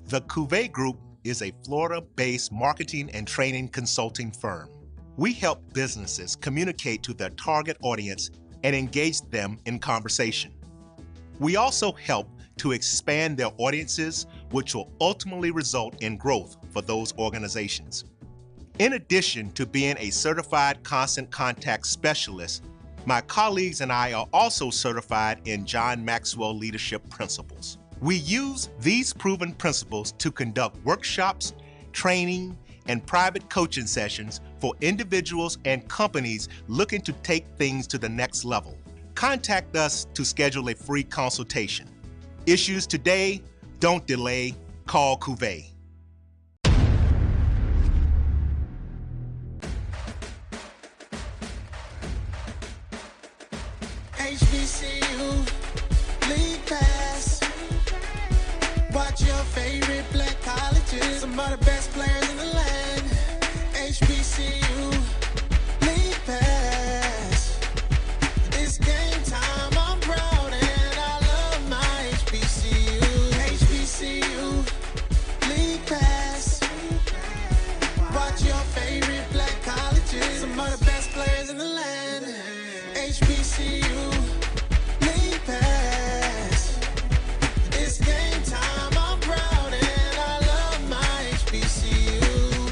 The Cuvee Group is a Florida-based marketing and training consulting firm. We help businesses communicate to their target audience and engage them in conversation. We also help to expand their audiences, which will ultimately result in growth for those organizations. In addition to being a certified constant contact specialist, my colleagues and I are also certified in John Maxwell Leadership Principles. We use these proven principles to conduct workshops, training, and private coaching sessions for individuals and companies looking to take things to the next level. Contact us to schedule a free consultation. Issues today, don't delay, call Cuvee. HBCU League Pass. Watch your favorite black colleges. Some of the best players in the land. HBCU League Pass. It's game time. I'm proud and I love my HBCU. HBCU League Pass. Watch your favorite black colleges. Some of the best players in the land. HBCU League Pass. It's game time. I'm proud and I love my HBCU.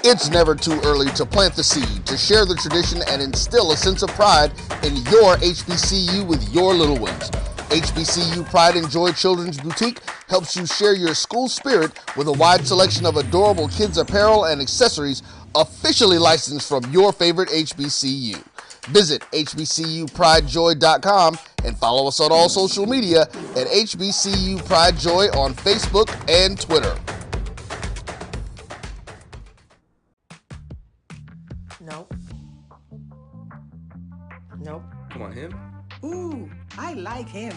It's never too early to plant the seed, to share the tradition, and instill a sense of pride in your HBCU with your little ones. HBCU Pride and Joy Children's Boutique helps you share your school spirit with a wide selection of adorable kids' apparel and accessories officially licensed from your favorite HBCU. Visit hbcupridejoy.com and follow us on all social media at HBCU Pride Joy on Facebook and Twitter. Nope. Nope. Come on, him. Ooh, I like him.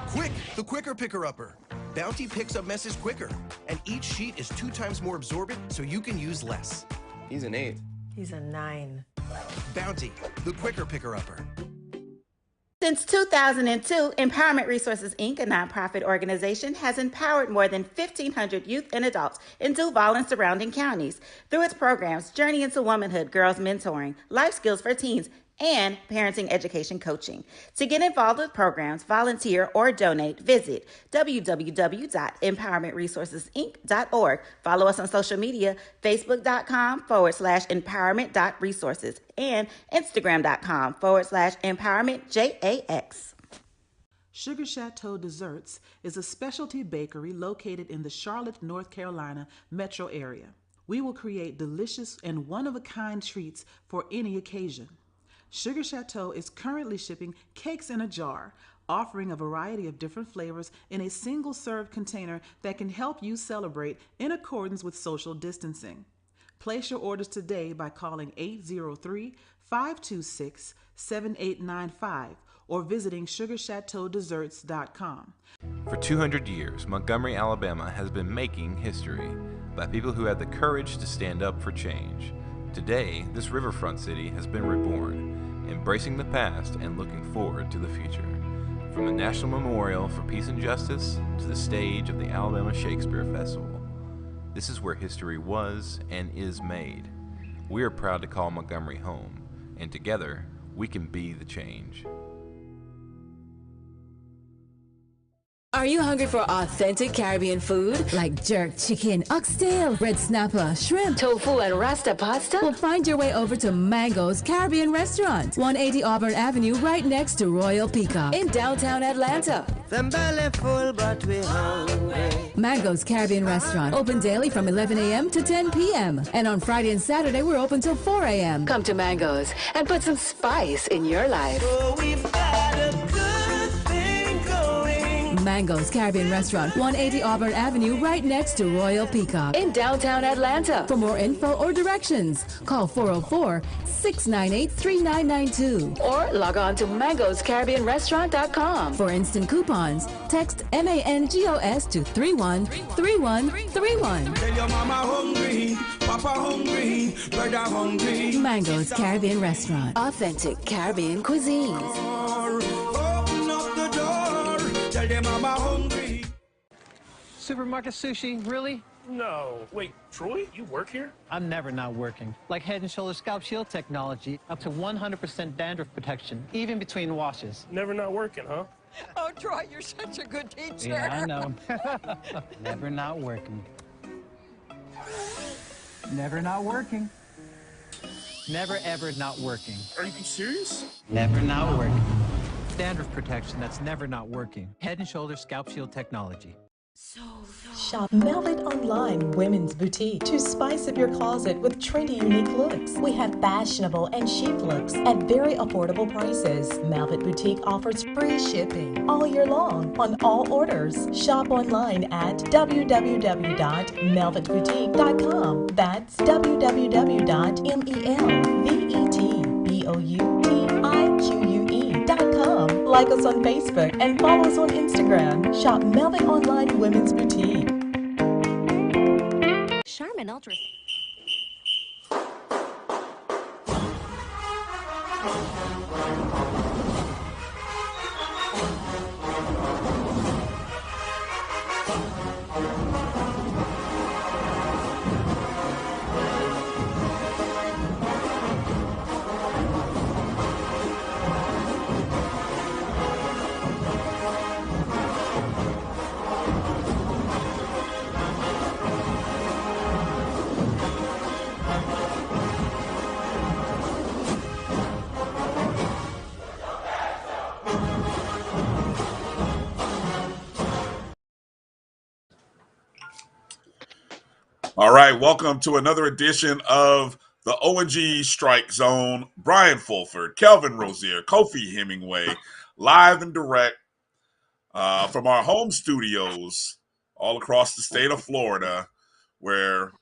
Quick, the quicker picker-upper. Bounty picks up messes quicker, and each sheet is 2 times more absorbent, so you can use less. He's an 8. He's a 9. Bounty, the quicker picker-upper. Since 2002, Empowerment Resources, Inc., a nonprofit organization, has empowered more than 1,500 youth and adults in Duval and surrounding counties through its programs Journey into Womanhood, Girls Mentoring, Life Skills for Teens, and Parenting Education Coaching. To get involved with programs, volunteer, or donate, visit www.empowermentresourcesinc.org. Follow us on social media, facebook.com/empowerment.resources and instagram.com/empowermentjax. Sugar Chateau Desserts is a specialty bakery located in the Charlotte, North Carolina metro area. We will create delicious and one-of-a-kind treats for any occasion. Sugar Chateau is currently shipping cakes in a jar, offering a variety of different flavors in a single-serve container that can help you celebrate in accordance with social distancing. Place your orders today by calling 803-526-7895 or visiting sugarchateaudesserts.com. For 200 years, Montgomery, Alabama has been making history by people who had the courage to stand up for change. Today, this riverfront city has been reborn, embracing the past and looking forward to the future. From the National Memorial for Peace and Justice to the stage of the Alabama Shakespeare Festival, this is where history was and is made. We are proud to call Montgomery home, and together, we can be the change. Are you hungry for authentic Caribbean food? Like jerk chicken, oxtail, red snapper, shrimp, tofu, and rasta pasta? Well, find your way over to Mango's Caribbean Restaurant, 180 Auburn Avenue, right next to Royal Peacock in downtown Atlanta. Them belly full, but we hungry. Mango's Caribbean Restaurant, open daily from 11 a.m. to 10 p.m. And on Friday and Saturday, we're open till 4 a.m. Come to Mango's and put some spice in your life. Oh, we've got a good thing going. Mango's Caribbean Restaurant, 180 Auburn Avenue, right next to Royal Peacock in downtown Atlanta. For more info or directions, call 404-698-3992 or log on to mangoscaribbeanrestaurant.com. For instant coupons, text MANGOS to 313131. Tell your mama hungry, papa hungry, brother hungry. Mango's Caribbean Restaurant. Authentic Caribbean cuisines. Open up the door, tell your mama hungry. Supermarket sushi, really? No. Wait, Troy, you work here? I'm never not working. Like Head & Shoulders Scalp Shield technology, up to 100% dandruff protection, even between washes. Never not working, huh? Oh, Troy, you're such a good teacher. Yeah, I know. Never not working. Never not working. Never ever not working. Are you serious? Never not working. Dandruff protection that's never not working. Head & Shoulders Scalp Shield technology. Shop Malvit Online Women's Boutique to spice up your closet with trendy, unique looks. We have fashionable and chic looks at very affordable prices. Malvit Boutique offers free shipping all year long on all orders. Shop online at www.melvitboutique.com. That's www.melvitboutique.com. Like us on Facebook and follow us on Instagram. Shop Malvit Online Women's Boutique. Charmin Ultra. All right, welcome to another edition of the O&G Strike Zone. Brian Fulford, Kelvin Rozier, Kofi Hemingway, live and direct from our home studios all across the state of Florida, where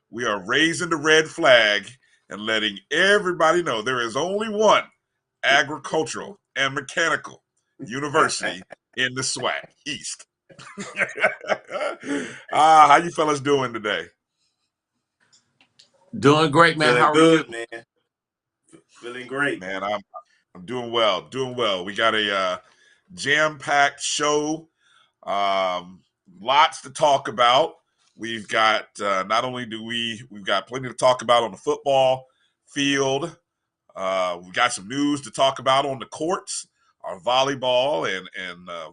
we are raising the red flag and letting everybody know there is only one agricultural and mechanical university in the SWAC East. How you fellas doing today? Doing great, man. How are you? Man. Feeling great. Man, I'm doing well. Doing well. We got a jam-packed show. Lots to talk about. We've got not only we've got plenty to talk about on the football field. We've got some news to talk about on the courts, our volleyball and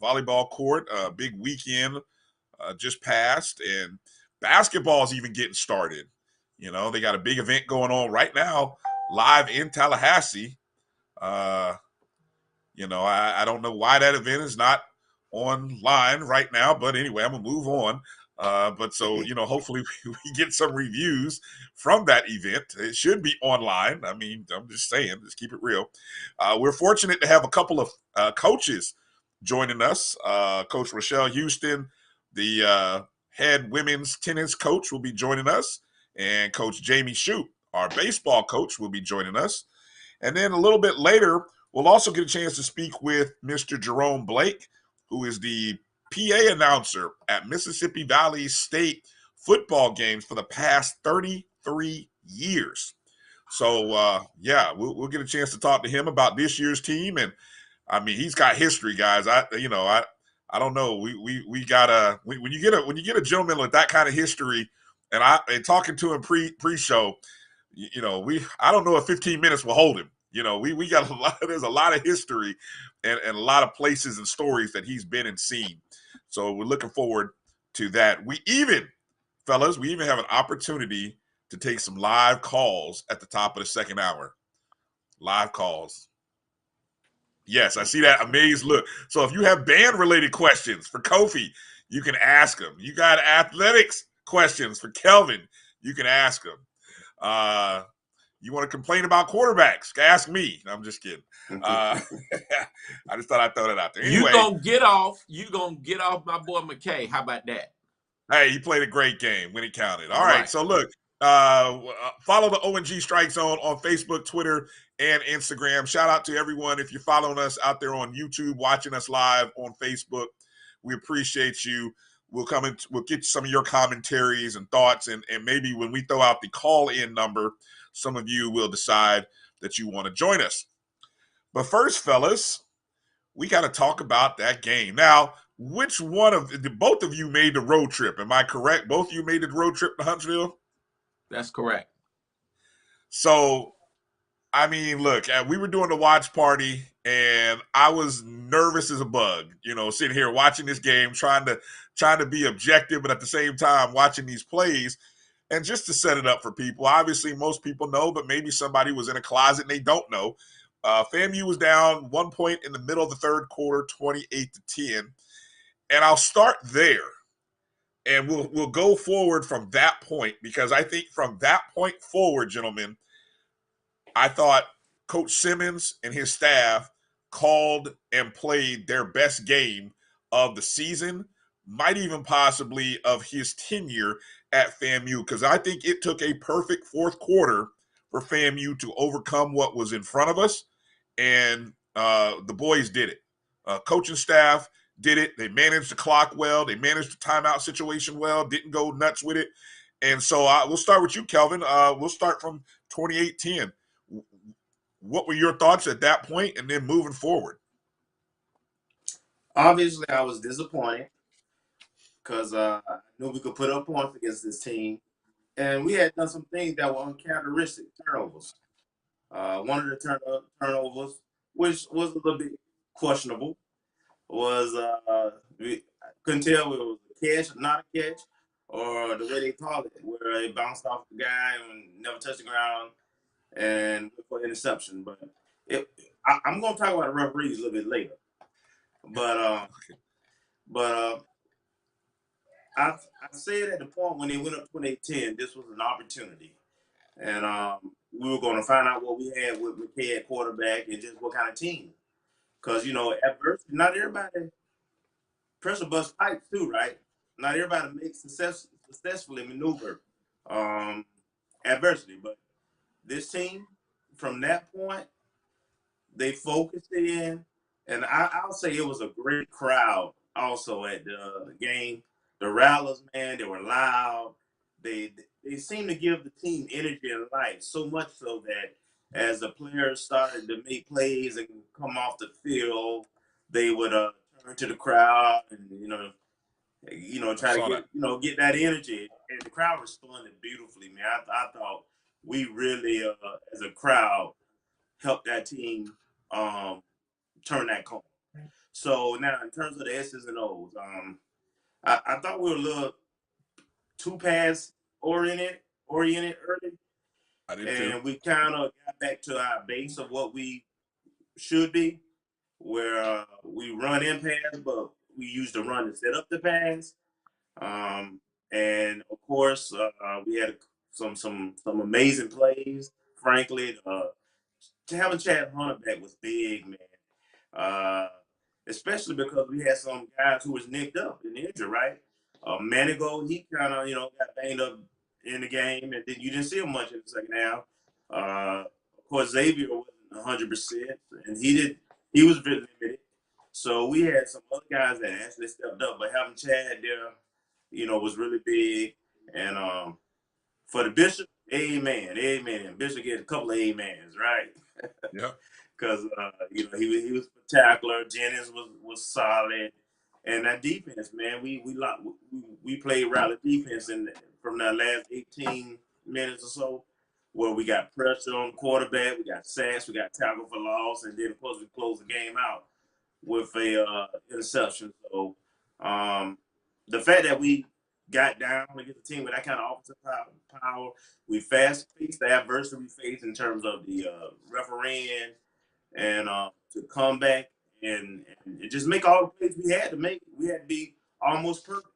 volleyball court. Big weekend just passed, and basketball is even getting started. You know, they got a big event going on right now, live in Tallahassee. I don't know why that event is not online right now, but anyway, I'm gonna move on. Hopefully we get some reviews from that event. It should be online. I mean, I'm just saying, just keep it real. We're fortunate to have a couple of coaches joining us. Coach Rochelle Houston, the head women's tennis coach, will be joining us. And Coach Jamey Shouppe, our baseball coach, will be joining us. And then a little bit later, we'll also get a chance to speak with Mr. Jerome Blake, who is the PA announcer at Mississippi Valley State football games for the past 33 years. So, we'll get a chance to talk to him about this year's team. And, I mean, he's got history, guys. I don't know. We got when you get a gentleman with that kind of history, and talking to him pre-show, I don't know if 15 minutes will hold him. We got there's a lot of history and a lot of places and stories that he's been and seen. So we're looking forward to that. We even have an opportunity to take some live calls at the top of the second hour. Live calls. Yes, I see that amazed look. So if you have band-related questions for Kofi, you can ask him. You got athletics questions for Kelvin, you can ask him. You want to complain about quarterbacks? Ask me. I'm just kidding. I just thought I'd throw that out there. Anyway, you gonna get off my boy McKay. How about that? Hey, he played a great game when it counted. All right. right. So look, follow the ONG Strike Zone on Facebook, Twitter, and Instagram. Shout out to everyone if you're following us out there on YouTube, watching us live on Facebook. We appreciate you. We'll get some of your commentaries and thoughts, and maybe when we throw out the call-in number, some of you will decide that you want to join us. But first, fellas, we got to talk about that game. Now, which one of both of you made the road trip? Am I correct? Both of you made the road trip to Huntsville? That's correct. So, I mean, look, we were doing the watch party, and I was nervous as a bug, sitting here watching this game, trying to be objective, but at the same time watching these plays. And just to set it up for people, obviously most people know, but maybe somebody was in a closet and they don't know. FAMU was down 1 point in the middle of the third quarter, 28-10. And I'll start there, and we'll go forward from that point, because I think from that point forward, gentlemen, I thought Coach Simmons and his staff called and played their best game of the season, might even possibly of his tenure at FAMU, because I think it took a perfect fourth quarter for FAMU to overcome what was in front of us, and the boys did it. Coaching staff did it. They managed the clock well. They managed the timeout situation well, didn't go nuts with it. And so we'll start with you, Kelvin. We'll start from 28-10. What were your thoughts at that point and then moving forward? Obviously, I was disappointed because I knew we could put up points against this team. And we had done some things that were uncharacteristic turnovers. One of the turnovers, which was a little bit questionable, was we couldn't tell if it was a catch, not a catch, or the way they call it, where it bounced off the guy and never touched the ground and for interception. But I'm going to talk about the referees a little bit later. But I said at the point when they went up 28-10, this was an opportunity. And we were going to find out what we had with McKay at quarterback and just what kind of team. Because, adversity, not everybody pressure bust pipes too, right? Not everybody makes successfully maneuver adversity. But this team, from that point, they focused in. And I'll say it was a great crowd also at the game. The rallies, man, they were loud. They seemed to give the team energy and life, so much so that as the players started to make plays and come off the field, they would turn to the crowd and try to get that energy. And the crowd responded beautifully, man. I thought we really, as a crowd, helped that team turn that corner. So now, in terms of the S's and O's, I thought we were a little too pass oriented early. I did and too. We kind of got back to our base of what we should be, where we run in pass, but we use the run to set up the pass. And of course, we had some amazing plays. Frankly, to having Chad Hunter back was big, man. Especially because we had some guys who was nicked up and injured, right? Manigo, he kind of, got banged up in the game, and then you didn't see him much in the second half. Of course, Xavier wasn't 100%, and he was very limited. So we had some other guys that actually stepped up, but having Chad there, was really big. And for the Bishop, amen. Bishop get a couple of amens, right? Yeah. Because he was spectacular. Jennings was solid, and that defense, man, we played rally defense from that last 18 minutes or so, where we got pressure on the quarterback, we got sacks, we got tackle for loss, and then of course we closed the game out with a interception. So the fact that we got down against the team with that kind of offensive power, we fast-paced the adversity we faced in terms of the refereeing, and to come back and just make all the plays we had to make. We had to be almost perfect.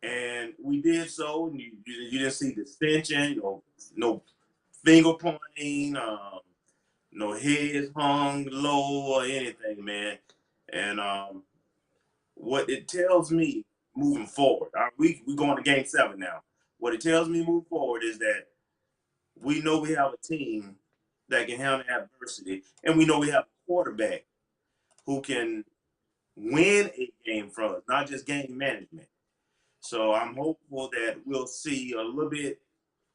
And we did so, and you didn't see dissension, no finger pointing, no heads hung low or anything, man. And what it tells me moving forward, we going to game 7 now. What it tells me moving forward is that we know we have a team that can handle adversity, and we know we have a quarterback who can win a game for us, not just game management. So I'm hopeful that we'll see a little bit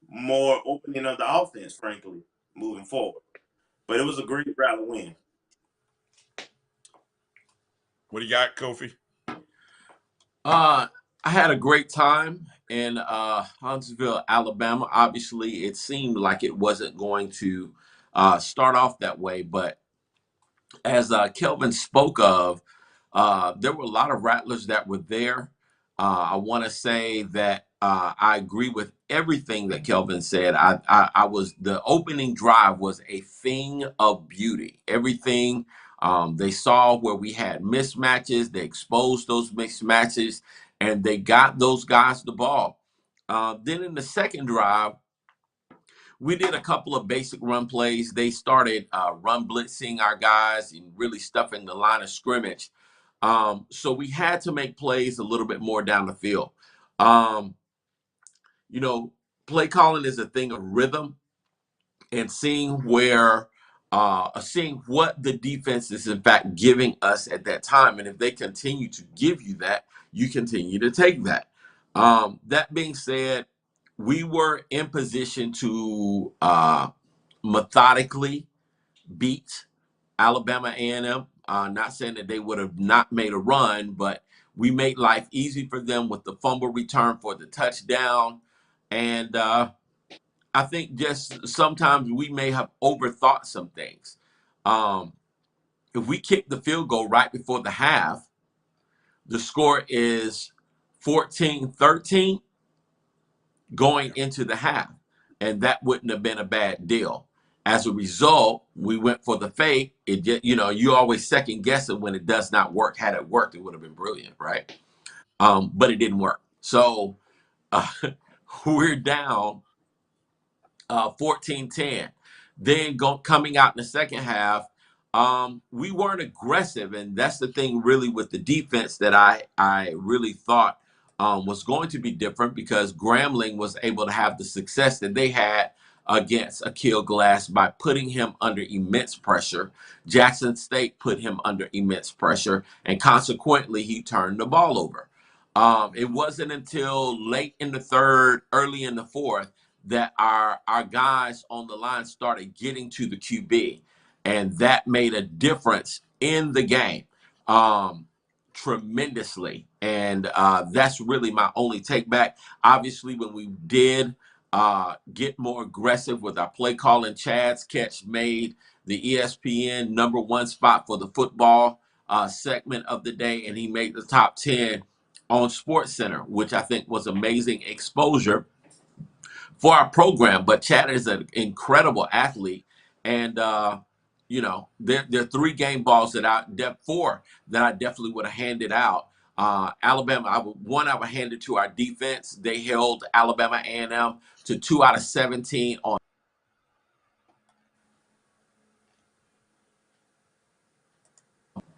more opening of the offense, frankly, moving forward. But it was a great rally win. What do you got, Kofi? I had a great time in Huntsville, Alabama. Obviously, it seemed like it wasn't going to start off that way, but as Kelvin spoke of, there were a lot of Rattlers that were there. I want to say that I agree with everything that Kelvin said. I was the opening drive was a thing of beauty. Everything they saw where we had mismatches, they exposed those mismatches, and they got those guys the ball. Then in the second drive, we did a couple of basic run plays. They started run blitzing our guys and really stuffing the line of scrimmage. So we had to make plays a little bit more down the field. You know, play calling is a thing of rhythm and seeing what the defense is in fact giving us at that time. And if they continue to give you that, you continue to take that. That being said, we were in position to methodically beat Alabama A&M. Not saying that they would have not made a run, but we made life easy for them with the fumble return for the touchdown. And I think just sometimes we may have overthought some things. If we kick the field goal right before the half, the score is 14-13 going into the half, and that wouldn't have been a bad deal. As a result, we went for the fake. It just, you always second guess it when it does not work. Had it worked, it would have been brilliant, right? But it didn't work. So we're down 14-10. Then coming out in the second half, we weren't aggressive, and that's the thing really with the defense that I really thought was going to be different, because Grambling was able to have the success that they had against Akil Glass by putting him under immense pressure. Jackson State put him under immense pressure, and consequently, he turned the ball over. It wasn't until late in the third, early in the fourth, that our guys on the line started getting to the QB, and that made a difference in the game tremendously. And that's really my only take back. Obviously, when we did get more aggressive with our play calling, Chad's catch made the ESPN #1 spot for the football segment of the day, and he made the top 10 on SportsCenter, which I think was amazing exposure for our program. But Chad is an incredible athlete, and there are 3 game balls that 4 that I definitely would have handed out. Alabama, I would hand it to our defense. They held Alabama A&M to 2 out of 17 on.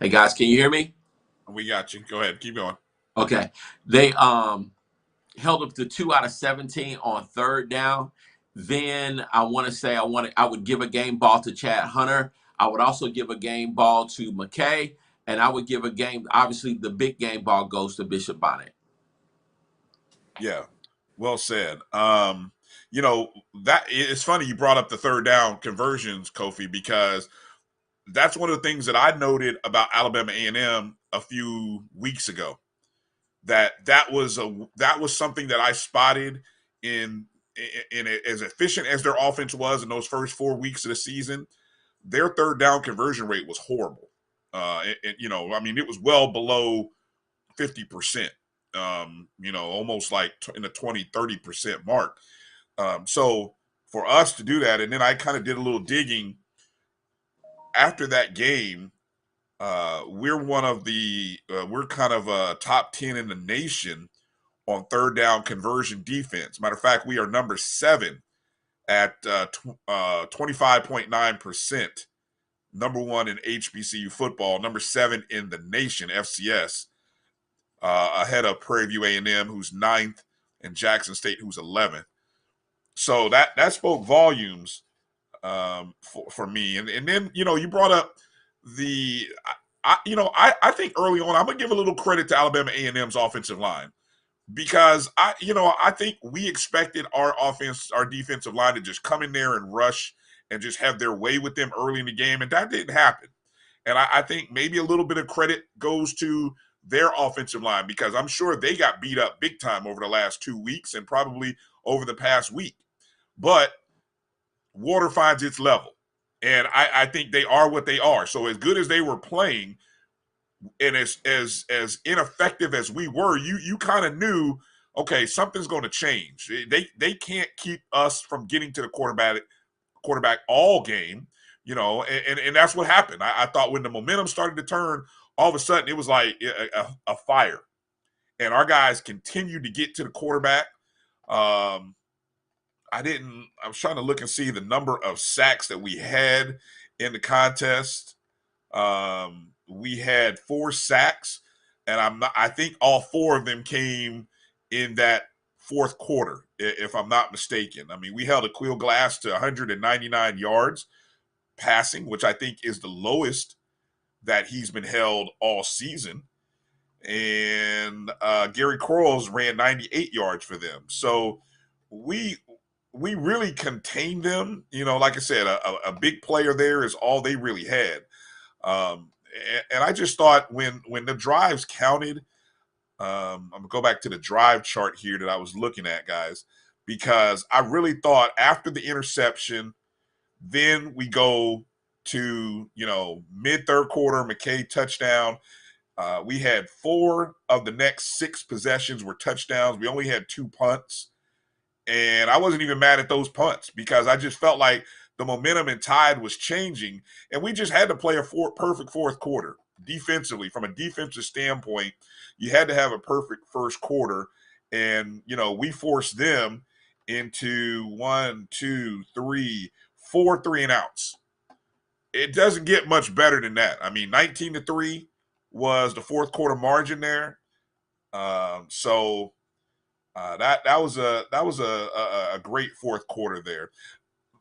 Hey guys, can you hear me? We got you. Go ahead, keep going. Okay, they held up to 2 out of 17 on third down. Then I would give a game ball to Chad Hunter. I would also give a game ball to McKay, and I would give obviously the big game ball goes to Bishop Bonnet. Yeah, well said. That it's funny you brought up the third down conversions, Kofi, because that's one of the things that I noted about Alabama A&M a few weeks ago. That was something that I spotted in as efficient as their offense was in those first 4 weeks of the season. Their third down conversion rate was horrible. It was well below 50%. Almost like in the 20-30% mark. So for us to do that, and then I kind of did a little digging after that game. We're kind of top 10 in the nation on third down conversion defense. Matter of fact, we are number 7 at 25.9%, number 1 in HBCU football, number 7 in the nation, FCS, ahead of Prairie View A&M, who's 9th, and Jackson State, who's 11th. So that spoke volumes for me. And then, you brought up I think early on, I'm going to give a little credit to Alabama A&M's offensive line. Because I think we expected our defensive line to just come in there and rush and just have their way with them early in the game, and that didn't happen. And I think maybe a little bit of credit goes to their offensive line, because I'm sure they got beat up big time over the last 2 weeks and probably over the past week. But water finds its level, and I think they are what they are. So as good as they were playing, and as ineffective as we were, you kind of knew, okay, something's going to change. They can't keep us from getting to the quarterback all game, and that's what happened. I thought when the momentum started to turn, all of a sudden it was like a fire, and our guys continued to get to the quarterback. I was trying to look and see the number of sacks that we had in the contest. We had 4 sacks, and I think all 4 of them came in that fourth quarter, if I'm not mistaken. I mean, we held Aqeel Glass to 199 yards passing, which I think is the lowest that he's been held all season. And Gary Quarles ran 98 yards for them. So we really contained them. Like I said, a big player there is all they really had. And I just thought when the drives counted, I'm going to go back to the drive chart here that I was looking at, guys, because I really thought after the interception, then we go to, mid-third quarter, McKay touchdown. We had 4 of the next 6 possessions were touchdowns. We only had 2 punts. And I wasn't even mad at those punts because I just felt like the momentum and tide was changing, and we just had to play a perfect fourth quarter defensively. From a defensive standpoint, you had to have a perfect first quarter, and we forced them into 1, 2, 3, 4 3-and-outs. It doesn't get much better than that. I mean, 19-3 was the fourth quarter margin there. So that was a great fourth quarter there.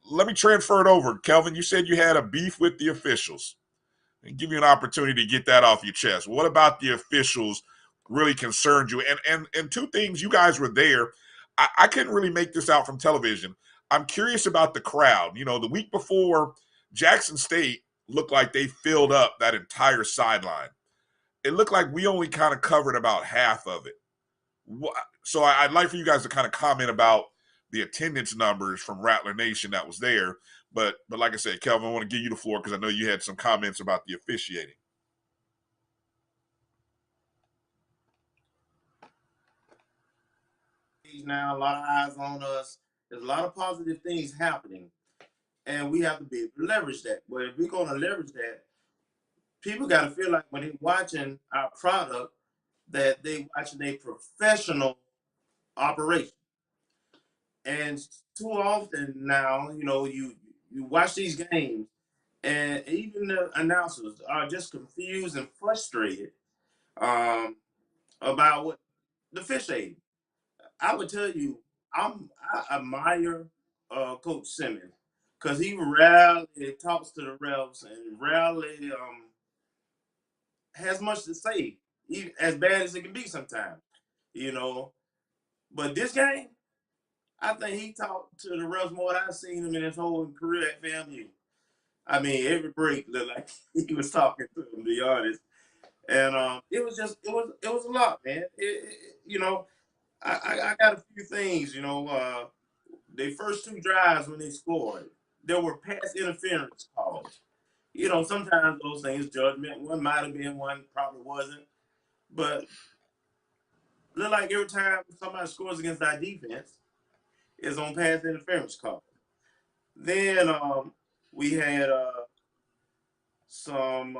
Let me transfer it over. Kelvin, you said you had a beef with the officials. And give you an opportunity to get that off your chest. What about the officials really concerned you? And 2 things, you guys were there. I couldn't really make this out from television. I'm curious about the crowd. The week before, Jackson State looked like they filled up that entire sideline. It looked like we only kind of covered about half of it. So I'd like for you guys to kind of comment about the attendance numbers from Rattler Nation that was there. But like I said, Kelvin, I want to give you the floor because I know you had some comments about the officiating. Now, a lot of eyes on us. There's a lot of positive things happening, and we have to be able to leverage that. But if we're going to leverage that, people got to feel like when they're watching our product, that they're watching a professional operation. And too often now, you watch these games, and even the announcers are just confused and frustrated about what the officiating. I would tell you, I admire Coach Simmons because he rarely talks to the refs and rarely has much to say, even as bad as it can be sometimes, But this game, I think he talked to the refs more than I've seen him in his whole career at FAMU. I mean, every break looked like he was talking to him, to be honest. And it was a lot, man. I got a few things, their first 2 drives when they scored, there were pass interference calls. Sometimes those things, judgment, one might have been, one probably wasn't. But look like every time somebody scores against our defense, it's on pass interference call. Then we had some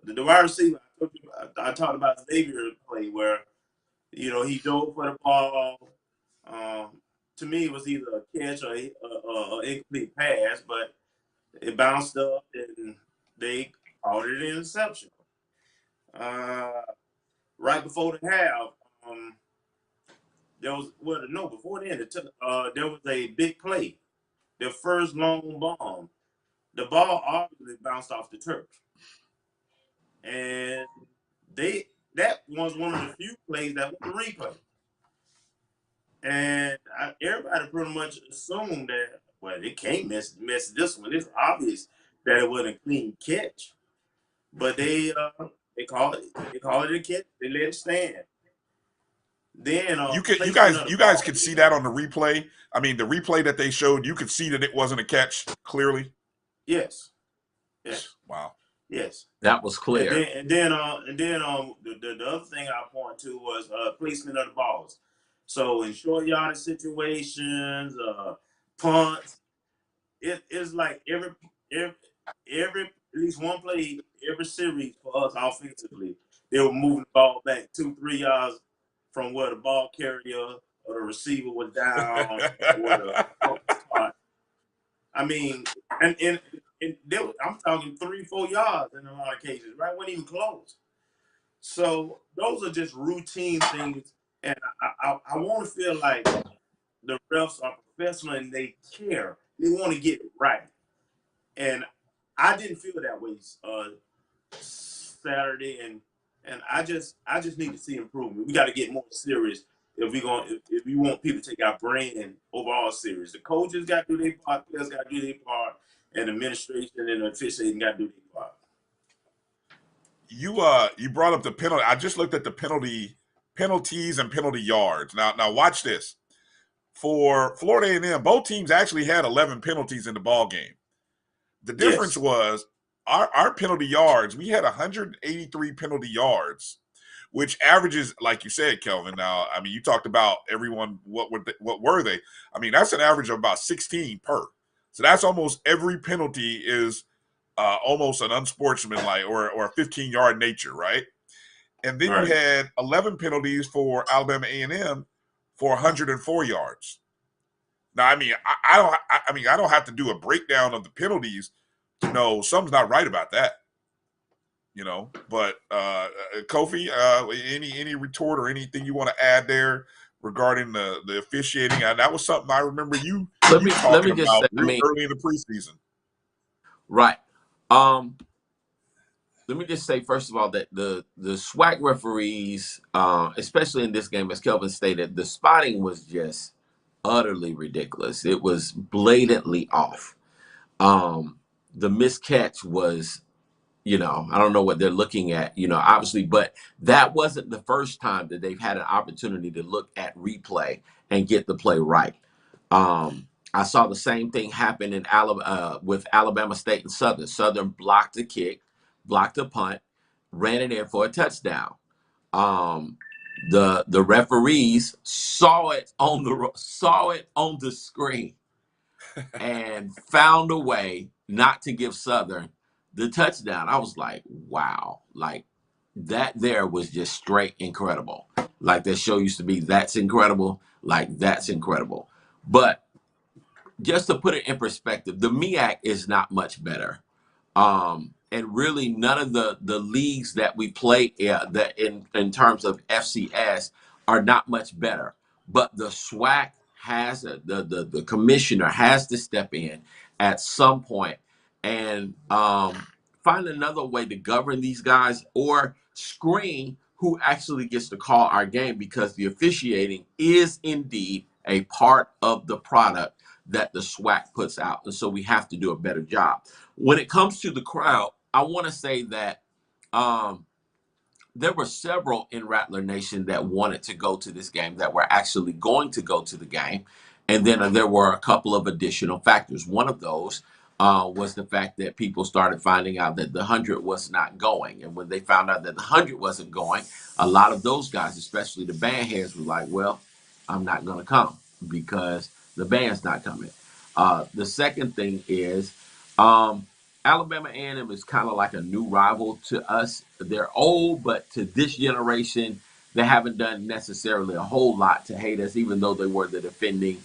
the wide receiver. I talked about Xavier play where he dove for the ball to me, it was either a catch or a incomplete pass, but it bounced up and they called it an interception. Right before the half, there was before then there was a big play. Their first long bomb. The ball obviously bounced off the turf. And that was one of the few plays that was a replay. And everybody pretty much assumed that, well, they can't miss this one. It's obvious that it wasn't a clean catch. But they call it a catch. They let it stand. Then you guys could see that on the replay. I mean, the replay that they showed, you could see that it wasn't a catch clearly. Yes. Yes. Wow. Yes. That was clear. And then the other thing I point to was placement of the balls. So in short yardage situations, punts, it's like every at least one play every series for us offensively, they were moving the ball back 2-3 yards from where the ball carrier or the receiver was down or the spot. I mean, and I'm talking 3-4 yards in a lot of cases, right? Wasn't even close. So those are just routine things, and I want to feel like the refs are professional and they care. They want to get it right, and I didn't feel that way Saturday, and I just need to see improvement. We got to get more serious if we want people to take our brand overall serious. The coaches got to do their part, players got to do their part, and the administration and the officiating got to do their part. You brought up the penalty. I just looked at the penalties and penalty yards. Now watch this. For Florida A&M, both teams actually had 11 penalties in the ball game. The difference was our penalty yards. We had 183 penalty yards, which averages, like you said, Kelvin. Now, I mean, you talked about everyone. What were they? I mean, that's an average of about 16 per. So that's almost every penalty is almost an unsportsmanlike or a 15-yard nature, right? And then you had 11 penalties for Alabama A&M for 104 yards. Now, I mean, I don't have to do a breakdown of the penalties to know something's not right about that, you know. But Kofi, any retort or anything you want to add there regarding the officiating? And that was something I remember you talking about early in the preseason. Right. Let me just say, first of all, that the SWAC referees, especially in this game, as Kelvin stated, the spotting was just utterly ridiculous. It was blatantly off. The miscatch was, I don't know what they're looking at, obviously, but that wasn't the first time that they've had an opportunity to look at replay and get the play right. I saw the same thing happen in with Alabama State and Southern. Southern blocked a kick, blocked a punt, ran it in for a touchdown. The referees saw it on the screen and found a way not to give Southern the touchdown. I was like, wow, like that there was just straight incredible. Like that show used to be, that's incredible. Like that's incredible. But just to put it in perspective, the MEAC is not much better. And really none of the leagues that we play that in terms of FCS are not much better. But the SWAC has the commissioner has to step in at some point and find another way to govern these guys or screen who actually gets to call our game, because the officiating is indeed a part of the product that the SWAC puts out. And so we have to do a better job. When it comes to the crowd, I want to say that there were several in Rattler Nation that wanted to go to this game, that were actually going to go to the game. And then there were a couple of additional factors. One of those was the fact that people started finding out that the 100 was not going. And when they found out that the 100 wasn't going, a lot of those guys, especially the band heads, were like, well, I'm not going to come because the band's not coming. The second thing is Alabama A&M is kind of like a new rival to us. They're old, but to this generation, they haven't done necessarily a whole lot to hate us, even though they were the defending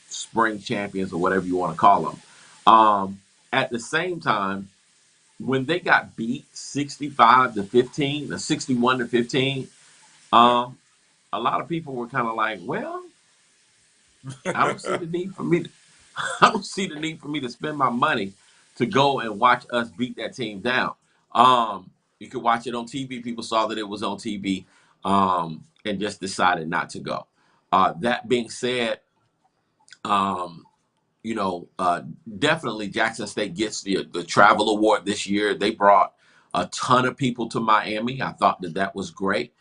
spring champions or whatever you want to call them. At the same time, when they got beat 65-15, or 61-15, a lot of people were kind of like, well, I don't see the need for me to spend my money to go and watch us beat that team down. You could watch it on TV. People saw that it was on TV, and just decided not to go. That being said, definitely Jackson State gets the travel award this year. They brought a ton of people to Miami. I thought that was great.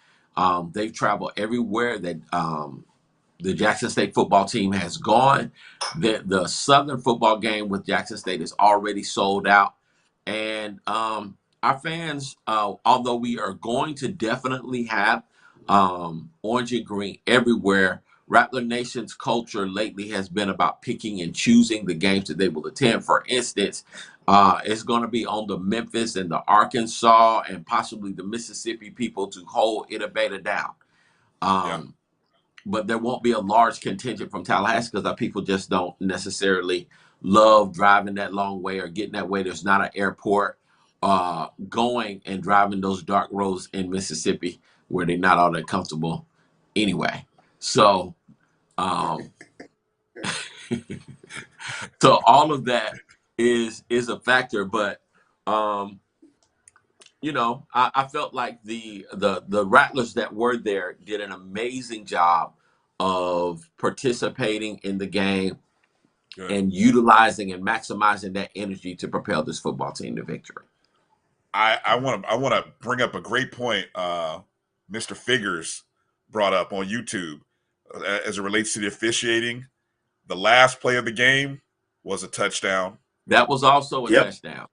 They've traveled everywhere that the Jackson State football team has gone. The Southern football game with Jackson State is already sold out. And our fans, although we are going to definitely have orange and green everywhere, Rattler Nation's culture lately has been about picking and choosing the games that they will attend. For instance, it's going to be on the Memphis and the Arkansas and possibly the Mississippi people to hold Itabeta down. But there won't be a large contingent from Tallahassee because our people just don't necessarily love driving that long way or getting that way. There's not an airport going and driving those dark roads in Mississippi where they're not all that comfortable anyway. So, so all of that is a factor, but I felt like the Rattlers that were there did an amazing job of participating in the game and utilizing and maximizing that energy to propel this football team to victory. I want to bring up a great point Mr. Figures brought up on YouTube as it relates to the officiating. The last play of the game was a touchdown. That was also a touchdown.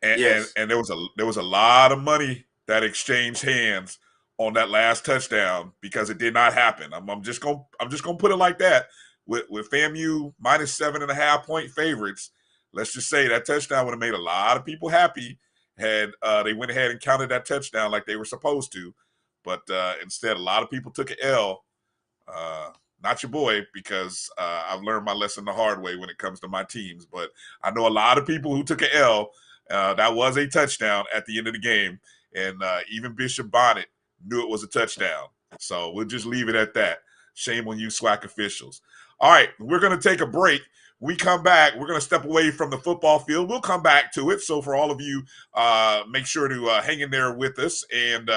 And there was a lot of money that exchanged hands on that last touchdown because it did not happen. I'm just gonna put it like that. With FAMU minus 7.5 point favorites, let's just say that touchdown would have made a lot of people happy had they went ahead and counted that touchdown like they were supposed to. But instead, a lot of people took an L. Not your boy, because I've learned my lesson the hard way when it comes to my teams. But I know a lot of people who took an L. That was a touchdown at the end of the game. And even Bishop Bonnet knew it was a touchdown. So we'll just leave it at that. Shame on you, SWAC officials. All right, we're going to take a break. We come back. We're going to step away from the football field. We'll come back to it. So for all of you, make sure to hang in there with us and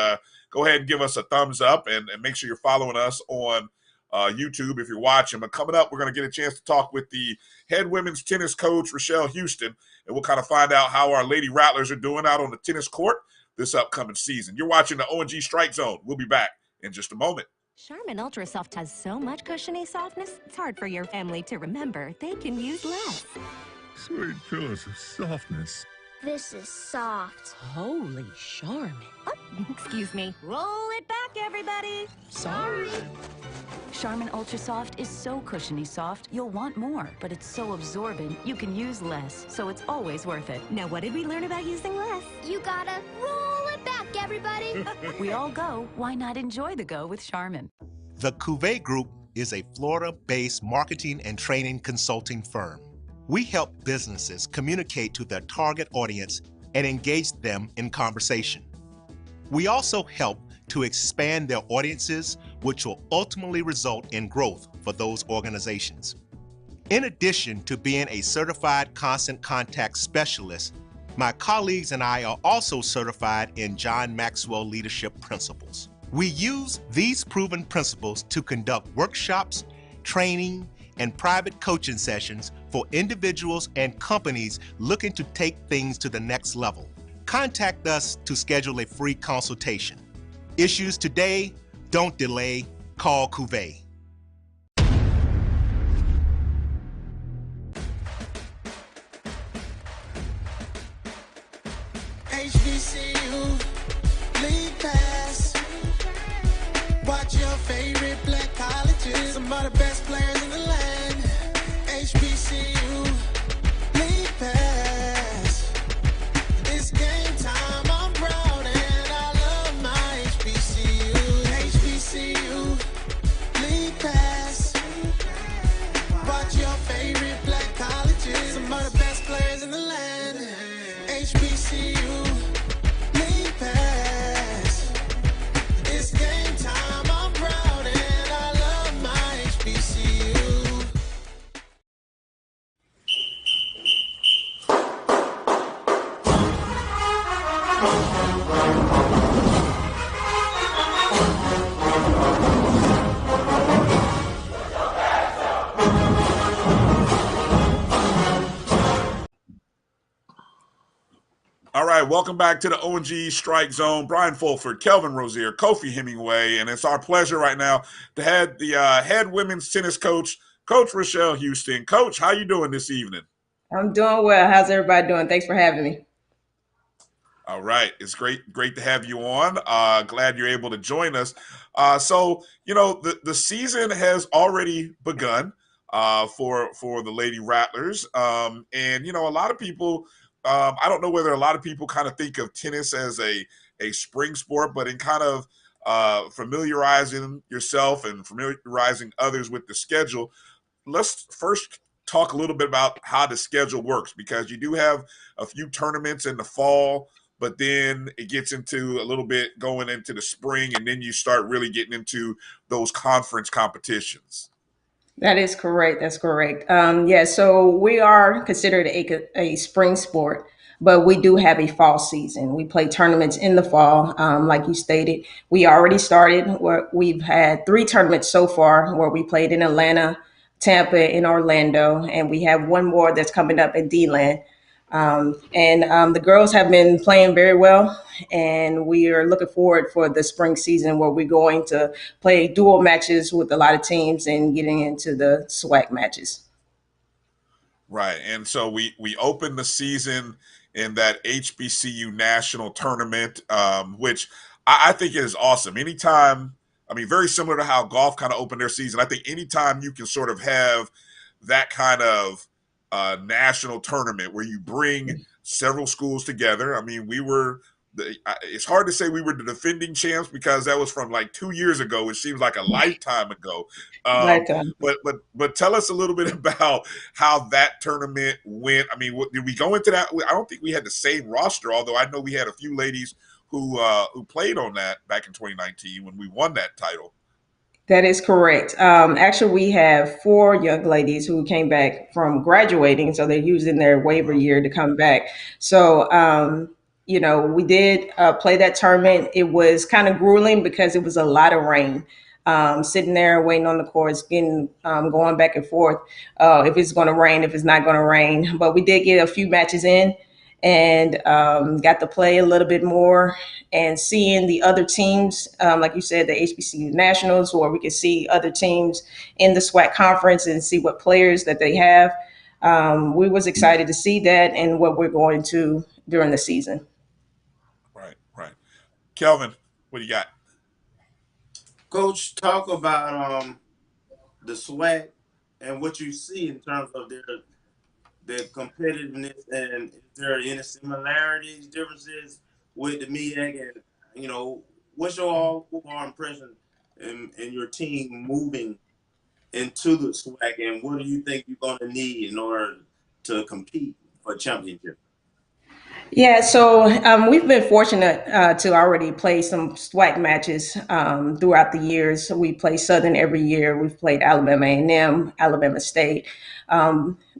go ahead and give us a thumbs up and make sure you're following us on YouTube if you're watching. But coming up, we're going to get a chance to talk with the head women's tennis coach, Rochelle Houston, and we'll kind of find out how our Lady Rattlers are doing out on the tennis court this upcoming season. You're watching the O&G Strike Zone. We'll be back in just a moment. Charmin Ultra Soft has so much cushiony softness, it's hard for your family to remember they can use less. Sweet pillows of softness. This is soft. Holy Charmin. Oh, excuse me. Roll it back, everybody. Sorry. Charmin Ultra Soft is so cushiony soft, you'll want more. But it's so absorbent, you can use less. So it's always worth it. Now, what did we learn about using less? You gotta roll it back, everybody. We all go. Why not enjoy the go with Charmin? The Cuvee Group is a Florida-based marketing and training consulting firm. We help businesses communicate to their target audience and engage them in conversation. We also help to expand their audiences, which will ultimately result in growth for those organizations. In addition to being a certified constant contact specialist, my colleagues and I are also certified in John Maxwell Leadership Principles. We use these proven principles to conduct workshops, training, and private coaching sessions for individuals and companies looking to take things to the next level. Contact us to schedule a free consultation. Issues today, don't delay, call Cuvee. HBCU, league pass. Watch your favorite black colleges. Some of the best players in the land. HBCU, league pass. It's game time, I'm proud and I love my HBCU. HBCU, league pass. HBCU, league pass. It's game time, I'm proud and I love my HBCU. All right, welcome back to the ONG Strike Zone. Brian Fulford, Kelvin Rozier, Kofi Hemingway, and it's our pleasure right now to have the head women's tennis coach, Coach Rochelle Houston. Coach, how you doing this evening? I'm doing well. How's everybody doing? Thanks for having me. All right, it's great to have you on. Glad you're able to join us. So you know the season has already begun for the Lady Rattlers, and you know a lot of people. I don't know whether a lot of people kind of think of tennis as a spring sport, but in kind of familiarizing yourself and familiarizing others with the schedule, let's first talk a little bit about how the schedule works, because you do have a few tournaments in the fall, but then it gets into a little bit going into the spring, and then you start really getting into those conference competitions. That is correct. That's correct. Yeah, so we are considered a spring sport, but we do have a fall season. We play tournaments in the fall, like you stated. We already started. We've had 3 tournaments so far where we played in Atlanta, Tampa, and Orlando, and we have one more that's coming up in D-Land. The girls have been playing very well, and we are looking forward for the spring season where we're going to play dual matches with a lot of teams and getting into the SWAC matches. Right, and so we open the season in that HBCU national tournament, which I think is awesome. Anytime, I mean, very similar to how golf kind of opened their season. I think anytime you can sort of have that kind of national tournament where you bring several schools together. I mean, it's hard to say we were the defending champs because that was from like 2 years ago. It seems like a lifetime ago. Lifetime. But tell us a little bit about how that tournament went. I mean, did we go into that? I don't think we had the same roster, although I know we had a few ladies who played on that back in 2019 when we won that title. That is correct. Actually, we have 4 young ladies who came back from graduating, so they're using their waiver year to come back. So, you know, we did play that tournament. It was kind of grueling because it was a lot of rain. Sitting there waiting on the courts, getting going back and forth. If it's going to rain, if it's not going to rain. But we did get a few matches in, and got to play a little bit more and seeing the other teams, like you said, the HBCU Nationals, where we could see other teams in the SWAC conference and see what players that they have. We was excited to see that and what we're going to during the season. Right. Kelvin, what do you got? Coach, talk about the SWAC and what you see in terms of their competitiveness, and is there any similarities, differences with the MEAC, and you know, what's your overall impression in your team moving into the SWAC, and what do you think you're going to need in order to compete for a championship? Yeah, so we've been fortunate to already play some SWAC matches throughout the years. So we play Southern every year. We've played Alabama A&M, Alabama State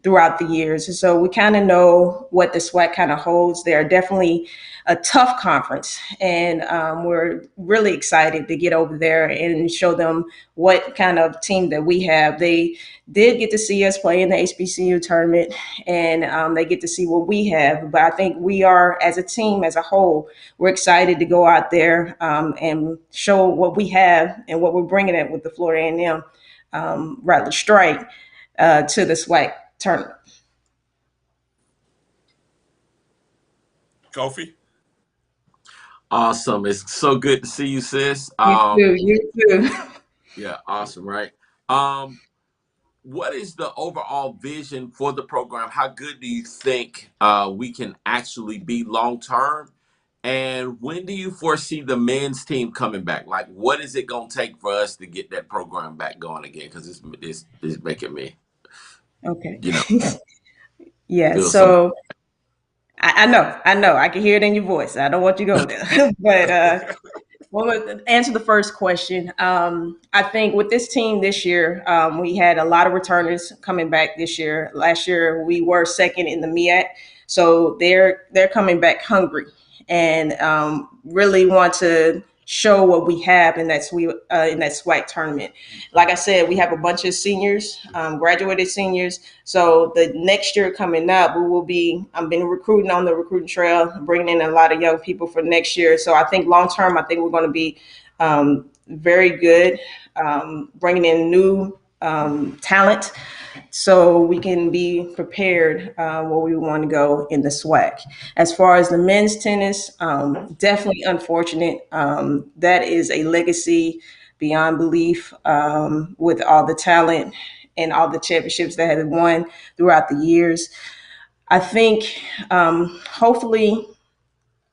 throughout the years. So we kind of know what the SWAC kind of holds. They're definitely a tough conference, and we're really excited to get over there and show them what kind of team that we have. They did get to see us play in the HBCU tournament, and they get to see what we have. But I think we are, as a team, as a whole, we're excited to go out there and show what we have and what we're bringing it with the Florida A&M Rattler Strike to the SWAC tournament. Kofi? Awesome. It's so good to see you, sis. You too. Yeah, awesome, right? What is the overall vision for the program? How good do you think we can actually be long term? And when do you foresee the men's team coming back? Like, what is it going to take for us to get that program back going again? Because it's making me, okay. you know. Yeah. So I know. I can hear it in your voice. I don't want you to go there. But well, to answer the first question, I think with this team this year, we had a lot of returners coming back this year. Last year, we were second in the MEAC, so they're coming back hungry and really want to show what we have in that SWAC tournament. Like I said, we have a bunch of seniors, graduated seniors. So the next year coming up, we will be. I've been recruiting on the recruiting trail, bringing in a lot of young people for next year. So I think long term, I think we're going to be very good, bringing in new talent, so we can be prepared where we want to go in the SWAC. As far as the men's tennis, definitely unfortunate. That is a legacy beyond belief, with all the talent and all the championships that have been won throughout the years. I think hopefully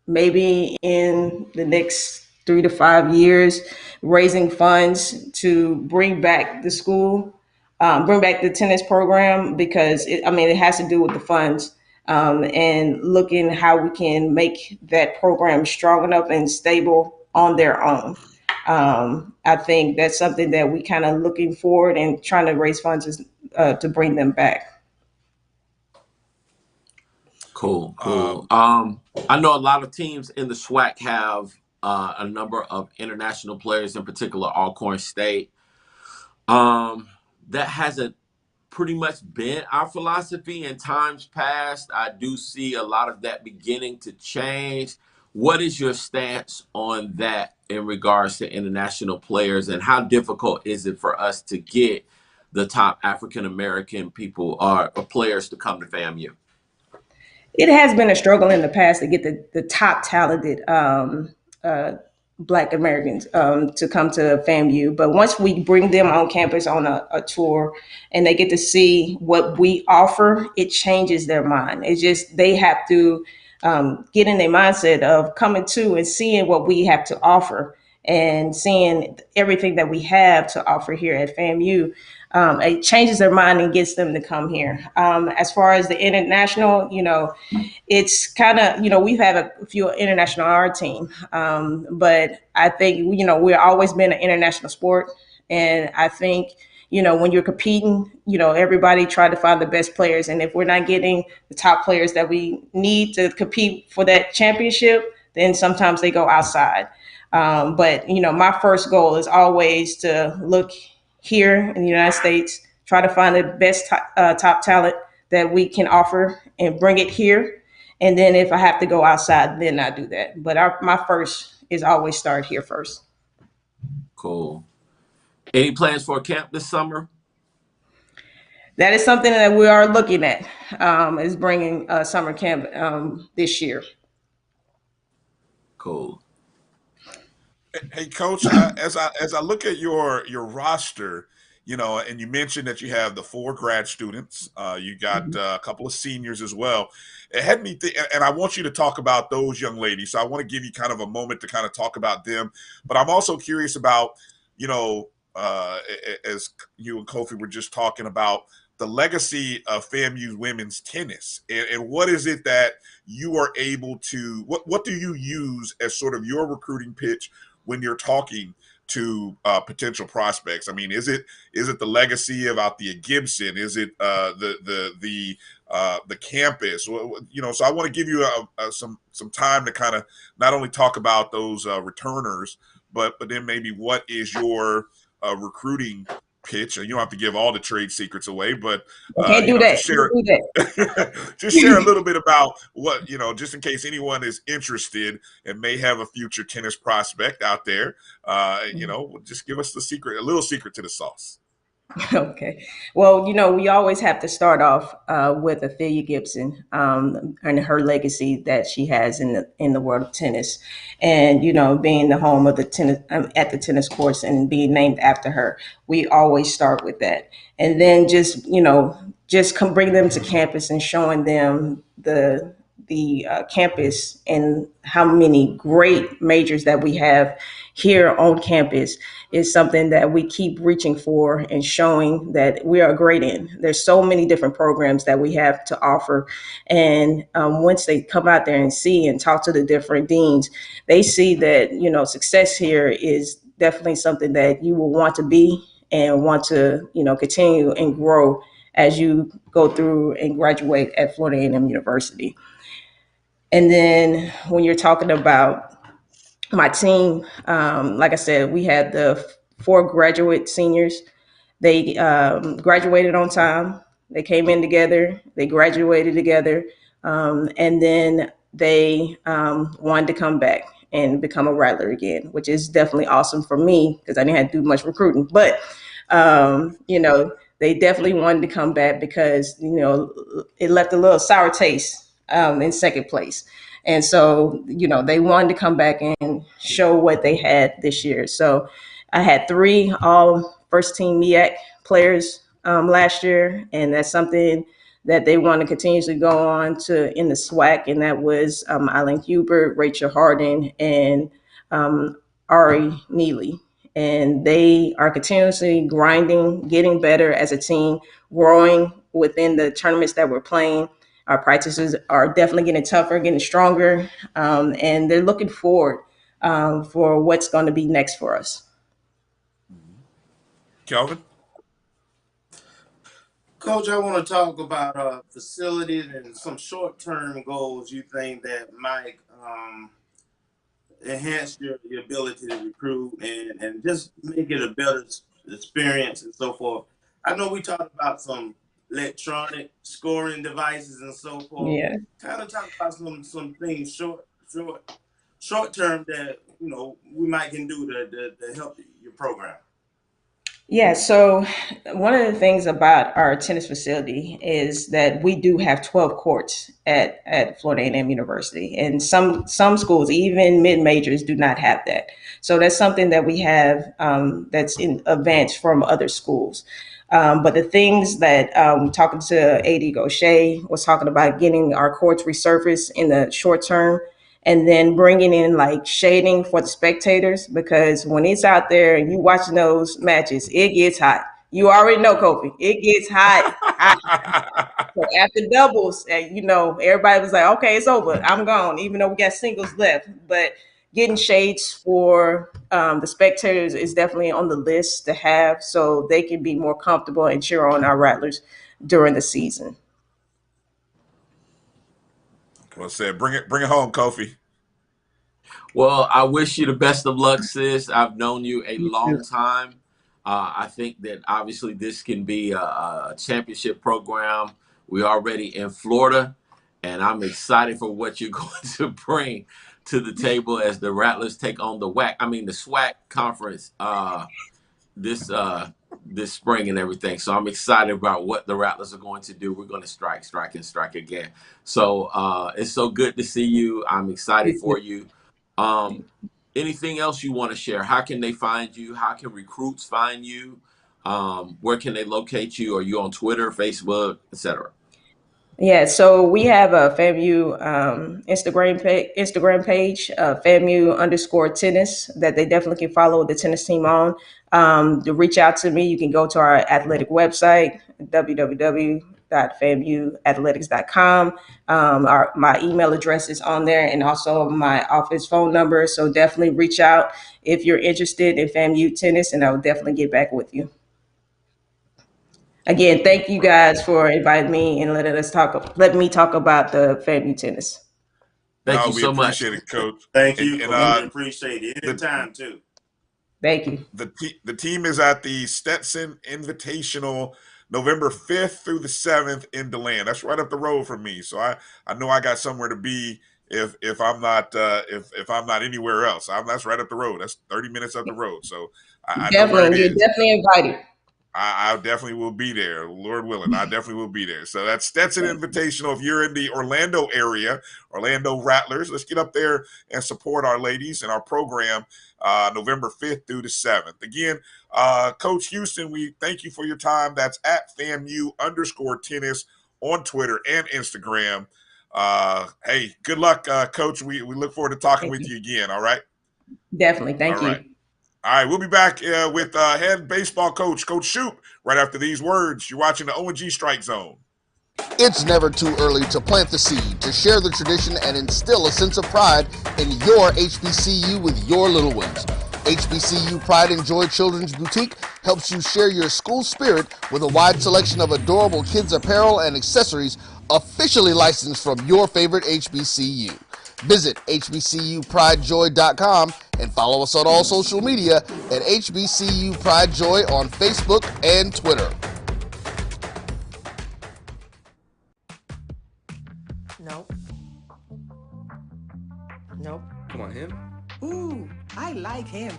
maybe in the next 3 to 5 years, raising funds to bring back the school, bring back the tennis program, because it has to do with the funds, and looking how we can make that program strong enough and stable on their own. I think that's something that we kind of looking forward and trying to raise funds to bring them back. Cool. I know a lot of teams in the SWAC have a number of international players, in particular Alcorn State. That hasn't pretty much been our philosophy in times past. I do see a lot of that beginning to change. What is your stance on that in regards to international players, and how difficult is it for us to get the top African American people or players to come to FAMU? It has been a struggle in the past to get the top talented Black Americans to come to FAMU. But once we bring them on campus on a tour and they get to see what we offer, it changes their mind. It's just they have to get in their mindset of coming to and seeing what we have to offer and seeing everything that we have to offer here at FAMU. It changes their mind and gets them to come here. As far as the international, it's kind of, we've had a few international on our team, but I think, we've always been an international sport. And I think, when you're competing, everybody try to find the best players. And if we're not getting the top players that we need to compete for that championship, then sometimes they go outside. But, my first goal is always to look here in the United States, try to find the best top talent that we can offer and bring it here. And then if I have to go outside, then I do that. But my first is always start here first. Cool. Any plans for a camp this summer? That is something that we are looking at, is bringing a summer camp this year. Cool. Hey, Coach, as I look at your roster, and you mentioned that you have the 4 grad students, you got a couple of seniors as well. It had me and I want you to talk about those young ladies. So I want to give you kind of a moment to kind of talk about them. But I'm also curious about, as you and Kofi were just talking about, the legacy of FAMU's women's tennis, and what is it that you are able to, what do you use as sort of your recruiting pitch when you're talking to potential prospects? I mean, is it the legacy of Althea Gibson? Is it the campus? So I want to give you some time to kind of not only talk about those returners, but then maybe what is your recruiting pitch. You don't have to give all the trade secrets away, but can't do that. Just share a little bit about what, just in case anyone is interested and may have a future tennis prospect out there, just give us the secret, a little secret to the sauce. Okay. Well, we always have to start off with Althea Gibson and her legacy that she has in the world of tennis, and being the home of the tennis at the tennis courts and being named after her. We always start with that, and then just bring them to campus and showing them the campus and how many great majors that we have here on campus is something that we keep reaching for and showing that we are great in. There's so many different programs that we have to offer. And once they come out there and see and talk to the different deans, they see that, success here is definitely something that you will want to be and want to, continue and grow as you go through and graduate at Florida A&M University. And then when you're talking about my team, like I said, we had the 4 graduate seniors. They graduated on time. They came in together. They graduated together. And then they wanted to come back and become a Rattler again, which is definitely awesome for me because I didn't have to do much recruiting. But, they definitely wanted to come back because, it left a little sour taste in second place. And so, they wanted to come back and show what they had this year. So I had 3 all first team MEAC players last year, and that's something that they want to continuously go on to in the SWAC, and that was Eileen Hubert, Rachel Harden, and Ari Neely. And they are continuously grinding, getting better as a team, growing within the tournaments that we're playing. Our practices are definitely getting tougher, getting stronger, and they're looking forward for what's going to be next for us. Kelvin? Coach, I want to talk about facilities and some short-term goals you think that might enhance your ability to recruit and just make it a better experience and so forth. I know we talked about some electronic scoring devices and so forth. Yeah. Kind of talk about some things short term that we might can do to help your program. Yeah, so one of the things about our tennis facility is that we do have 12 courts at Florida A&M University, and some schools, even mid majors, do not have that. So that's something that we have that's in advance from other schools. But the things that talking to AD Gaucher was talking about getting our courts resurfaced in the short term, and then bringing in like shading for the spectators, because when it's out there and you watching those matches, it gets hot. You already know, Kofi, it gets hot. So after doubles, and everybody was like, okay, it's over, I'm gone, even though we got singles left. But getting shades for the spectators is definitely on the list to have, so they can be more comfortable and cheer on our Rattlers during the season. Well said. Bring it home, Kofi. Well, I wish you the best of luck, sis. I've known you a long time. I think that obviously this can be a championship program. We're already in Florida, and I'm excited for what you're going to bring to the table as the Rattlers take on the SWAC conference this spring and everything. So I'm excited about what the Rattlers are going to do. We're going to strike, and strike again. So it's so good to see you. I'm excited for you. Anything else you want to share? How can they find you? How can recruits find you? Where can they locate you? Are you on Twitter, Facebook, etc.? Yeah, so we have a FAMU Instagram page, FAMU_tennis, that they definitely can follow the tennis team on. To reach out to me, you can go to our athletic website, www.famuathletics.com. My email address is on there, and also my office phone number. So definitely reach out if you're interested in FAMU tennis, and I'll definitely get back with you. Again, thank you guys for inviting me and let me talk about the FAMU tennis. Thank you so much. We appreciate it, Coach. Thank you. We appreciate it. Anytime, too. Thank you. The team is at the Stetson Invitational November 5th through the 7th in DeLand. That's right up the road from me. So I know I got somewhere to be if I'm not if I'm not anywhere else. That's right up the road. That's 30 minutes up the road. So I know where it is. You're definitely invited. I definitely will be there, Lord willing. I definitely will be there. So that's Stetson Invitational. If you're in the Orlando area, Orlando Rattlers, let's get up there and support our ladies and our program November 5th through the 7th. Again, Coach Houston, we thank you for your time. That's at FAMU_tennis on Twitter and Instagram. Hey, good luck, Coach. We look forward to talking Thank with you. you again. All right. Definitely. Thank All you. right. All right. We'll be back with head baseball coach, Coach Shouppe, right after these words. You're watching the O&G Strike Zone. It's never too early to plant the seed, to share the tradition, and instill a sense of pride in your HBCU with your little ones. HBCU Pride and Joy Children's Boutique helps you share your school spirit with a wide selection of adorable kids' apparel and accessories officially licensed from your favorite HBCU. Visit hbcupridejoy.com and follow us on all social media at HBCU Pride Joy on Facebook and Twitter. Nope. Nope. Come on, him. Ooh, I like him.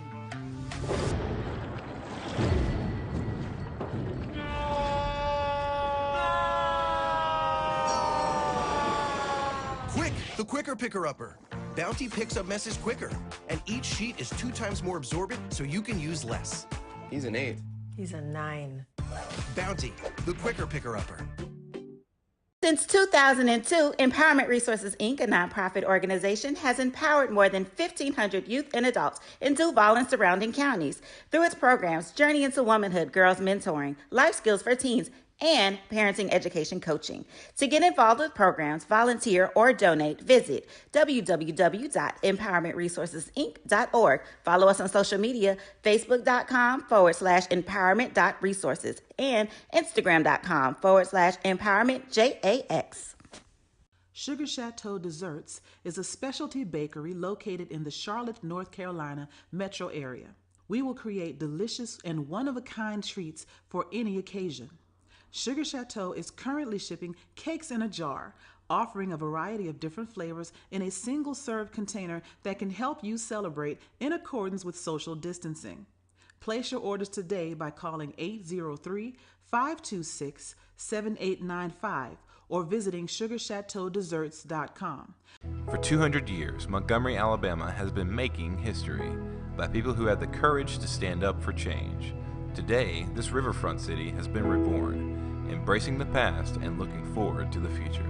Quick, the quicker picker-upper. Bounty picks up messes quicker, and each sheet is 2 times more absorbent, so you can use less. He's an 8. He's a 9. Bounty, the quicker picker-upper. Since 2002, Empowerment Resources, Inc., a nonprofit organization, has empowered more than 1,500 youth and adults in Duval and surrounding counties through its programs Journey into Womanhood, Girls Mentoring, Life Skills for Teens, and Parenting Education Coaching. To get involved with programs, volunteer, or donate, visit www.empowermentresourcesinc.org. Follow us on social media, facebook.com/empowerment.resources and instagram.com/empowermentJAX. Sugar Chateau Desserts is a specialty bakery located in the Charlotte, North Carolina metro area. We will create delicious and one-of-a-kind treats for any occasion. Sugar Chateau is currently shipping cakes in a jar, offering a variety of different flavors in a single-serve container that can help you celebrate in accordance with social distancing. Place your orders today by calling 803-526-7895 or visiting sugarchateaudesserts.com. For 200 years, Montgomery, Alabama has been making history by people who had the courage to stand up for change. Today, this riverfront city has been reborn, embracing the past and looking forward to the future.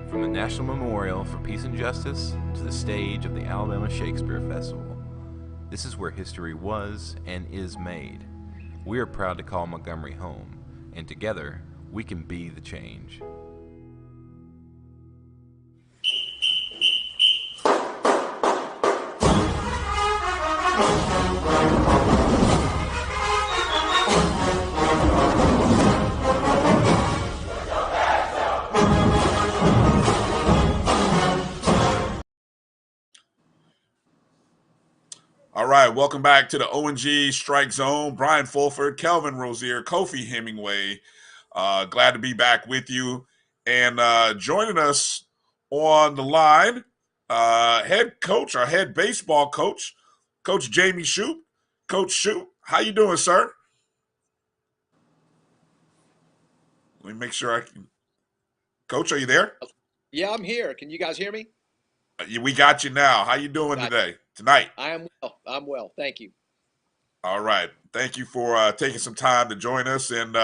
From the National Memorial for Peace and Justice to the stage of the Alabama Shakespeare Festival, this is where history was and is made. We are proud to call Montgomery home, and together, we can be the change. All right, welcome back to the O&G Strike Zone. Brian Fulford, Kelvin Rozier, Kofi Hemingway. Glad to be back with you. And joining us on the line, head coach, our head baseball coach, Coach Jamey Shouppe. Coach Shouppe, how you doing, sir? Let me make sure I can. Coach, are you there? Yeah, I'm here. Can you guys hear me? We got you now. How you doing tonight? I am well. I'm well. Thank you. All right. Thank you for taking some time to join us. And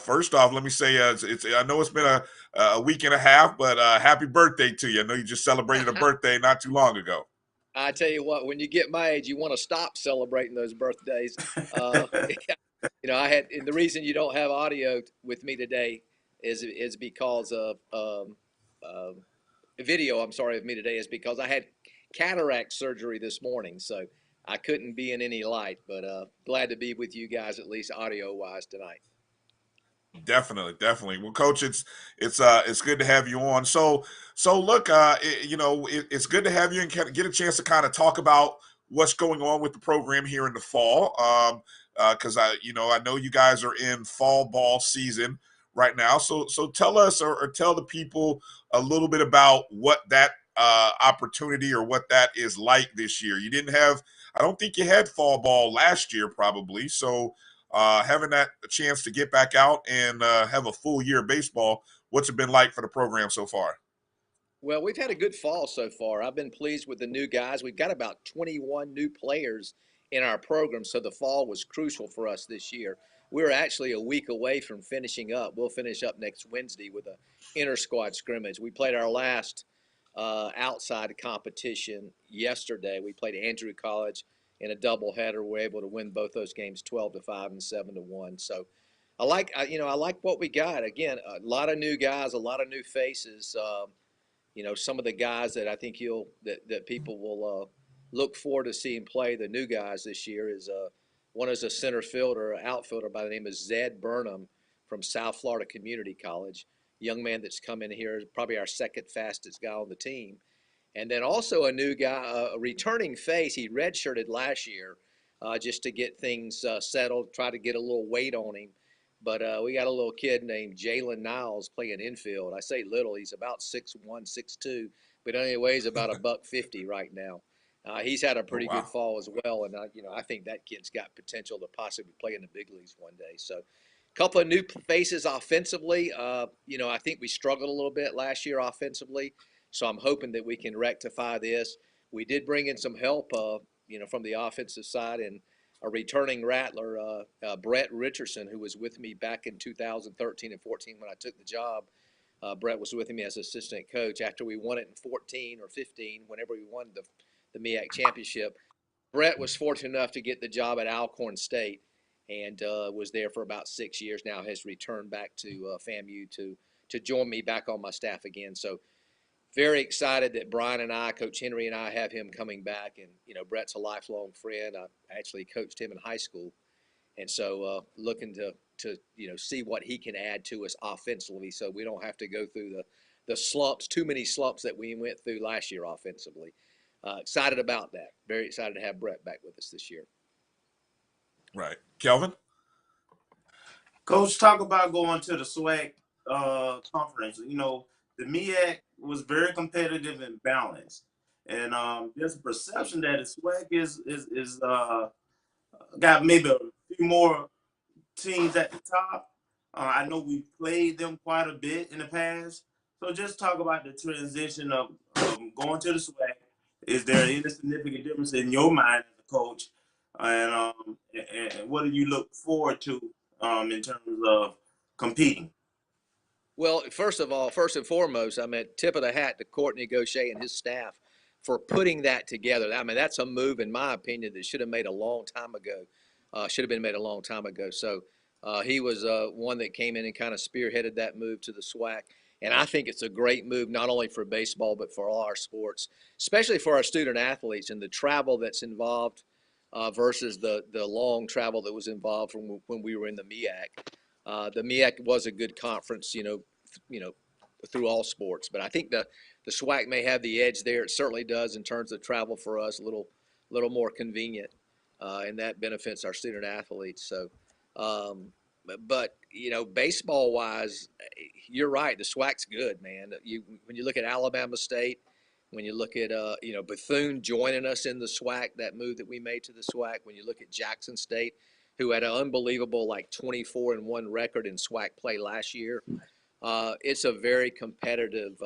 first off, let me say, I know it's been a week and a half, but happy birthday to you. I know you just celebrated a birthday not too long ago. I tell you what, when you get my age, you want to stop celebrating those birthdays. You know, and the reason you don't have audio with me today is because of video. I'm sorry, of me today is because I had cataract surgery this morning, so I couldn't be in any light. But glad to be with you guys, at least audio wise, tonight. Definitely. Well, Coach, it's good to have you on. So look, it's good to have you and get a chance to kind of talk about what's going on with the program here in the fall. Because I know you guys are in fall ball season right now. So tell us or tell the people a little bit about what that opportunity or what that is like this year. I don't think you had fall ball last year probably. So having that chance to get back out and have a full year of baseball, what's it been like for the program so far? Well, we've had a good fall so far. I've been pleased with the new guys. We've got about 21 new players in our program, so the fall was crucial for us this year. we're actually a week away from finishing up. We'll finish up next Wednesday with a inter-squad scrimmage. We played our last outside competition yesterday. We played Andrew College in a doubleheader. We're able to win both those games 12-5 and 7-1. So I like what we got. Again, a lot of new guys, a lot of new faces. Some of the guys that I think that people will look forward to seeing play, the new guys this year, is one is a center fielder, outfielder by the name of Zed Burnham from South Florida Community College. Young man that's come in here, probably our second fastest guy on the team. And then also a new guy, a returning face. He redshirted last year just to get things settled, try to get a little weight on him. But we got a little kid named Jalen Niles playing infield. I say little, he's about 6'1", 6'2", but only weighs about $150 right now. He's had a pretty good fall as well, and I think that kid's got potential to possibly play in the big leagues one day. So, a couple of new faces offensively. I think we struggled a little bit last year offensively, so I'm hoping that we can rectify this. We did bring in some help, from the offensive side, and a returning rattler, Brett Richardson, who was with me back in 2013 and 14 when I took the job. Brett was with me as assistant coach after we won it in 14 or 15, whenever we won the MEAC championship. Brett was fortunate enough to get the job at Alcorn State and was there for about 6 years now, has returned back to FAMU to join me back on my staff again. So very excited that Brian and I, Coach Henry and I, have him coming back. And, Brett's a lifelong friend. I actually coached him in high school. And so looking to see what he can add to us offensively so we don't have to go through the slumps, too many slumps that we went through last year offensively. Excited about that. Very excited to have Brett back with us this year. Right. Kelvin? Coach, talk about going to the SWAC conference. The MEAC was very competitive and balanced. And there's a perception that the SWAC is got maybe a few more teams at the top. I know we played them quite a bit in the past. So just talk about the transition of going to the SWAC. Is there any significant difference in your mind as a coach? And what do you look forward to in terms of competing? Well, first and foremost, tip of the hat to Courtney Gaucher and his staff for putting that together. That's a move, in my opinion, that should have been made a long time ago. So he was one that came in and kind of spearheaded that move to the SWAC. And I think it's a great move, not only for baseball, but for all our sports, especially for our student athletes and the travel that's involved versus the long travel that was involved from when we were in the MEAC. The MEAC was a good conference, through all sports. But I think the SWAC may have the edge there. It certainly does in terms of travel for us, a little more convenient, and that benefits our student athletes. So, but baseball-wise, you're right. The SWAC's good, man. When you look at Alabama State, when you look at Bethune joining us in the SWAC, that move that we made to the SWAC. When you look at Jackson State, who had an unbelievable 24-1 record in SWAC play last year. It's a very competitive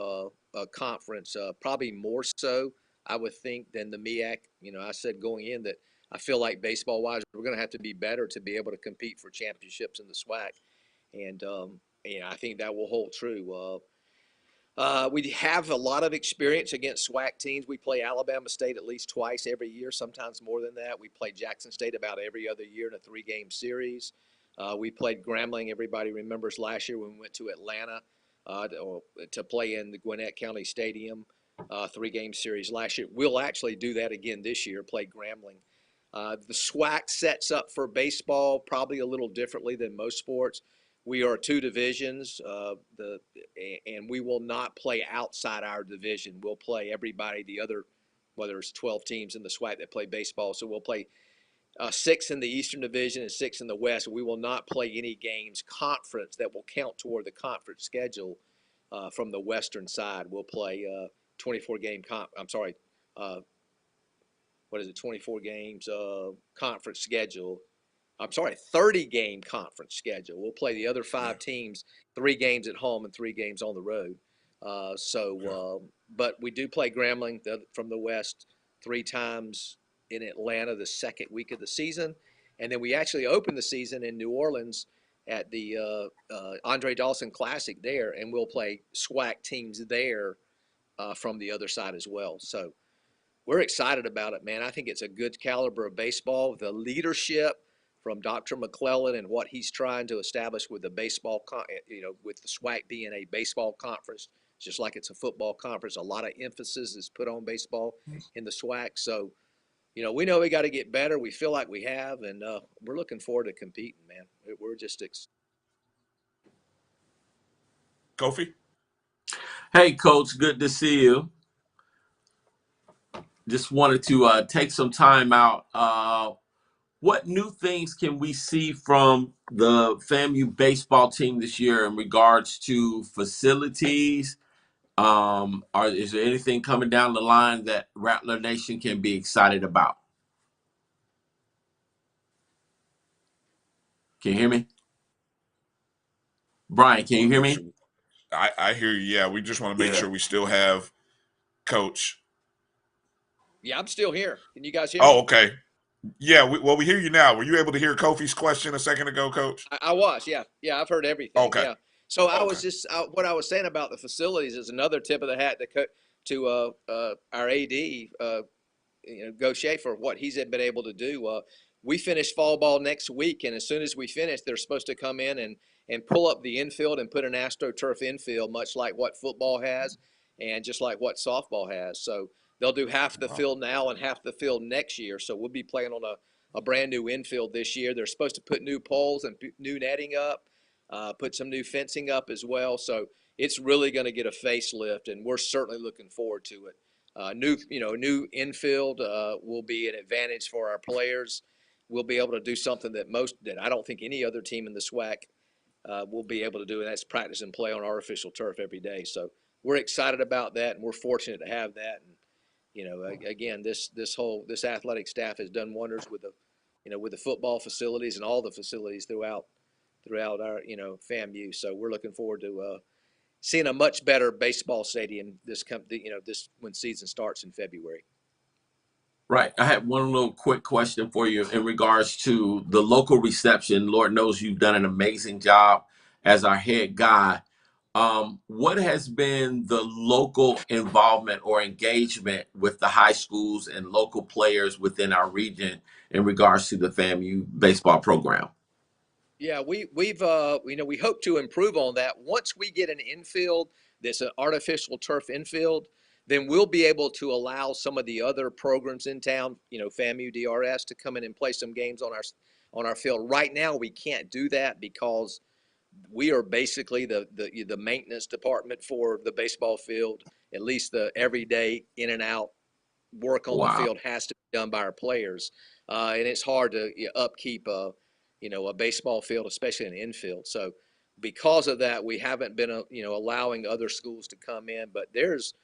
conference, probably more so, I would think, than the MEAC. I said going in that I feel like baseball-wise, we're going to have to be better to be able to compete for championships in the SWAC. And, I think that will hold true. We have a lot of experience against SWAC teams. We play Alabama State at least twice every year, sometimes more than that. We play Jackson State about every other year in a 3-game series. We played Grambling. Everybody remembers last year when we went to Atlanta to play in the Gwinnett County Stadium, 3-game series last year. We'll actually do that again this year, play Grambling. The SWAC sets up for baseball probably a little differently than most sports. We are 2 divisions, and we will not play outside our division. We'll play everybody, the other, whether it's 12 teams in the SWAC that play baseball. So we'll play 6 in the Eastern Division and 6 in the West. We will not play any games conference that will count toward the conference schedule from the Western side. We'll play 24 games conference schedule. 30-game conference schedule. We'll play the other 5 teams, 3 games at home and 3 games on the road. But we do play Grambling from the West 3 times in Atlanta the second week of the season, And then we actually opened the season in New Orleans at the Andre Dawson Classic there, and we'll play SWAC teams there from the other side as well. So we're excited about it, man. I think it's a good caliber of baseball. The leadership from Dr. McClellan and what he's trying to establish with the baseball, with the SWAC being a baseball conference, just like it's a football conference. A lot of emphasis is put on baseball in the SWAC. So, we know we got to get better. We feel like we have, and we're looking forward to competing, man. We're just Kofi? Hey, Coach, good to see you. Just wanted to take some time out. What new things can we see from the FAMU baseball team this year in regards to facilities? Is there anything coming down the line that Rattler Nation can be excited about? Can you hear me? Brian, can you hear me? I hear you. Yeah, we just want to make sure we still have Coach. Yeah, I'm still here. Can you guys hear me? Oh, okay. Yeah, we hear you now. Were you able to hear Kofi's question a second ago, Coach? I was, yeah. Yeah, I've heard everything. Okay. Yeah. So I was just what I was saying about the facilities is another tip of the hat to our AD, Gaucher, for what he's been able to do. We finish fall ball next week, and as soon as we finish, they're supposed to come in and pull up the infield and put an AstroTurf infield, much like what football has and just like what softball has. So they'll do half the field now and half the field next year. So we'll be playing on a brand new infield this year. They're supposed to put new poles and new netting up, put some new fencing up as well. So it's really going to get a facelift, and we're certainly looking forward to it. New infield will be an advantage for our players. We'll be able to do something that I don't think any other team in the SWAC will be able to do, and that's practice and play on artificial turf every day. So we're excited about that, and we're fortunate to have that. And again, this athletic staff has done wonders with the football facilities and all the facilities throughout our FAMU. So we're looking forward to seeing a much better baseball stadium this when season starts in February. Right. I had one little quick question for you in regards to the local reception. Lord knows you've done an amazing job as our head guy. What has been the local involvement or engagement with the high schools and local players within our region in regards to the FAMU baseball program? Yeah, we hope to improve on that. Once we get an infield that's an artificial turf infield, then we'll be able to allow some of the other programs in town, FAMU, DRS, to come in and play some games on our field. Right now, we can't do that because we are basically the maintenance department for the baseball field. At least the everyday in and out work on the field has to be done by our players, and it's hard to upkeep a baseball field, especially an infield. So because of that, we haven't been allowing other schools to come in. But there's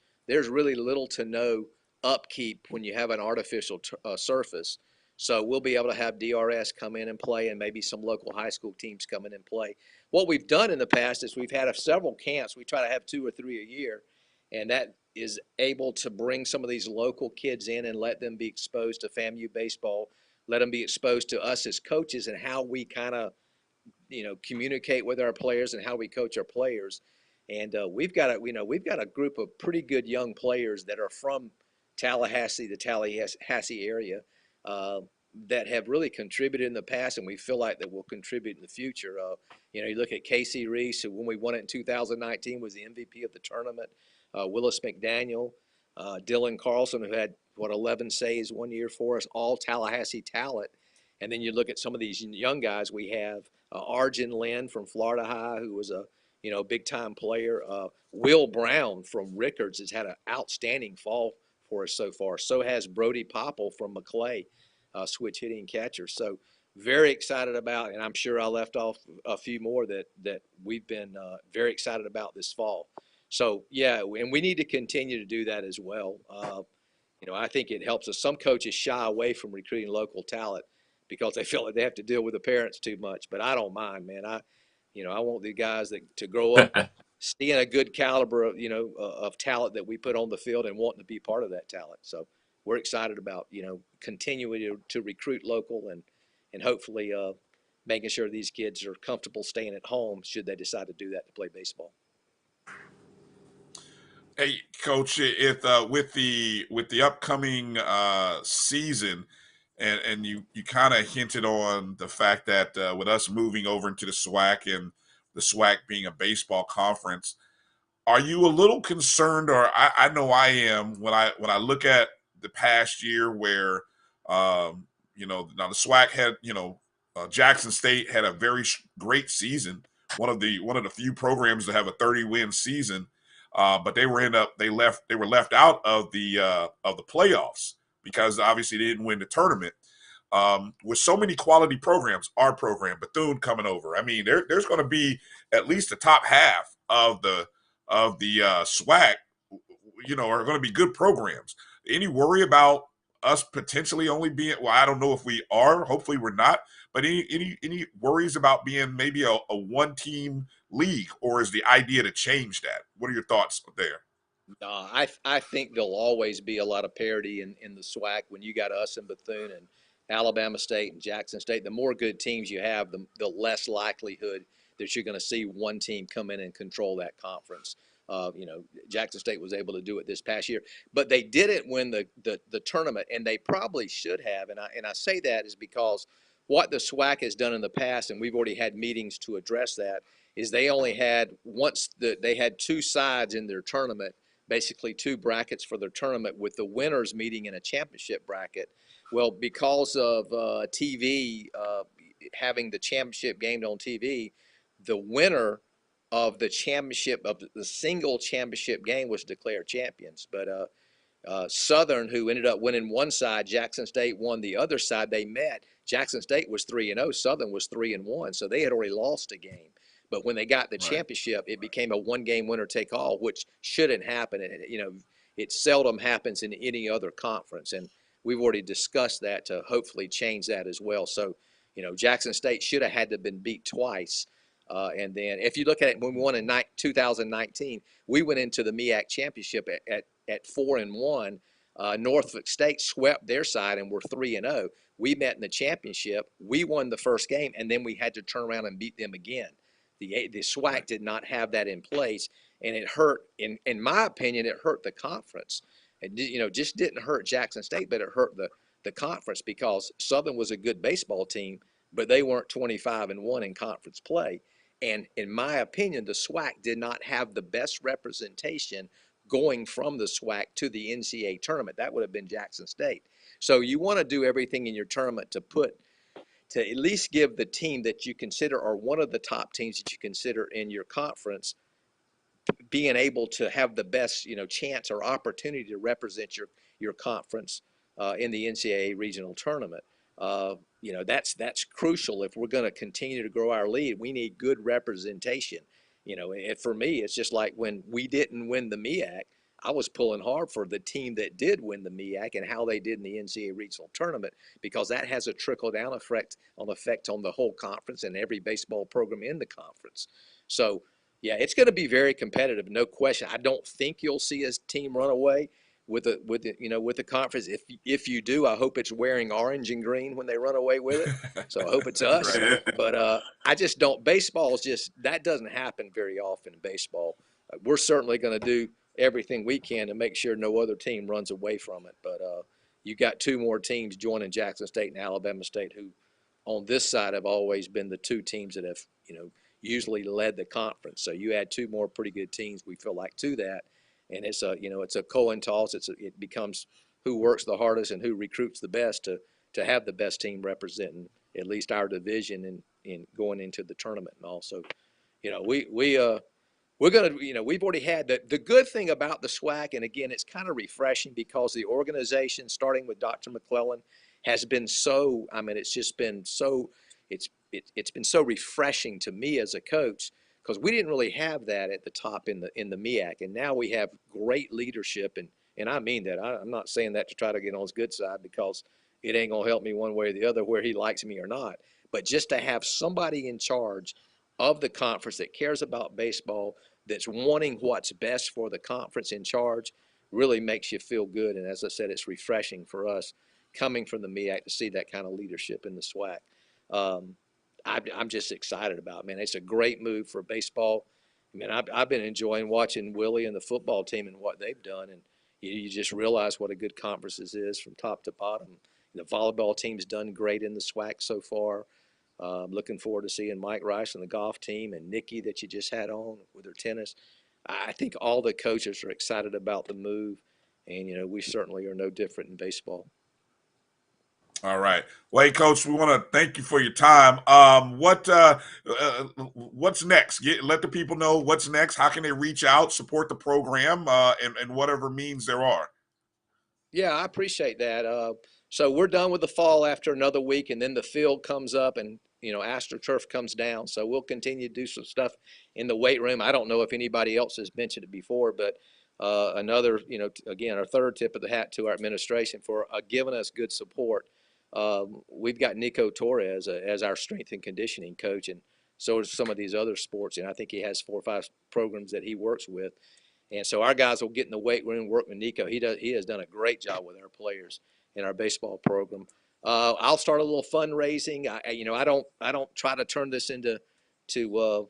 really little to no upkeep when you have an artificial surface. So we'll be able to have DRS come in and play, and maybe some local high school teams come in and play. What we've done in the past is we've had several camps. We try to have 2 or 3 a year, and that is able to bring some of these local kids in and let them be exposed to FAMU baseball, let them be exposed to us as coaches and how we kind of, communicate with our players and how we coach our players. And we've got a group of pretty good young players that are from Tallahassee, the Tallahassee area, that have really contributed in the past, and we feel like that will contribute in the future. You look at Casey Reese, who when we won it in 2019 was the MVP of the tournament. Willis McDaniel, Dylan Carlson, who had 11 saves 1 year for us, all Tallahassee talent. And then you look at some of these young guys we have, Arjun Lynn from Florida High, who was a big time player. Will Brown from Rickards has had an outstanding fall for us so far. So has Brody Popple from McClay, switch hitting catcher. So very excited about, and I'm sure I left off a few more that we've been very excited about this fall. So yeah, and we need to continue to do that as well. I think it helps us. Some coaches shy away from recruiting local talent because they feel like they have to deal with the parents too much. But I don't mind, man. I want the guys to grow up seeing a good caliber of talent that we put on the field and wanting to be part of that talent. So we're excited about continuing to recruit local and hopefully making sure these kids are comfortable staying at home should they decide to do that to play baseball. Hey, Coach, if with the upcoming season, and you kind of hinted on the fact that with us moving over into the SWAC and the SWAC being a baseball conference, are you a little concerned, or I know I am when I look at the past year where now the SWAC had Jackson State had a very great season, one of the few programs to have a 30-win season. But they were left out of the playoffs because obviously they didn't win the tournament. With so many quality programs, our program, Bethune coming over. I mean, there's going to be at least the top half of the SWAC, are going to be good programs. Any worry about us potentially only being? Well, I don't know if we are. Hopefully, we're not. But any worries about being maybe a one-team league, or is the idea to change that? What are your thoughts there? I think there'll always be a lot of parity in the SWAC when you got us and Bethune and Alabama State and Jackson State. The more good teams you have, the less likelihood that you're going to see one team come in and control that conference. Jackson State was able to do it this past year, but they didn't win the tournament, and they probably should have. And I say that is because what the SWAC has done in the past, and we've already had meetings to address that, is they only had they had two sides in their tournament, basically two brackets for their tournament, with the winners meeting in a championship bracket. Well, because of TV, having the championship game on TV, the winner of the championship, of the single championship game, was declared champions. But Southern, who ended up winning one side, Jackson State won the other side. They met. Jackson State was 3-0. Southern was 3-1. So they had already lost a game. But when they got the championship, it became a one-game winner-take-all, which shouldn't happen. It seldom happens in any other conference, and we've already discussed that to hopefully change that as well. So, Jackson State should have had to have been beat twice. And then if you look at it, when we won in 2019, we went into the MEAC championship at 4-1. Norfolk State swept their side and were 3-0. We met in the championship. We won the first game, and then we had to turn around and beat them again. The SWAC did not have that in place, and it hurt. In my opinion, it hurt the conference. It just didn't hurt Jackson State, but it hurt the conference because Southern was a good baseball team, but they weren't 25-1 in conference play. And in my opinion, the SWAC did not have the best representation going from the SWAC to the NCAA tournament. That would have been Jackson State. So you want to do everything in your tournament to at least give the team that you consider, or one of the top teams that you consider in your conference, being able to have the best, chance or opportunity to represent your conference in the NCAA regional tournament. That's crucial. If we're going to continue to grow our lead, we need good representation. And for me, it's just like when we didn't win the MEAC, I was pulling hard for the team that did win the MEAC and how they did in the NCAA regional tournament, because that has a trickle-down effect on the whole conference and every baseball program in the conference. So, yeah, it's going to be very competitive, no question. I don't think you'll see a team run away with the conference. If you do, I hope it's wearing orange and green when they run away with it. So I hope it's us. But I just don't. Baseball is just, that doesn't happen very often in baseball. We're certainly going to do everything we can to make sure no other team runs away from it. But you got two more teams joining Jackson State and Alabama State, who on this side have always been the two teams that have usually led the conference. So you add two more pretty good teams, we feel like, to that. And it's a coin toss. It becomes who works the hardest and who recruits the best to have the best team representing at least our division in going into the tournament. And also, we're going to, we've already had the good thing about the SWAC, and again, it's kind of refreshing because the organization, starting with Dr. McClellan, has been so, it's been so refreshing to me as a coach, because we didn't really have that at the top in the MEAC, and now we have great leadership, and I mean that. I'm not saying that to try to get on his good side, because it ain't gonna help me one way or the other where he likes me or not. But just to have somebody in charge of the conference that cares about baseball, that's wanting what's best for the conference in charge, really makes you feel good. And as I said, it's refreshing for us coming from the MEAC to see that kind of leadership in the SWAC. I'm just excited about, man. It's a great move for baseball. I mean, I've been enjoying watching Willie and the football team and what they've done, and you just realize what a good conference this is from top to bottom. The volleyball team's done great in the SWAC so far. Looking forward to seeing Mike Rice and the golf team, and Nikki that you just had on with her tennis. I think all the coaches are excited about the move, and we certainly are no different in baseball. All right. Well, hey, Coach, we want to thank you for your time. What's next? Let the people know what's next. How can they reach out, support the program, and whatever means there are? Yeah, I appreciate that. So we're done with the fall after another week, and then the field comes up, and AstroTurf comes down. So we'll continue to do some stuff in the weight room. I don't know if anybody else has mentioned it before, but another, again, our third tip of the hat to our administration for giving us good support. We've got Nico Torres as our strength and conditioning coach, and so are some of these other sports. And I think he has 4 or 5 programs that he works with. And so our guys will get in the weight room, work with Nico. He has done a great job with our players in our baseball program. I'll start a little fundraising. I don't try to turn this into where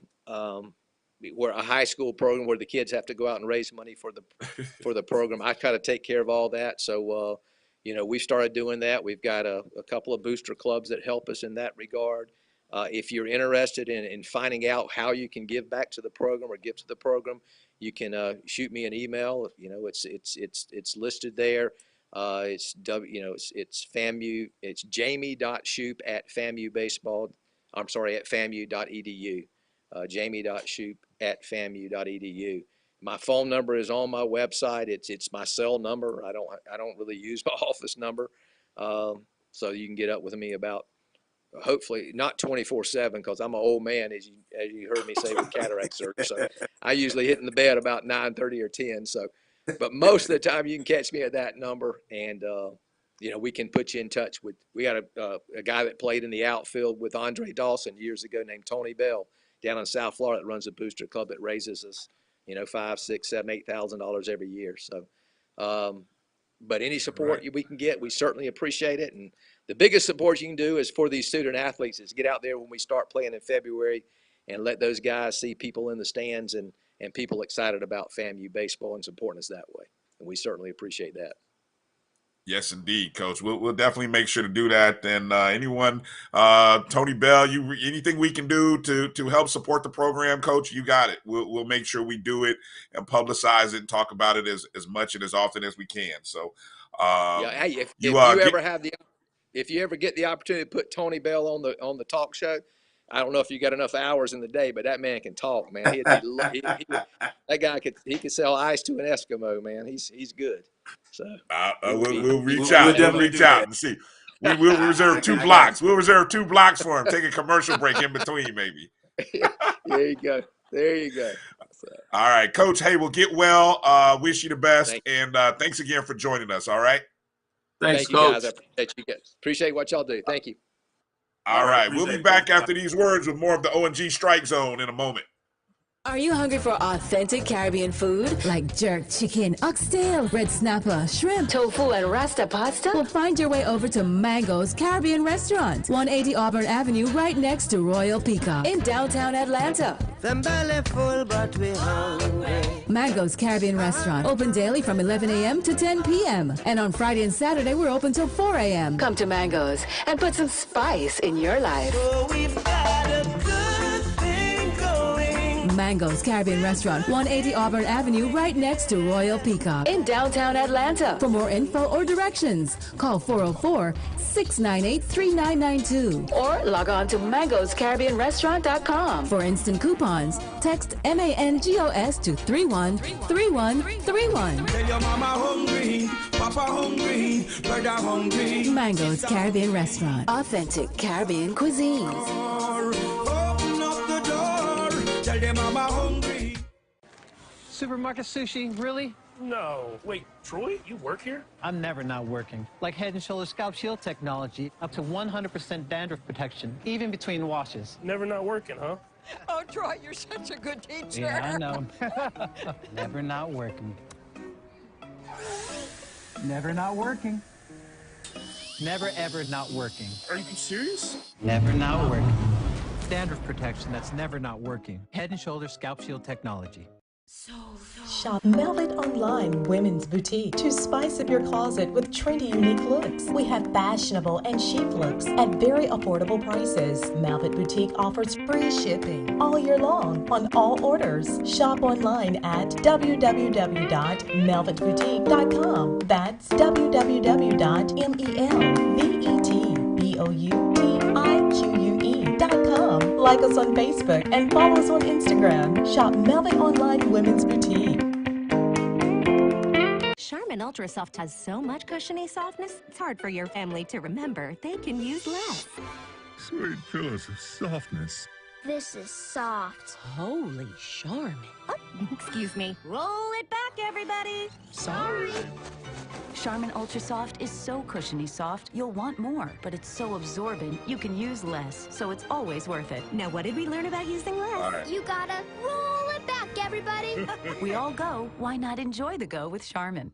a high school program where the kids have to go out and raise money for the program. I try to take care of all that. So we've started doing that. We've got a couple of booster clubs that help us in that regard. If you're interested in finding out how you can give back to the program or give to the program, you can shoot me an email. It's listed there. It's FAMU. It's Jamey.Shouppe at FAMU baseball. I'm sorry, at FAMU.edu. Jamey.Shouppe at FAMU.edu. My phone number is on my website. It's my cell number. I don't really use my office number, so you can get up with me about. Hopefully not 24/7 because I'm an old man, as you heard me say with cataract surgery. So I usually hit in the bed about 9:30 or 10. So, but most of the time you can catch me at that number, and we can put you in touch with. We got a guy that played in the outfield with Andre Dawson years ago named Tony Bell down in South Florida that runs a booster club that raises us, $5, $6, $7, $8,000 every year. So, but any support we can get, we certainly appreciate it. And the biggest support you can do is for these student athletes is get out there when we start playing in February and let those guys see people in the stands and people excited about FAMU baseball and supporting us that way. And we certainly appreciate that. Yes, indeed, Coach. We'll definitely make sure to do that. And anyone, Tony Bell, anything we can do to help support the program, Coach, you got it. We'll make sure we do it and publicize it and talk about it as much and as often as we can. So, hey, if you ever get the opportunity to put Tony Bell on the talk show, I don't know if you got enough hours in the day, but that man can talk, man. That guy could sell ice to an Eskimo, man. He's good. So we'll reach out. We'll reach out and see. We'll reserve 2 blocks. We'll reserve 2 blocks for him. Take a commercial break in between, maybe. There you go. So. All right, Coach. Hey, well, get well. Wish you the best, and thanks again for joining us. All right. Thank you, guys. I appreciate you guys. Appreciate what y'all do. Thank you. All right. We'll be back after these words with more of the O&G Strike Zone in a moment. Are you hungry for authentic Caribbean food like jerk chicken, oxtail, red snapper, shrimp, tofu, and rasta pasta? Well, find your way over to Mango's Caribbean Restaurant, 180 Auburn Avenue, right next to Royal Peacock in downtown Atlanta. Them belly full, but we hungry. Mango's Caribbean Restaurant, open daily from 11 a.m. to 10 p.m. And on Friday and Saturday, we're open till 4 a.m. Come to Mango's and put some spice in your life. So we've got a good thing going. Mango's Caribbean Restaurant, 180 Auburn Avenue, right next to Royal Peacock in downtown Atlanta. For more info or directions, call 404-698-3992 or log on to mangoscaribbeanrestaurant.com. For instant coupons, text MANGOS to 313131. Tell your mama hungry, papa hungry, brother hungry. Mango's Caribbean Restaurant, authentic Caribbean cuisines. Open up the door, tell them mama hungry. Supermarket sushi, really? No. Wait, Troy, you work here? I'm never not working. Like Head & Shoulders Scalp Shield technology, up to 100% dandruff protection, even between washes. Never not working, huh? Oh, Troy, you're such a good teacher. Yeah, I know. Never not working. Never not working. never ever not working. Are you serious? Never not working. Dandruff protection that's never not working. Head & Shoulders Scalp Shield technology. Shop Malvit Online Women's Boutique to spice up your closet with trendy, unique looks. We have fashionable and chic looks at very affordable prices. Malvit Boutique offers free shipping all year long on all orders. Shop online at www.malvitboutique.com. That's www.melvitboutique.com. Like us on Facebook and follow us on Instagram. Shop Malvit Online Women's Boutique. Charmin Ultra Soft has so much cushiony softness, it's hard for your family to remember they can use less. Sweet pillows of softness. This is soft. Holy Charmin. Oh, excuse me. Roll it back, everybody. Sorry. Charmin Ultra Soft is so cushiony soft, you'll want more, but it's so absorbent, you can use less, so it's always worth it. Now, what did we learn about using less? Right. You gotta roll it back, everybody. We all go. Why not enjoy the go with Charmin?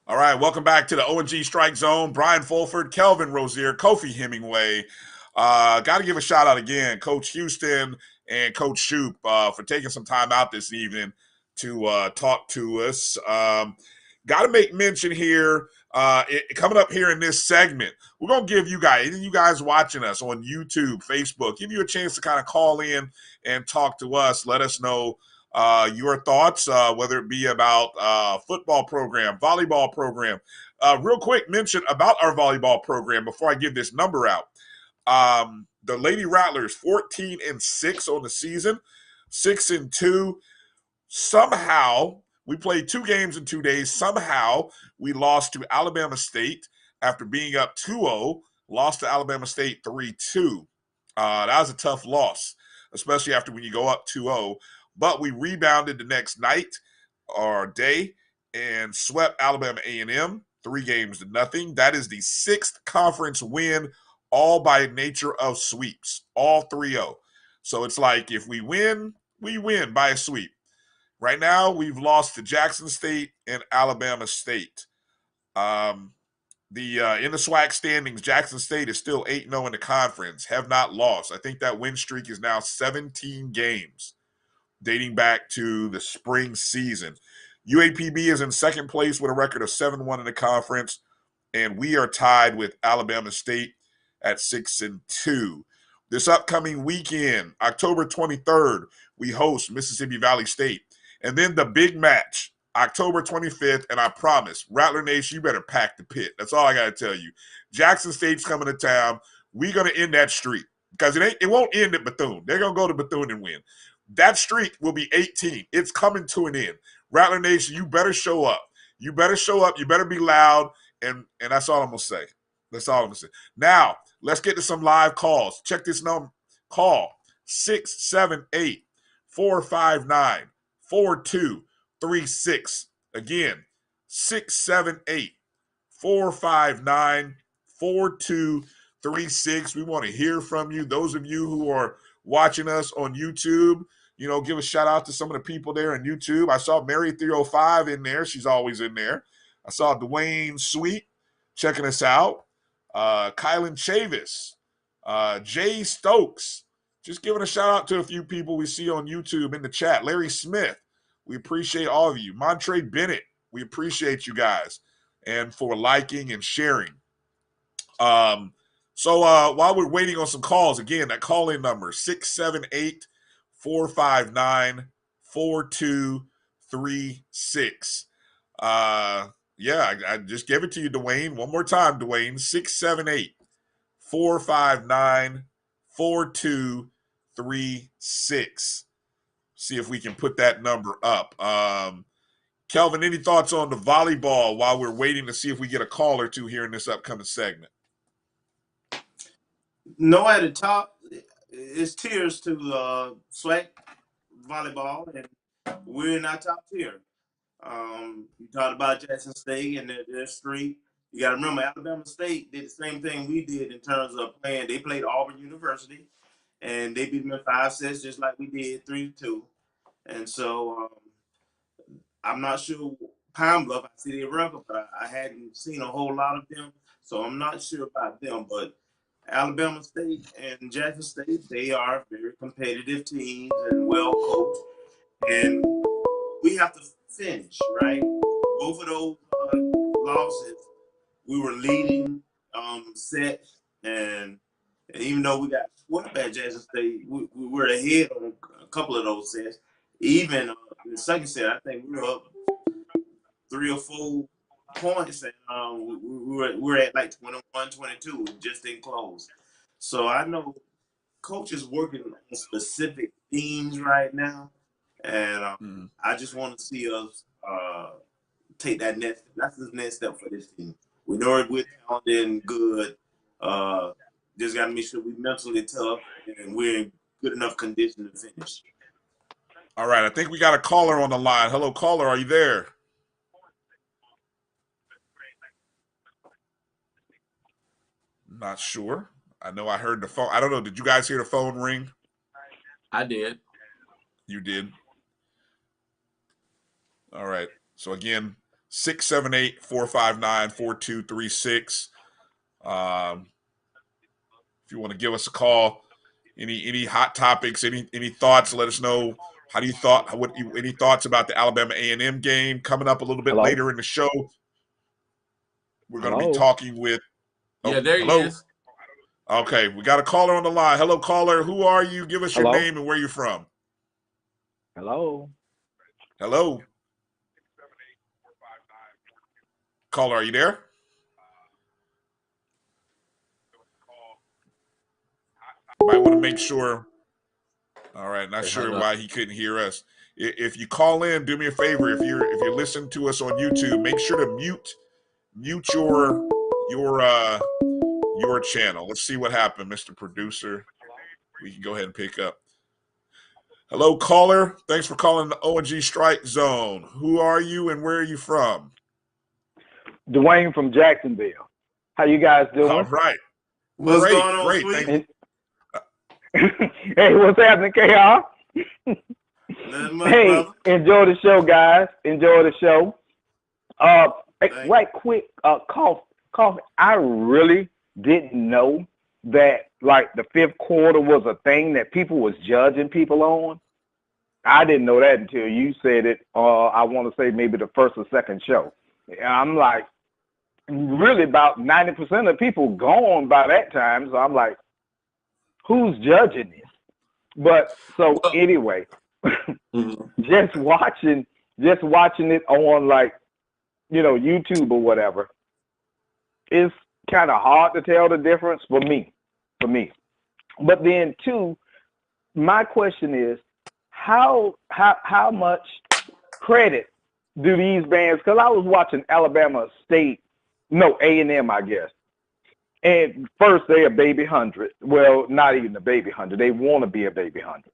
All right, welcome back to the O&G Strike Zone. Brian Fulford, Kelvin Rozier, Kofi Hemingway. Got to give a shout out again, Coach Houston and Coach Shouppe for taking some time out this evening to talk to us. Got to make mention here, coming up here in this segment, we're going to give you guys watching us on YouTube, Facebook, give you a chance to kind of call in and talk to us. Let us know your thoughts, whether it be about football program, volleyball program. Real quick mention about our volleyball program before I give this number out. The Lady Rattlers, 14-6 on the season, 6-2. Somehow, we played 2 games in 2 days. Somehow, we lost to Alabama State after being up 2-0, lost to Alabama State 3-2. That was a tough loss, especially after when you go up 2-0. But we rebounded the next night or day and swept Alabama A&M 3-0. That is the 6th conference win, all by nature of sweeps, all 3-0. So it's like if we win, we win by a sweep. Right now, we've lost to Jackson State and Alabama State. In the SWAC standings, Jackson State is still 8-0 in the conference, have not lost. I think that win streak is now 17 games. Dating back to the spring season. UAPB is in second place with a record of 7-1 in the conference, and we are tied with Alabama State at 6-2. This upcoming weekend, October 23rd, we host Mississippi Valley State. And then the big match, October 25th, and I promise, Rattler Nation, you better pack the pit. That's all I got to tell you. Jackson State's coming to town. We're going to end that streak because it won't end at Bethune. They're going to go to Bethune and win. That streak will be 18. It's coming to an end. Rattler Nation, you better show up. You better show up. You better be loud. And that's all I'm going to say. That's all I'm going to say. Now, let's get to some live calls. Check this number. Call 678-459-4236. Again, 678-459-4236. We want to hear from you. Those of you who are watching us on YouTube, give a shout out to some of the people there on YouTube. I saw Mary 305 in there. She's always in there. I saw Dwayne Sweet checking us out. Kylan Chavis, Jay Stokes, just giving a shout out to a few people we see on YouTube in the chat. Larry Smith, we appreciate all of you. Montre Bennett, we appreciate you guys and for liking and sharing. So while we're waiting on some calls, again, that call-in number, 678-459-4236. I just gave it to you, Dwayne. One more time, Dwayne, 678-459-4236. See if we can put that number up. Kelvin, any thoughts on the volleyball while we're waiting to see if we get a call or two here in this upcoming segment? No, at the top, it's tiers to SWAC volleyball, and we're in our top tier. You talked about Jackson State and their streak. You got to remember, Alabama State did the same thing we did in terms of playing. They played Auburn University, and they beat them in 5 sets just like we did 3-2. And so I'm not sure Pine Bluff. I see their record, but I hadn't seen a whole lot of them, so I'm not sure about them. But Alabama State and Jackson State, they are very competitive teams and well coached, and we have to finish, right? Both of those losses, we were leading set, and even though we got swept at Jackson State, we were ahead on a couple of those sets. Even in the second set, I think we were up 3 or 4 points, and we were at like 21, 22, and just didn't close. So I know coaches working on specific themes right now, and I just want to see us take that next. That's the next step for this team. We know we're talented and good. Just got to make sure we're mentally tough and we're in good enough condition to finish. All right, I think we got a caller on the line. Hello, caller, are you there? Not sure. I know I heard the phone. I don't know. Did you guys hear the phone ring? I did. You did. All right. So again, 678-459-4236. If you want to give us a call, any hot topics, any thoughts, let us know. Any thoughts about the Alabama A&M game coming up a little bit later in the show? We're going to be talking with. Yeah, there he is. Okay, we got a caller on the line. Hello, caller. Who are you? Give us your name and where you're from. Hello. Hello. Caller, are you there? Might want to make sure. All right, not sure why he couldn't hear us. If you call in, do me a favor. If you're listening to us on YouTube, make sure to mute your channel. Let's see what happened, Mr. Producer. We can go ahead and pick up. Hello, caller. Thanks for calling the O&G Strike Zone. Who are you and where are you from? Dwayne from Jacksonville. How you guys doing? All right. What's going on, great. sweet? Hey, what's happening, KR? Hey, brother. Enjoy the show, guys. Enjoy the show. Right quick, coffee. I really didn't know that like the fifth quarter was a thing that people was judging people on. I didn't know that until you said it. I want to say maybe the first or second show. I'm like, really about 90% of people gone by that time. So I'm like, who's judging this? But so anyway, just watching it on like, YouTube or whatever, it's kind of hard to tell the difference for me. But then too, my question is, how much credit do these bands? Because I was watching Alabama A&M, I guess. And first they're a baby 100. Well, not even a baby 100. They want to be a baby 100.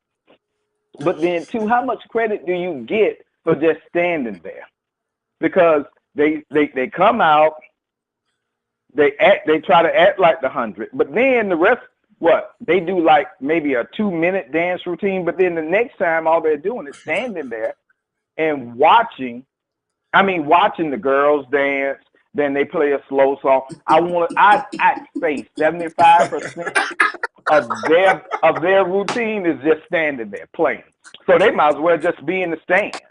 But then too, how much credit do you get for just standing there? Because they come out, they try to act like the 100, but then the rest, they do like maybe a 2-minute dance routine, but then the next time all they're doing is standing there and watching the girls dance. Then they play a slow song. I'd say 75% of their routine is just standing there playing. So they might as well just be in the stands.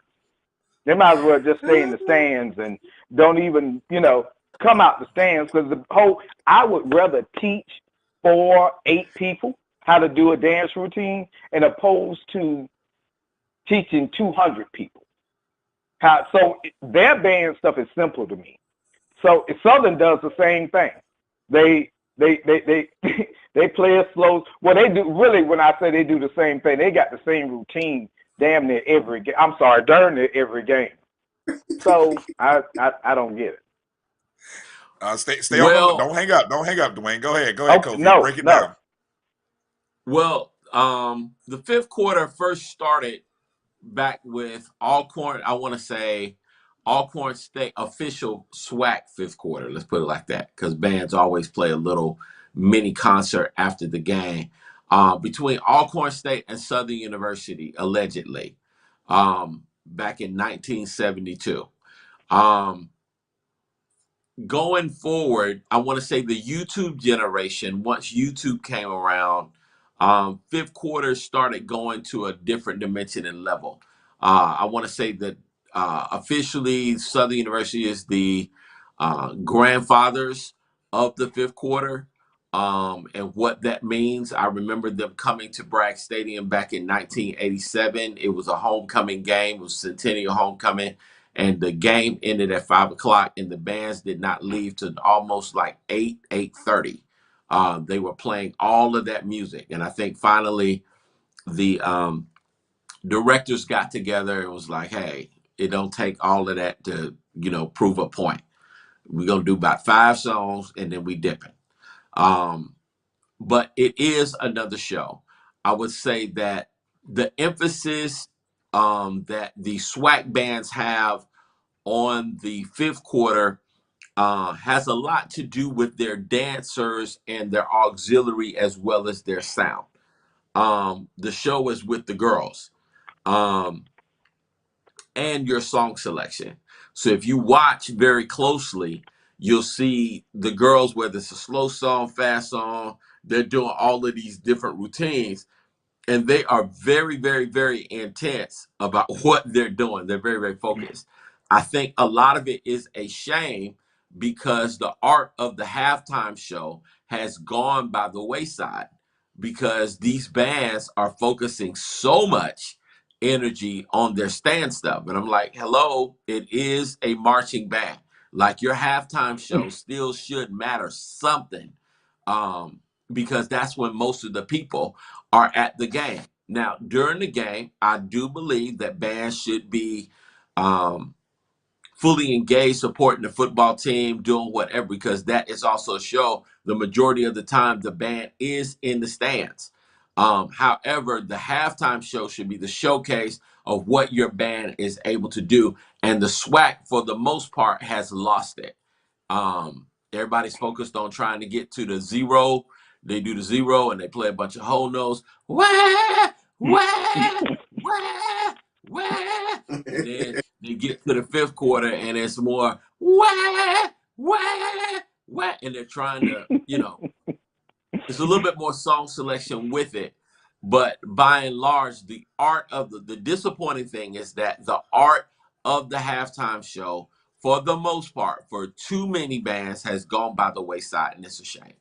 They might as well just stay in the stands and don't even, come out the stands, because I would rather teach 4-8 people how to do a dance routine as opposed to teaching 200 people. So their band stuff is simple to me. So Southern does the same thing. They play a slow. Well, they do really. When I say they do the same thing, they got the same routine damn near every game. I'm sorry, darn near every game. So I don't get it. Stay on. Don't hang up. Don't hang up, Dwayne. Go ahead, Kofi. Break it down. Well, the fifth quarter first started back with I want to say Alcorn State official SWAC fifth quarter. Let's put it like that, because bands always play a little mini concert after the game. Between Alcorn State and Southern University, allegedly, back in 1972. Going forward, I want to say the YouTube generation, once YouTube came around, fifth quarter started going to a different dimension and level. I want to say that officially Southern University is the grandfathers of the fifth quarter. And what that means, I remember them coming to Bragg Stadium back in 1987. It was a homecoming game. It was Centennial homecoming. And the game ended at 5 o'clock, and the bands did not leave till almost like 8:30. They were playing all of that music. And I think finally the directors got together and was like, hey, it don't take all of that to, prove a point. We're going to do about 5 songs, and then we dip it. But it is another show. I would say that the emphasis that the SWAC bands have on the fifth quarter has a lot to do with their dancers and their auxiliary as well as their sound. The show is with the girls and your song selection. So if you watch very closely, you'll see the girls, whether it's a slow song, fast song, they're doing all of these different routines. And they are very, very, very intense about what they're doing. They're very, very focused. I think a lot of it is a shame because the art of the halftime show has gone by the wayside because these bands are focusing so much energy on their stand stuff. And I'm like, hello, it is a marching band. Like your halftime show still should matter something. Because that's when most of the people are at the game. Now, during the game, I do believe that bands should be fully engaged, supporting the football team, doing whatever, because that is also a show. The majority of the time, the band is in the stands. However, the halftime show should be the showcase of what your band is able to do. And the SWAC, for the most part, has lost it. Everybody's focused on trying to get to the zero. They do the zero and they play a bunch of whole notes. Wah, wah, wah, wah. And then they get to the fifth quarter and it's more wah, wah, wah. And they're trying to, it's a little bit more song selection with it. But by and large, the art of the disappointing thing is that the art of the halftime show, for the most part, for too many bands, has gone by the wayside, and it's a shame.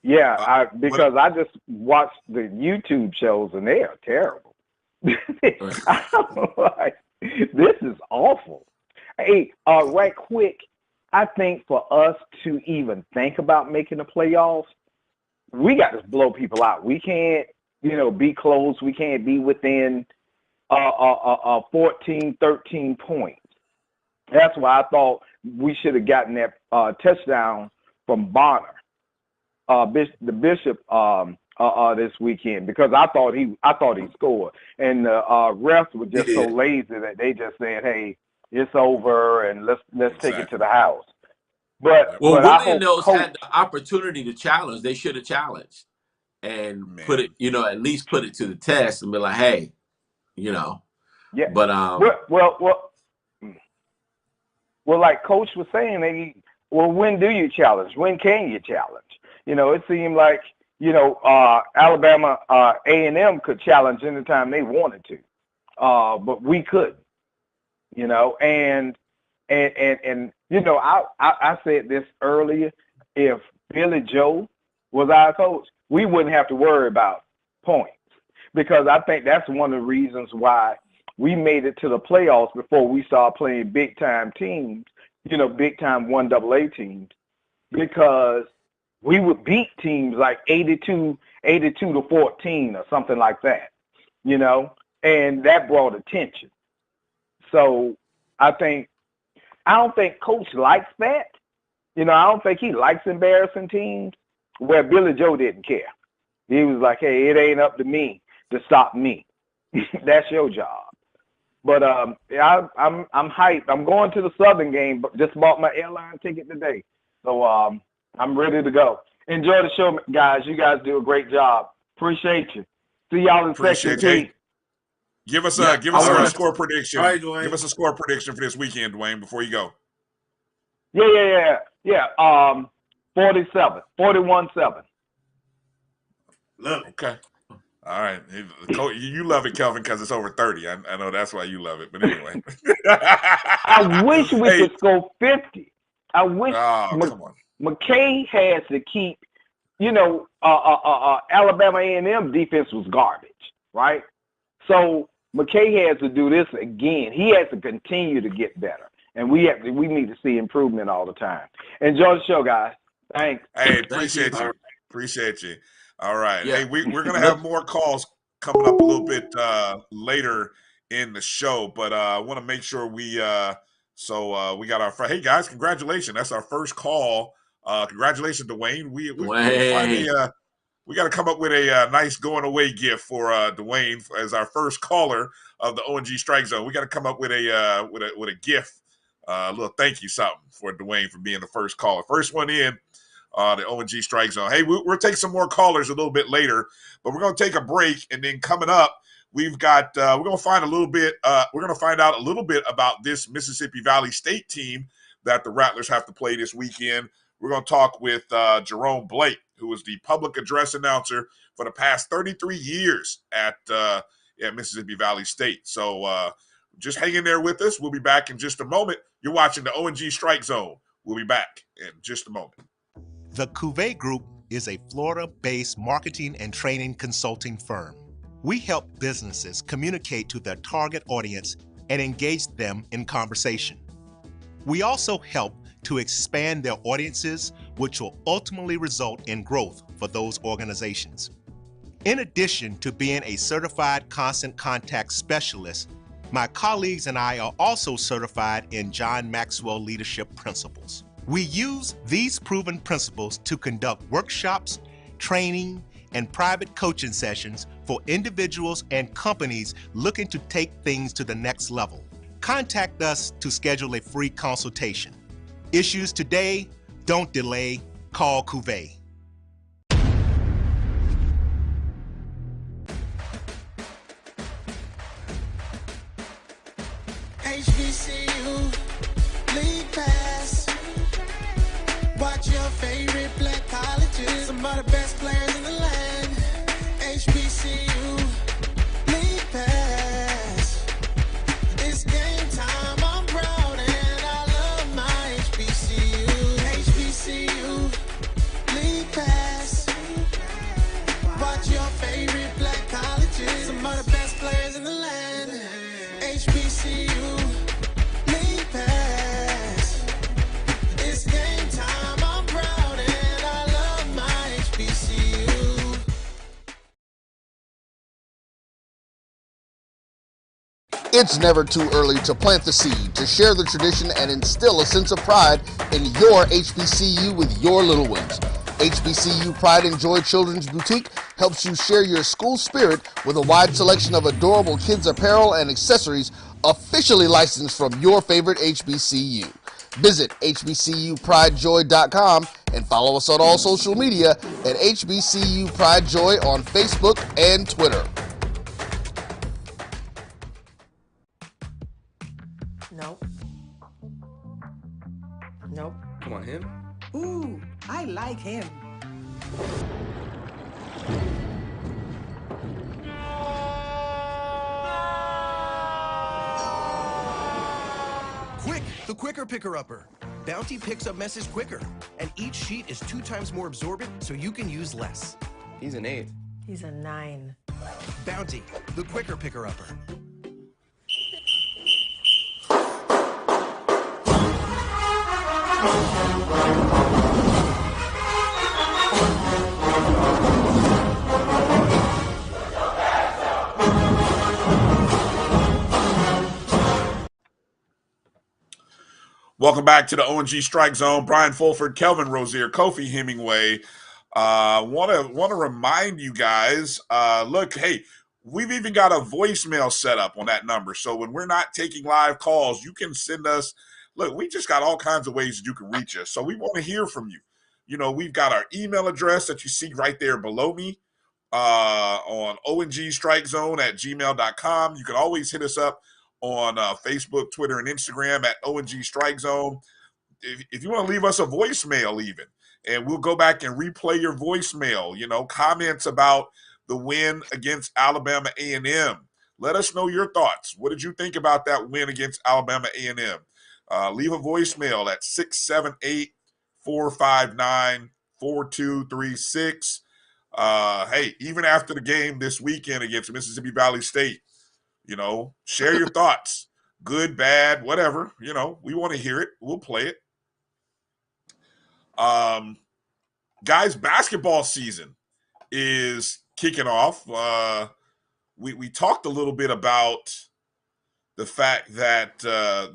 Yeah, because I just watched the YouTube shows and they are terrible. I'm like, this is awful. Hey, right quick, I think for us to even think about making the playoffs, we got to blow people out. We can't, be close. We can't be within 14, 13 points. That's why I thought we should have gotten that touchdown from Bonner, the Bishop, this weekend, because I thought he scored, and the refs were just so lazy that they just said, "Hey, it's over, and let's take it to the house." But Willie and those had the opportunity to challenge. They should have challenged and put it, at least put it to the test and be like, "Hey, Yeah. But well, like Coach was saying, when do you challenge? When can you challenge? It seemed like Alabama A&M could challenge anytime they wanted to, but we couldn't. I said this earlier. If Billy Joe was our coach, we wouldn't have to worry about points, because I think that's one of the reasons why we made it to the playoffs before we started playing big time teams, big time 1AA teams, because we would beat teams like 82 to 14 or something like that, and that brought attention. So I don't think Coach likes that. I don't think he likes embarrassing teams, where Billy Joe didn't care. He was like, hey, it ain't up to me to stop me. That's your job. But I'm hyped. I'm going to the Southern game, but just bought my airline ticket today. So I'm ready to go. Enjoy the show, guys. You guys do a great job. Appreciate you. See y'all in section 3. Give us a score prediction. All right, Dwayne. Give us a score prediction for this weekend, Dwayne, before you go. Yeah. 47, 41-7. Love it. Okay. All right. You love it, Kelvin, because it's over 30. I know that's why you love it. But anyway. I wish we could score 50. I wish come on. McKay has to keep, Alabama A&M defense was garbage, right? So McKay has to do this again. He has to continue to get better. And we need to see improvement all the time. Enjoy the show, guys. Thanks. Hey, appreciate you. Appreciate you. All right. Yeah. Hey, we're going to have more calls coming up a little bit later in the show, but I want to make sure we got our hey guys, congratulations. That's our first call. Congratulations, Dwayne. We got to come up with a nice going away gift for Dwayne as our first caller of the O&G Strike Zone. We got to come up with a gift, a little thank you something for Dwayne for being the first caller. First one in. The O&G Strike Zone. Hey, we'll take some more callers a little bit later, but we're going to take a break, and then coming up, we've got we're going to find out a little bit about this Mississippi Valley State team that the Rattlers have to play this weekend. We're going to talk with Jerome Blake, who is the public address announcer for the past 33 years at Mississippi Valley State. So just hang in there with us. We'll be back in just a moment. You're watching the O&G Strike Zone. We'll be back in just a moment. The Cuvee Group is a Florida-based marketing and training consulting firm. We help businesses communicate to their target audience and engage them in conversation. We also help to expand their audiences, which will ultimately result in growth for those organizations. In addition to being a certified constant contact specialist, my colleagues and I are also certified in John Maxwell Leadership Principles. We use these proven principles to conduct workshops, training, and private coaching sessions for individuals and companies looking to take things to the next level. Contact us to schedule a free consultation. Issues today, don't delay, call Cuvee. HBCU, league pass. Watch your favorite black colleges. Some of the best players in the land. HBCU, league pass. It's game time. I'm proud and I love my HBCU. HBCU, league pass. Watch your favorite black colleges. Some of the best players in the land. HBCU, league pass. It's game time. I'm proud and I love my HBCU. It's never too early to plant the seed, to share the tradition, and instill a sense of pride in your HBCU with your little ones. HBCU Pride and Joy Children's Boutique helps you share your school spirit with a wide selection of adorable kids' apparel and accessories officially licensed from your favorite HBCU. Visit hbcupridejoy.com and follow us on all social media at HBCU Pride Joy on Facebook and Twitter. Nope. Nope. Come on, him. Ooh, I like him. Quick, the quicker picker-upper. Bounty picks up messes quicker, and each sheet is 2 times more absorbent, so you can use less. He's an 8. He's a 9. Bounty, the quicker picker-upper. Welcome back to the O&G Strike Zone. Brian Fulford, Kelvin Rozier, Kofi Hemingway. Want to remind you guys, look, hey, we've even got a voicemail set up on that number. So when we're not taking live calls, you can send us. Look, we just got all kinds of ways that you can reach us. So we want to hear from you. You know, we've got our email address that you see right there below me on ongstrikezone@gmail.com. You can always hit us up on Facebook, Twitter, and Instagram at ongstrikezone. If you want to leave us a voicemail even, and we'll go back and replay your voicemail, you know, comments about the win against Alabama A&M. Let us know your thoughts. What did you think about that win against Alabama A&M? Leave a voicemail at 678-459-4236. Hey, even after the game this weekend against Mississippi Valley State, you know, share your thoughts. Good, bad, whatever. You know, we want to hear it. We'll play it. Guys, basketball season is kicking off. We talked a little bit about the fact that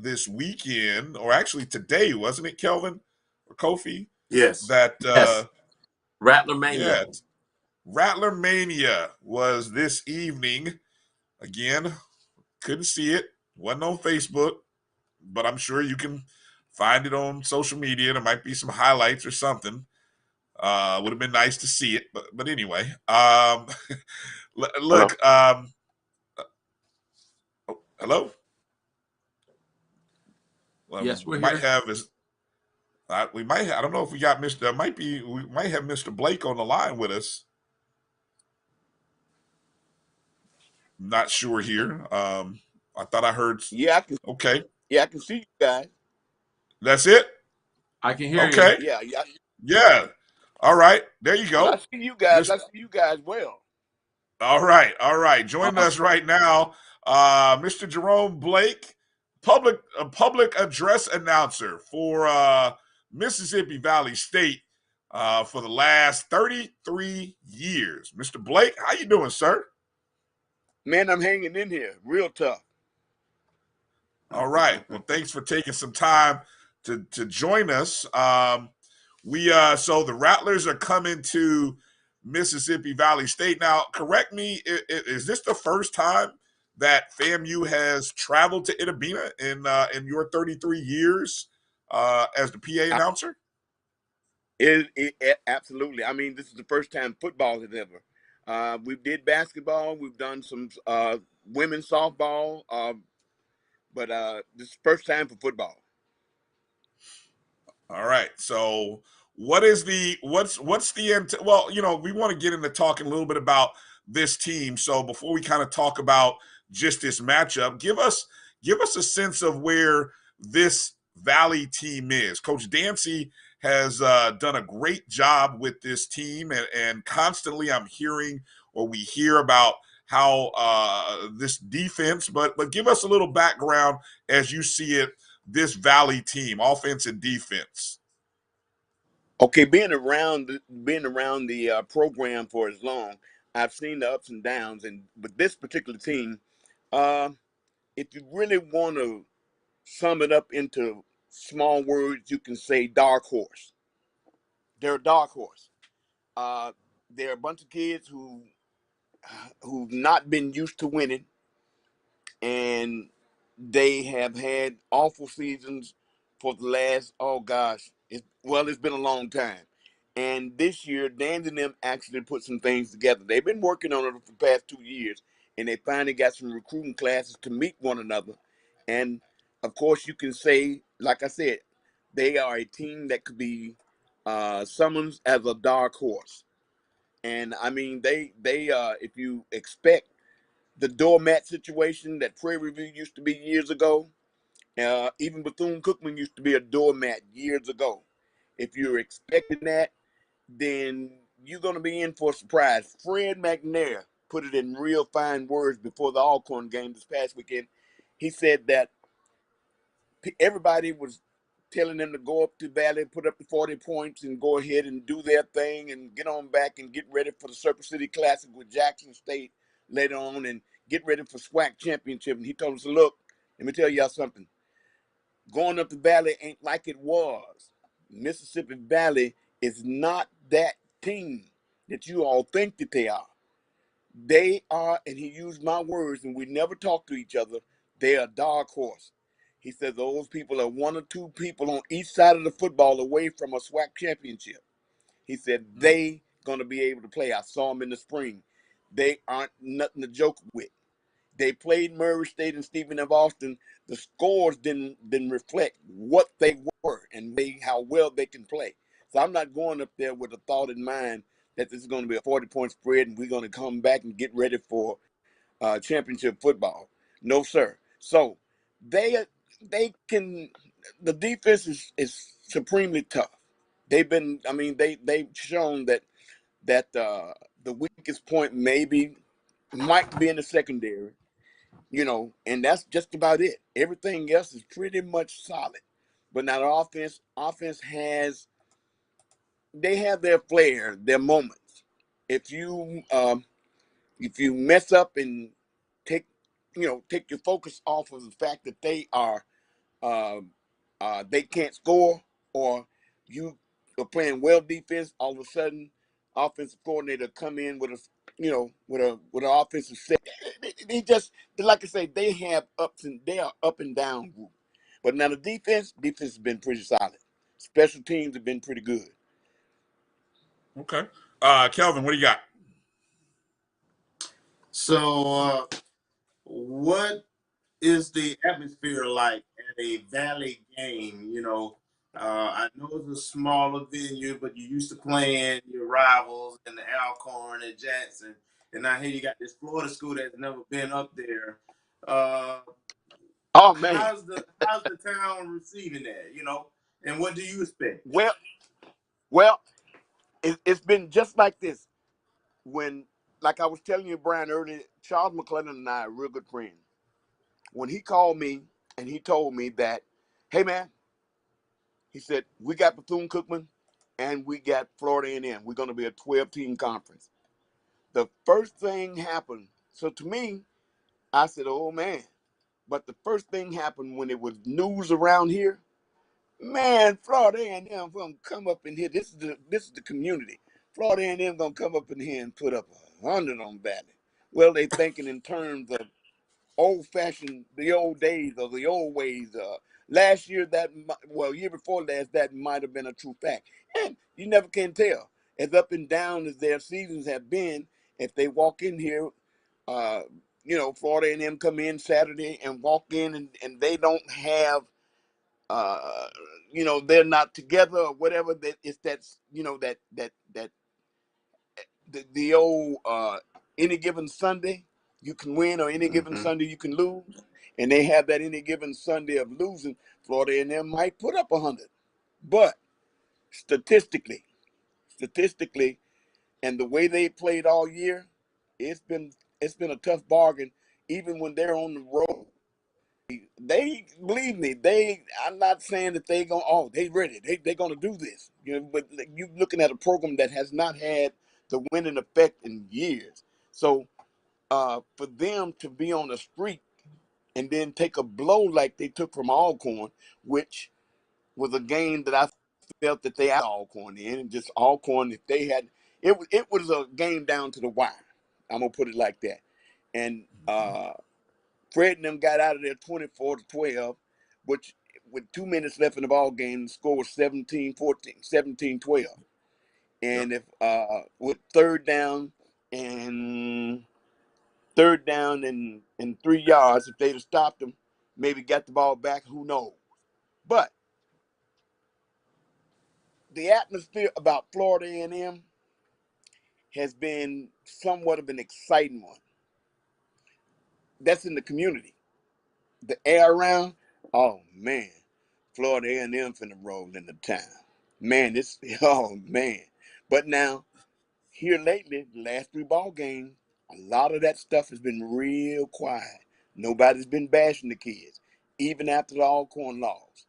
this weekend, or actually today, wasn't it, Kelvin or Kofi? Yes. That yes. Rattler Mania. Yeah, Rattler Mania was this evening. Again, couldn't see it. Wasn't on Facebook, but I'm sure you can find it on social media. There might be some highlights or something. Would have been nice to see it, but anyway. Look, hello? Yes, we're might here. have is we might have, I don't know if we got we might have Mr. Blake on the line with us. Not sure here. I thought I heard. Yeah, I can. Okay. Yeah, I can see you guys. That's it? I can hear okay. you. Yeah. Yeah. All right. There you go. Well, I see you guys. I see you guys well. All right. Joining us right now, Mr. Jerome Blake, public address announcer for Mississippi Valley State for the last 33 years. Mr. Blake, how you doing, sir? Man, I'm hanging in here. Real tough. All right. Well, thanks for taking some time to join us. So the Rattlers are coming to Mississippi Valley State. Now, correct me, is this the first time that FAMU has traveled to Itabena in your 33 years as the PA announcer? Absolutely. I mean, this is the first time football has ever. We did basketball. We've done some women's softball, but this is the first time for football. All right. So what's the well, you know, we want to get into talking a little bit about this team. So before we kind of talk about just this matchup, give us a sense of where this Valley team is. Coach Dancy has done a great job with this team, and constantly I'm hearing, or we hear about how this defense, but give us a little background as you see it, this Valley team, offense and defense. Okay, being around the program for as long, I've seen the ups and downs, and with this particular team, if you really want to sum it up into small words, you can say dark horse. They're a dark horse. They're a bunch of kids who've not been used to winning, and they have had awful seasons for the last, it's been a long time. And this year, Dan and them actually put some things together. They've been working on it for the past 2 years, and they finally got some recruiting classes to meet one another. And of course, you can say, like I said, they are a team that could be summoned as a dark horse. And I mean, they if you expect the doormat situation that Prairie View used to be years ago, even Bethune-Cookman used to be a doormat years ago. If you're expecting that, then you're going to be in for a surprise. Fred McNair put it in real fine words before the Alcorn game this past weekend. He said that everybody was telling them to go up to Valley, put up the 40 points, and go ahead and do their thing and get on back and get ready for the Circle City Classic with Jackson State later on and get ready for SWAC championship. And he told us, look, let me tell y'all something. Going up the Valley ain't like it was. Mississippi Valley is not that team that you all think that they are. They are, and he used my words, and we never talk to each other. They are a dark horse. He said those people are one or two people on each side of the football away from a SWAC championship. He said they gonna be able to play. I saw them in the spring. They aren't nothing to joke with. They played Murray State and Stephen F. Austin. The scores didn't reflect what they were and how well they can play. So I'm not going up there with a thought in mind that this is going to be a 40-point spread and we're going to come back and get ready for championship football. No, sir. So they can. The defense is supremely tough. They've shown that the weakest point might be in the secondary, and that's just about it. Everything else is pretty much solid. But now the offense they have their flair, their moments. If you mess up and take take your focus off of the fact that they can't score, or you are playing well defense, all of a sudden offensive coordinator come in with with an offensive set. They just, like I say, they are up and down group. But now the defense has been pretty solid. Special teams have been pretty good. Okay. Kelvin, what do you got? So, what is the atmosphere like at a Valley game? I know it's a smaller venue, but you used to playing your rivals in the Alcorn and Jackson, and now here you got this Florida school that's never been up there. Oh man, how's the town receiving that? And what do you expect? Well, it's been just like this. Like I was telling you, Brian, earlier, Charles McClellan and I are real good friends. When he called me and he told me that, hey man, he said, we got Bethune-Cookman and we got Florida A&M. We're going to be a 12-team conference. The first thing happened. So to me, I said, oh man. But the first thing happened when it was news around here. Man, Florida A&M going to come up in here. This is the community. Florida A&M going to come up in here and put up 100 on Valley. Well, they thinking in terms of old-fashioned, the old days or the old ways. Last year, year before last, that might have been a true fact. And you never can tell. As up and down as their seasons have been, if they walk in here, Florida A&M come in Saturday and walk in and they don't have, they're not together or whatever. That it's the old any given Sunday you can win or any given Sunday you can lose, and they have that any given Sunday of losing. Florida A&M might put up 100, but statistically, and the way they played all year, it's been a tough bargain. Even when they're on the road, they believe me. I'm not saying that they ready. They're gonna do this. But you looking at a program that has not had the winning effect in years. So for them to be on the street and then take a blow like they took from Alcorn, which was a game that I felt that they had Alcorn in, and just Alcorn, if they had it was a game down to the wire. I'm gonna put it like that. And Fred and them got out of there 24-12, which with 2 minutes left in the ball game, the score was 17-14, 17-12. And if with third down and 3 yards, if they'd have stopped them, maybe got the ball back, who knows? But the atmosphere about Florida A&M has been somewhat of an exciting one. That's in the community. The air around, oh man, Florida A&M finna roll into town. Man, oh man. But now, here lately, the last 3 ball games, a lot of that stuff has been real quiet. Nobody's been bashing the kids, even after the Alcorn loss.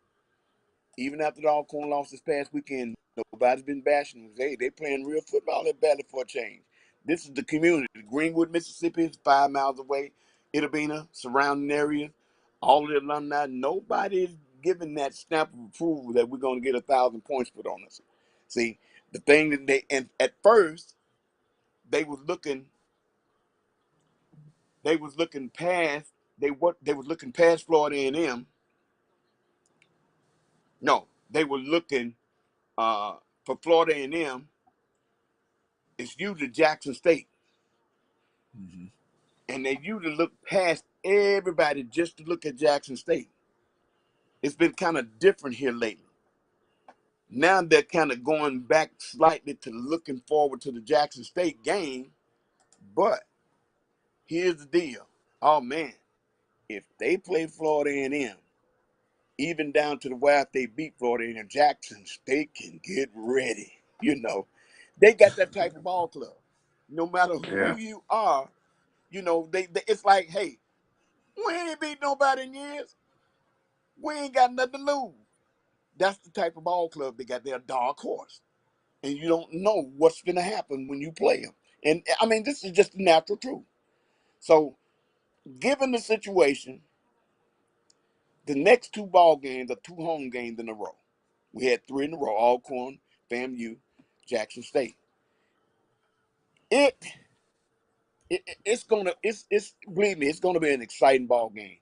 Even after the Alcorn loss this past weekend, nobody's been bashing them. They playing real football at Valley for a change. This is the community. Greenwood, Mississippi is 5 miles away. Itabena, surrounding area, all of the alumni. Nobody's giving that stamp of approval that we're going to get 1,000 points put on us. See, the thing that and at first, they were looking they was looking past they was looking past Florida A&M. No, they were looking for Florida A&M. It's usually Jackson State, and they usually look past everybody just to look at Jackson State. It's been kind of different here lately. Now they're kind of going back slightly to looking forward to the Jackson State game, but here's the deal. Oh man, if they play Florida A&M, even down to the wire, if they beat Florida A&M, Jackson State can get ready. They got that type of ball club. No matter who you are, they it's like, hey, we ain't beat nobody in years. We ain't got nothing to lose. That's the type of ball club they got. They're a dark horse, and you don't know what's going to happen when you play them. And I mean, this is just the natural truth. So, given the situation, the next two ball games are two home games in a row. We had three in a row: Alcorn, FAMU, Jackson State. It's believe me, it's gonna be an exciting ball game.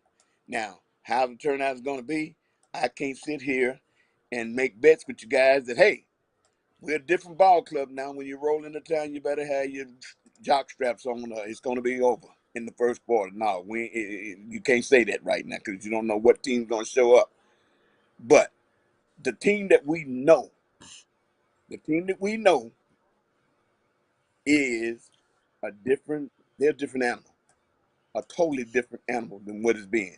Now, how the turnout is gonna be, I can't sit here and make bets with you guys that, hey, we're a different ball club now. When you roll into town, you better have your jock straps on. It's gonna be over in the first quarter. No, you can't say that right now because you don't know what team's gonna show up. But the team that we know is they're a different animal, a totally different animal than what it's been.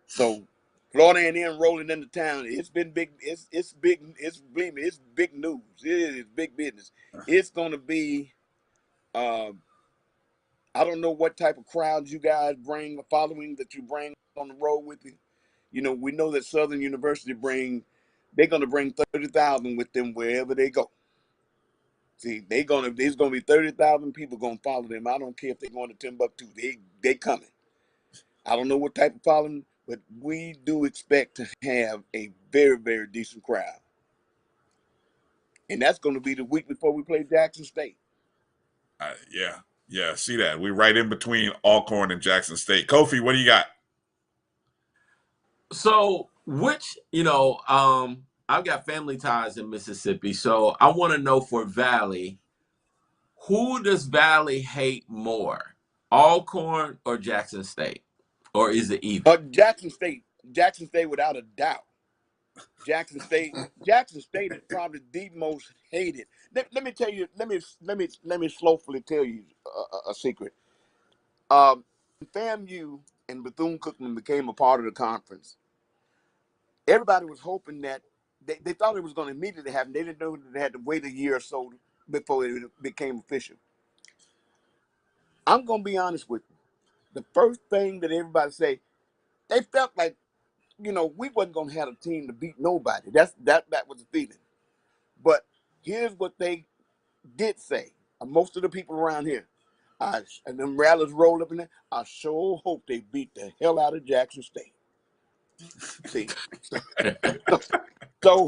So Florida A&M rolling into town, it's been big. It's big. Believe me, it's big news. It is big business. It's gonna be. I don't know what type of crowds you guys bring, a following that you bring on the road with you. We know that Southern University they're gonna bring 30,000 with them wherever they go. See, there's gonna be 30,000 people gonna follow them. I don't care if they're going to Timbuktu. They coming. I don't know what type of following, but we do expect to have a very, very decent crowd. And that's going to be the week before we play Jackson State. Yeah, see that. We're right in between Alcorn and Jackson State. Kofi, what do you got? So, I've got family ties in Mississippi, so I want to know for Valley, who does Valley hate more, Alcorn or Jackson State? Or is it either? Jackson State without a doubt. Jackson State is probably the most hated. Let me tell you. Let me slowfully tell you a secret. FAMU and Bethune-Cookman became a part of the conference. Everybody was hoping that they thought it was going to immediately happen. They didn't know that they had to wait a year or so before it became official. I'm going to be honest with you. The first thing that everybody say, they felt like, we wasn't going to have a team to beat nobody. That was the feeling. But here's what they did say. Most of the people around here, and them rallies rolled up in there, I sure hope they beat the hell out of Jackson State. See? So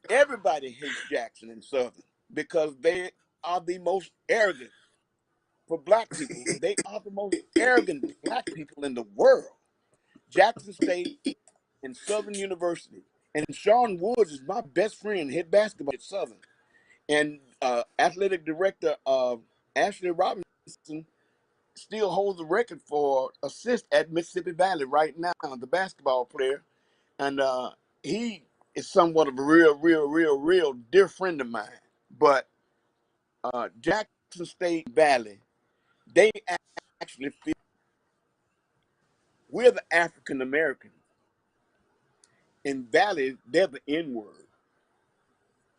everybody hates Jackson and Southern because they are the most arrogant. For black people, they are the most arrogant black people in the world. Jackson State and Southern University. And Sean Woods is my best friend, head basketball at Southern. And athletic director Ashley Robinson still holds the record for assists at Mississippi Valley right now, the basketball player. And he is somewhat of a real dear friend of mine. But Jackson State Valley, they actually feel we're the African Americans. In Valley, they're the N-word.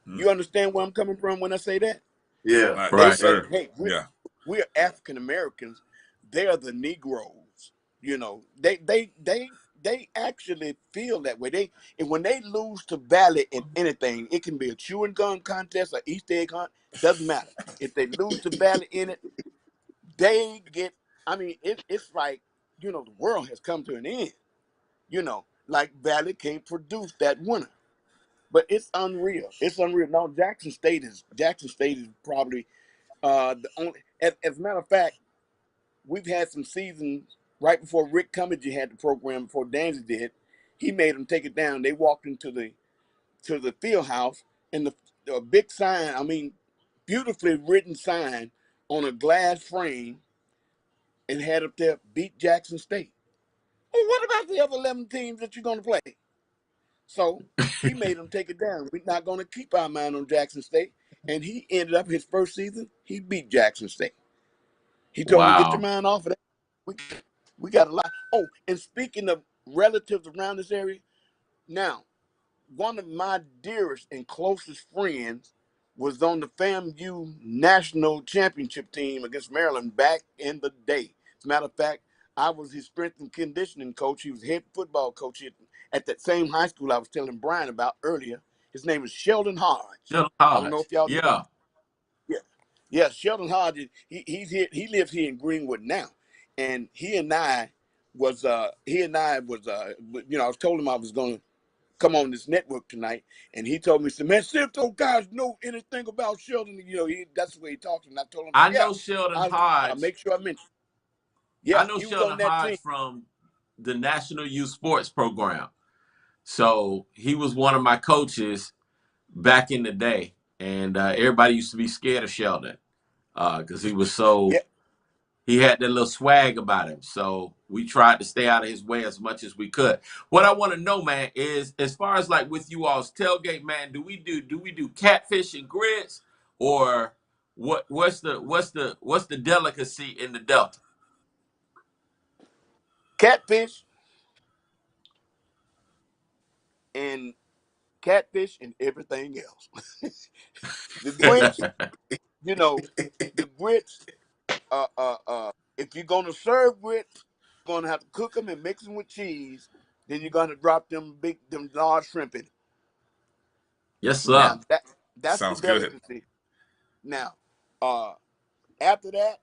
You understand where I'm coming from when I say that? Yeah, They right. say, hey, we're African Americans. They're the Negroes. They actually feel that way. And when they lose to Valley in anything, it can be a chewing gum contest or Easter egg hunt. Doesn't matter. If they lose to Valley in it, they get. I mean, it's like the world has come to an end. Like Valley can't produce that winner. But it's unreal. It's unreal. Now Jackson State is probably the only. As a matter of fact, we've had some seasons right before Rick Cummings had the program, before Danzy did. He made them take it down. They walked into the field house, and the big sign, I mean, beautifully written sign on a glass frame, and had up there, beat Jackson State. Well, what about the other 11 teams that you're going to play? So he made them take it down. We're not going to keep our mind on Jackson State. And he ended up his first season, he beat Jackson State. He told me, get your Wow. mind off of that. We got a lot. Oh, and speaking of relatives around this area, now, one of my dearest and closest friends was on the FAMU national championship team against Maryland back in the day. As a matter of fact, I was his strength and conditioning coach. He was head football coach at that same high school I was telling Brian about earlier. His name is Sheldon Hodge. Sheldon I don't know Hodge. if y'all know him. Yeah. Yeah, Sheldon Hodge. He's here. He lives here in Greenwood now, and he and I was I told him I was going to come on this network tonight, and he told me, said, man, see if those guys know anything about Sheldon. That's the way he talks, and I told him, I yeah, know Sheldon I'll Hodge. make sure I mention. I Yeah, know he was Sheldon on that team. Hodge from the National Youth Sports Program. So he was one of my coaches back in the day. And everybody used to be scared of Sheldon because he was so, he had that little swag about him. So we tried to stay out of his way as much as we could. What I want to know, man, is as far as like with you all's tailgate, man, do we do catfish and grits, or what's the delicacy in the Delta? Catfish and everything else. The grits, the grits, if you're going to serve grits, you're going to have to cook them and mix them with cheese. Then you're going to drop them large shrimp in it. Yes, Now, sir. that's the Sounds good. delicacy. Now, after that,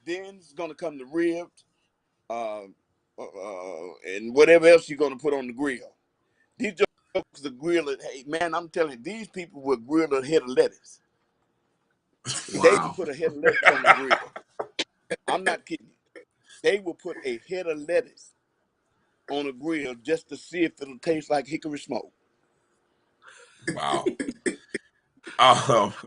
then it's going to come the ribs, and whatever else you're going to put on the grill. These jokes, the grill, hey, man, I'm telling you, these people will grill a head of lettuce. They will Wow. put a head of lettuce on the grill. I'm not kidding you. They will put a head of lettuce on a grill just to see if it'll taste like hickory smoke. Wow.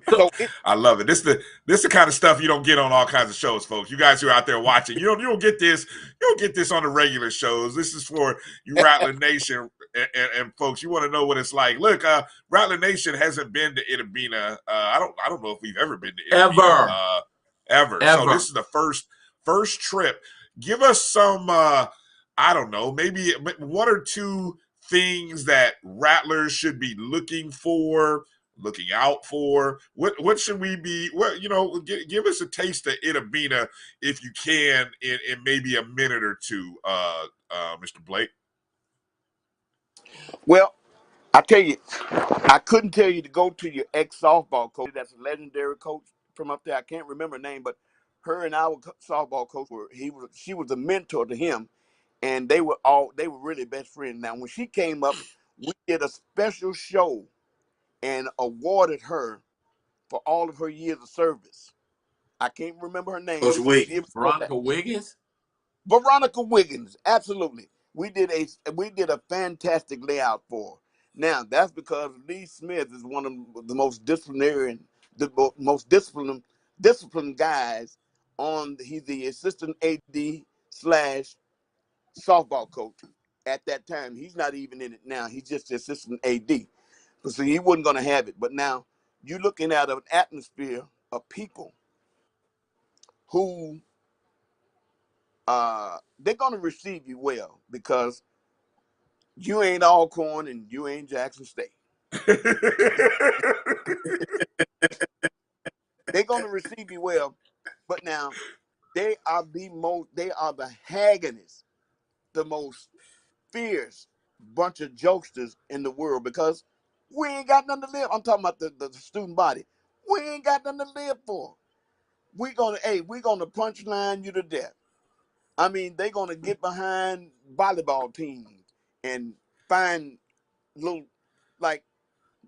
So I love it. This the kind of stuff you don't get on all kinds of shows, folks. You guys who are out there watching, you don't get this. You don't get this on the regular shows. This is for you, Rattler Nation, and folks. You want to know what it's like. Look, Rattler Nation hasn't been to Itabena. I don't know if we've ever been to Itabena. Ever. So this is the first trip. Give us some. I don't know, maybe one or two things that Rattlers should be looking out for. What should we be? Give us a taste of Itabena if you can in maybe a minute or two, Mr. Blake. Well, I tell you, I couldn't tell you to go to your ex-softball coach. That's a legendary coach from up there. I can't remember her name, but her and our softball coach she was a mentor to him, and they were really best friends. Now, when she came up, we did a special show and awarded her for all of her years of service. I can't remember her name. Coach Wiggins. Veronica Wiggins? Veronica Wiggins, absolutely. We did a fantastic layout for her. Now, that's because Lee Smith is one of the most disciplined guys he's the assistant AD / softball coach at that time. He's not even in it now. He's just the assistant AD. So he wasn't going to have it. But now you're looking at an atmosphere of people who they're going to receive you well because you ain't Alcorn and you ain't Jackson State. They're going to receive you well, but now they are the haggiest, the most fierce bunch of jokesters in the world because we ain't got nothing to live. I'm talking about the student body. We ain't got nothing to live for. We're gonna punchline you to death. I mean, they're gonna get behind volleyball teams and find little, like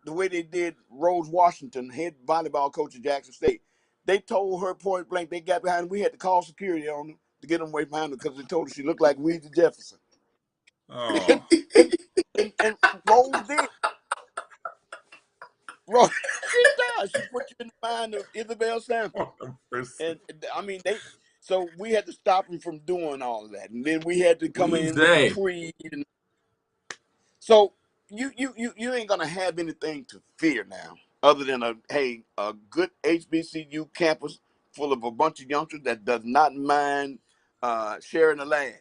the way they did Rose Washington, head volleyball coach at Jackson State. They told her point blank, they got behind, we had to call security on them. to get them away from her because they told her she looked like Weezy Jefferson. Oh. and Rose did. Rose, she does. She put you in the mind of Isabel Sanford. And I mean, so we had to stop them from doing all of that. And then we had to come in with the creed. And so you ain't going to have anything to fear now other than a good HBCU campus full of a bunch of youngsters that does not mind sharing a laugh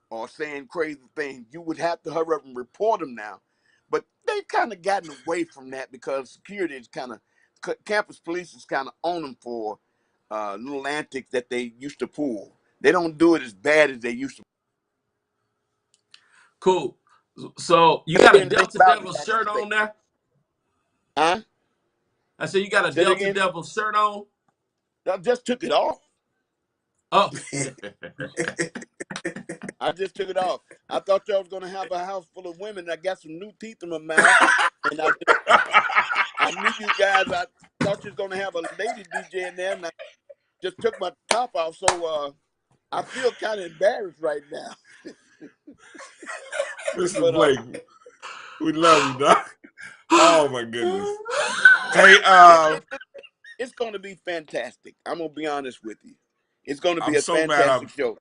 or saying crazy things. You would have to hurry up and report them now. But they've kind of gotten away from that because security is kind of, campus police is kind of on them for little antics that they used to pull. They don't do it as bad as they used to. Cool. So you got a Delta Devils shirt on there? Huh? I said you got a Delta Devils shirt on? I just took it off. Oh. I just took it off. I thought y'all was going to have a house full of women. I got some new teeth in my mouth. And I knew you guys. I thought you was going to have a lady DJ in there. And I just took my top off. So I feel kind of embarrassed right now. Mr. Blake, we love you, Doc. Oh, my goodness. Hey, it's going to be fantastic. I'm going to be honest with you. It's going to be I'm a so fantastic show.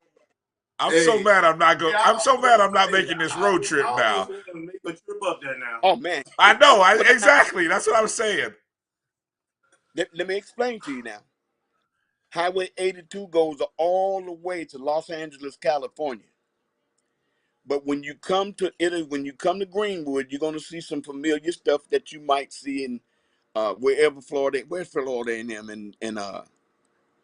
I'm so mad I'm not going. I'm so mad I'm not making this road trip now. Make a trip up there now. Oh man, I know. Exactly. That's what I was saying. Let me explain to you now. Highway 82 goes all the way to Los Angeles, California. But when you come to Italy, when you come to Greenwood, you're going to see some familiar stuff that you might see in wherever Florida. Where's Florida A&M and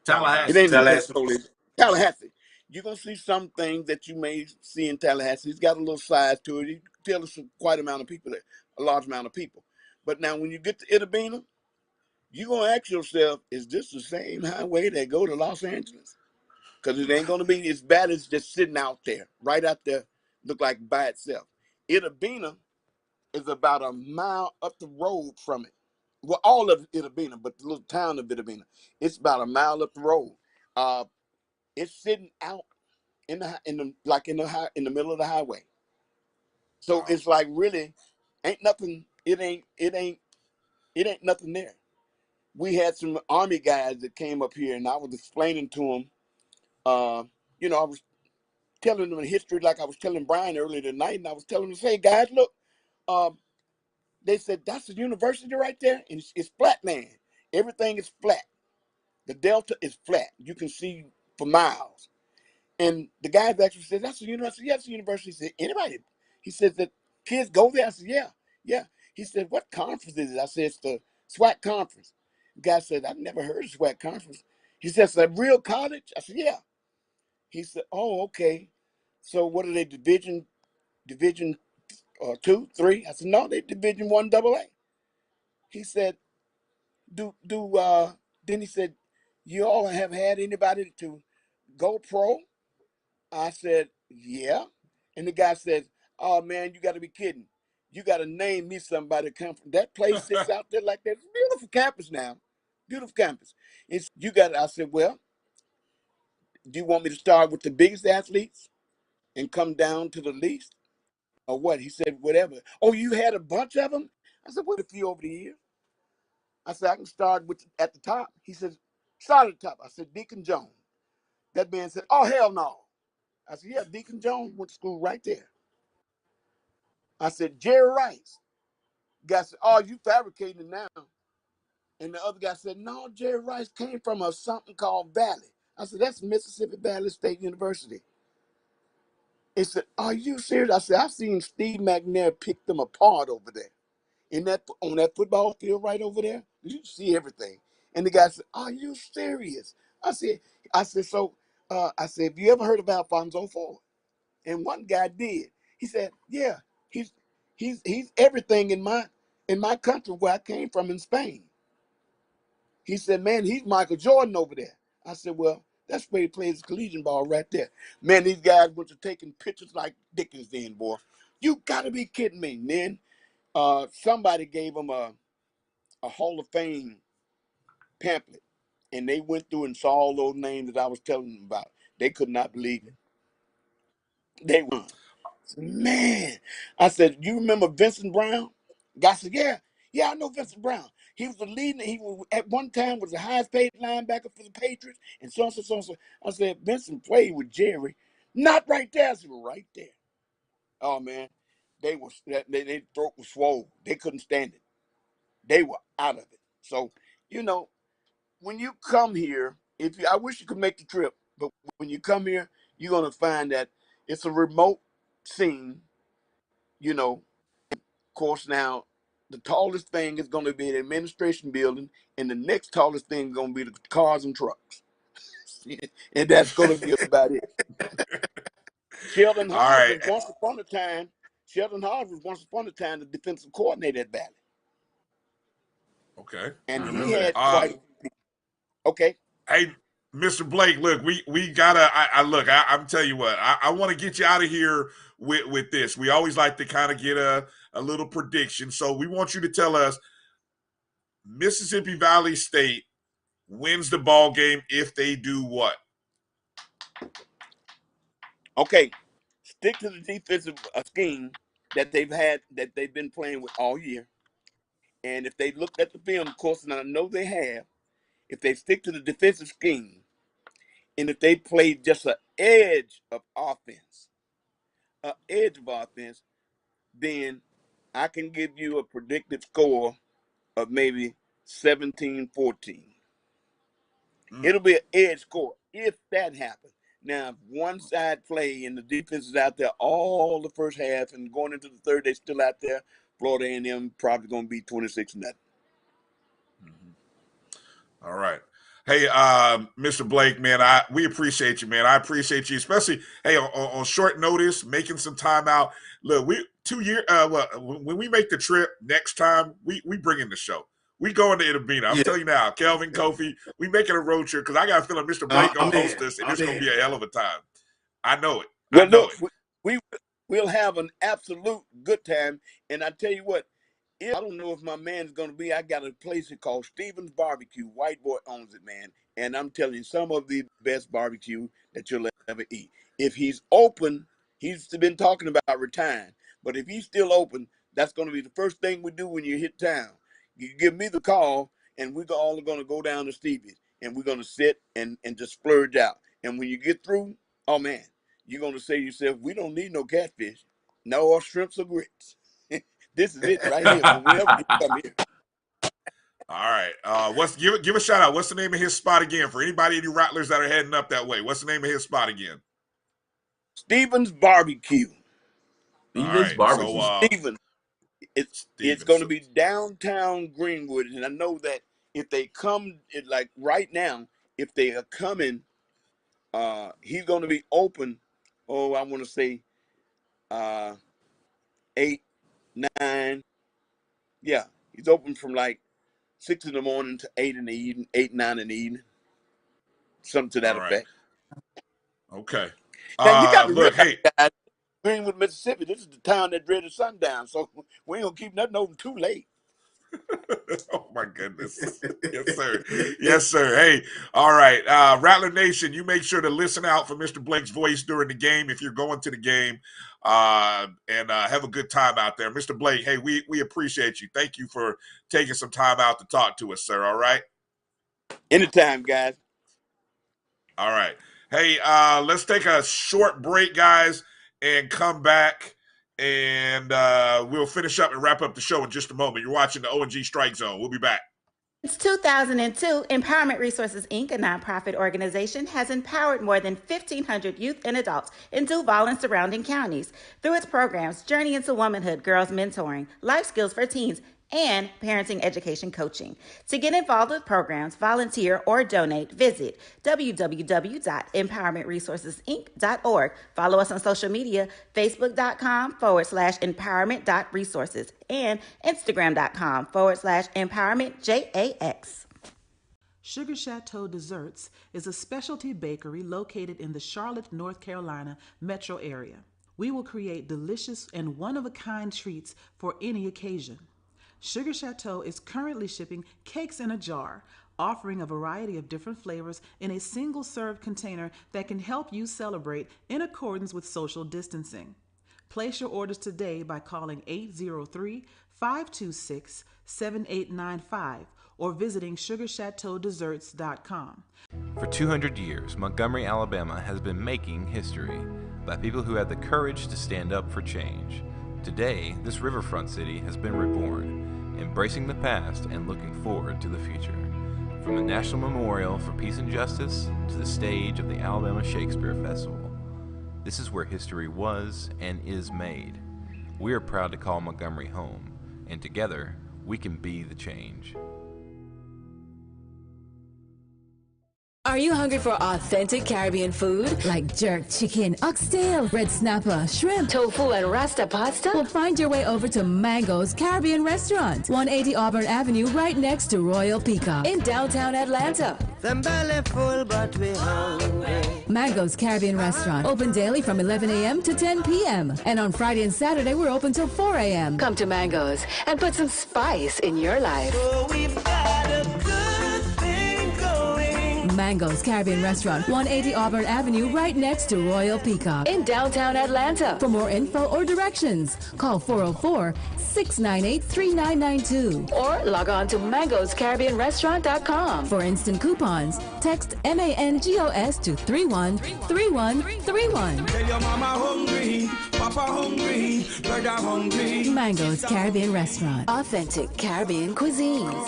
Tallahassee. It ain't in Pensacola. Tallahassee. You're going to see some things that you may see in Tallahassee. It's got a little size to it. You can tell it's quite amount of people there, a large amount of people. But now when you get to Itabena, you're going to ask yourself, is this the same highway that go to Los Angeles? Because it ain't going to be as bad as just sitting out there, right out there, look like by itself. Itabena is about a mile up the road from it. Well, all of Itabena, but the little town of Itabena, it's about a mile up the road. It's sitting out in the middle of the highway. So it's like really ain't nothing. It ain't nothing there. We had some Army guys that came up here, and I was explaining to them. I was telling them the history like I was telling Brian earlier tonight, and I was telling them, "Say, guys, look." They said that's the university right there, and it's flat land. Everything is flat. The delta is flat. You can see for miles. And the guys actually said, "That's the university." Yes, the university. He said, "Anybody?" He said that kids go there. I said, "Yeah, yeah." He said, "What conference is it?" I said, "It's the SWAC conference." The guy said, "I've never heard of SWAC conference." He said, "It's a real college?" I said, "Yeah." He said, "Oh, okay. So what are they, division 2, 3?" I said, "No, they division 1 AA." He said, then he said, "You all have had anybody to go pro?" I said, "Yeah." And the guy said, "Oh man, you got to be kidding. You got to name me somebody to come from that place sits out there like that. It's a beautiful campus now. Beautiful campus. I said, "Well, do you want me to start with the biggest athletes and come down to the least? Or what?" He said, "Whatever." "Oh, you had a bunch of them?" I said, "What, a few over the years?" I said, "I can start at the top." He said, "Start at the top." I said, "Deacon Jones." That man said, "Oh, hell no." I said, "Yeah, Deacon Jones went to school right there." I said, "Jerry Rice." Guy said, "Oh, you fabricating now." And the other guy said, "No, Jerry Rice came from a something called Valley." I said, "That's Mississippi Valley State University." He said, "Are you serious?" I said, "I've seen Steve McNair pick them apart over there. On that football field right over there. You see everything." And the guy said, "Are you serious?" I said, "So," I said, "Have you ever heard of Alfonso Ford?" And one guy did. He said, "Yeah, he's everything in my country where I came from in Spain." He said, "Man, he's Michael Jordan over there." I said, "Well, that's where he plays collegiate ball right there." Man, these guys went to taking pictures like Dickens then, boy. You gotta be kidding me. And then somebody gave him a Hall of Fame pamphlet, and they went through and saw all those names that I was telling them about. They could not believe it. They won. Man, I said, you remember Vincent Brown? Guy said, yeah, I know Vincent Brown. He was the leading. He was at one time was the highest paid linebacker for the Patriots, and so on, so on, so on. I said, Vincent played with Jerry. Not right there. I said, right there. Oh man, their throat was swollen. They couldn't stand it. They were out of it. So, you know, when you come here, I wish you could make the trip, but when you come here, you're gonna find that it's a remote scene. You know, of course, now the tallest thing is gonna be the administration building, and the next tallest thing is gonna be the cars and trucks, and that's gonna be about it. Sheldon All Hall right. was once upon a time. Sheldon Hall was once upon a time the defensive coordinator at Valley, Okay. and I he remember that. had quite a few people. Okay. Hey, Mr. Blake, look, we gotta. I'm telling you what. I want to get you out of here with this. We always like to kind of get a little prediction. So we want you to tell us Mississippi Valley State wins the ball game if they do what? Okay. Stick to the defensive scheme that they've been playing with all year. And if they looked at the film, of course, and I know they have, if they stick to the defensive scheme, and if they play just an edge of offense, then I can give you a predicted score of maybe 17-14. It'll be an edge score if that happens. Now, if one side play and the defense is out there all the first half and going into the third, they're still out there. Florida A&M probably going to be 26-0. All right. Hey, Mr. Blake, man, we appreciate you, man. I appreciate you, especially on short notice, making some time out. Look, we 2 years. When we make the trip next time, we bring in the show. We going to Itabena. I'm telling you now, Kelvin, Kofi, we making a road trip because I got a feeling Mr. Blake gonna host us, and it's gonna be a hell of a time. I know it. Well, look, we'll have an absolute good time, and I tell you what, I don't know if my man's going to be. I got a place called Stevens Barbecue. White boy owns it, man. And I'm telling you, some of the best barbecue that you'll ever eat. If he's open, he's been talking about retiring. But if he's still open, that's going to be the first thing we do when you hit town. You give me the call, and we're all going to go down to Stevie's, and we're going to sit and just splurge out. And when you get through, oh, man, you're going to say to yourself, we don't need no catfish, no shrimps or grits. This is it right here. Whenever you come here. All right. Give a shout out. What's the name of his spot again for any Rattlers that are heading up that way? What's the name of his spot again? Stevens Barbecue. Stevens Barbecue. So, Stevens. It's going to be downtown Greenwood, and I know that if they come, like right now, if they are coming, he's going to be open. Oh, I want to say 8, 9. Yeah, he's open from like 6 in the morning to 8 in the evening, 8, 9 in the evening. Something to that effect. Okay. Now you got to look, realize, guys, Greenwood, Mississippi, this is the town that dreaded sundown, so we ain't gonna keep nothing open too late. Oh my goodness. Yes, sir. Yes, sir. Hey, all right. Rattler Nation, you make sure to listen out for Mr. Blake's voice during the game if you're going to the game. And have a good time out there. Mr. Blake, hey, we appreciate you. Thank you for taking some time out to talk to us, sir. All right. Anytime, guys. All right. Hey, let's take a short break, guys, and come back. And we'll finish up and wrap up the show in just a moment. You're watching the O&G Strike Zone. We'll be back. Since 2002, Empowerment Resources, Inc., a nonprofit organization, has empowered more than 1,500 youth and adults in Duval and surrounding counties through its programs Journey into Womanhood, Girls Mentoring, Life Skills for Teens, and Parenting Education Coaching. To get involved with programs, volunteer, or donate, visit www.empowermentresourcesinc.org. Follow us on social media, facebook.com/empowerment.resources and instagram.com/empowermentJAX. Sugar Chateau Desserts is a specialty bakery located in the Charlotte, North Carolina metro area. We will create delicious and one-of-a-kind treats for any occasion. Sugar Chateau is currently shipping cakes in a jar, offering a variety of different flavors in a single-serve container that can help you celebrate in accordance with social distancing. Place your orders today by calling 803-526-7895 or visiting sugarchateaudesserts.com. For 200 years, Montgomery, Alabama has been making history by people who had the courage to stand up for change. Today, this riverfront city has been reborn, embracing the past and looking forward to the future. From the National Memorial for Peace and Justice to the stage of the Alabama Shakespeare Festival, this is where history was and is made. We are proud to call Montgomery home, and together, we can be the change. Are you hungry for authentic Caribbean food like jerk chicken, oxtail, red snapper, shrimp, tofu, and rasta pasta? Well, find your way over to Mango's Caribbean Restaurant, 180 Auburn Avenue, right next to Royal Peacock in downtown Atlanta. Them belly full, but we hungry. Mango's Caribbean Restaurant, open daily from 11 a.m. to 10 p.m. And on Friday and Saturday, we're open till 4 a.m. Come to Mango's and put some spice in your life. Oh, we've got a good thing going. Mango's Caribbean Restaurant, 180 Auburn Avenue, right next to Royal Peacock in downtown Atlanta. For more info or directions, call 404-698-3992 or log on to mangoscaribbeanrestaurant.com. For instant coupons, text MANGOS to 313131. Tell your mama hungry, papa hungry, brother hungry. Mango's Caribbean Restaurant, authentic Caribbean cuisines.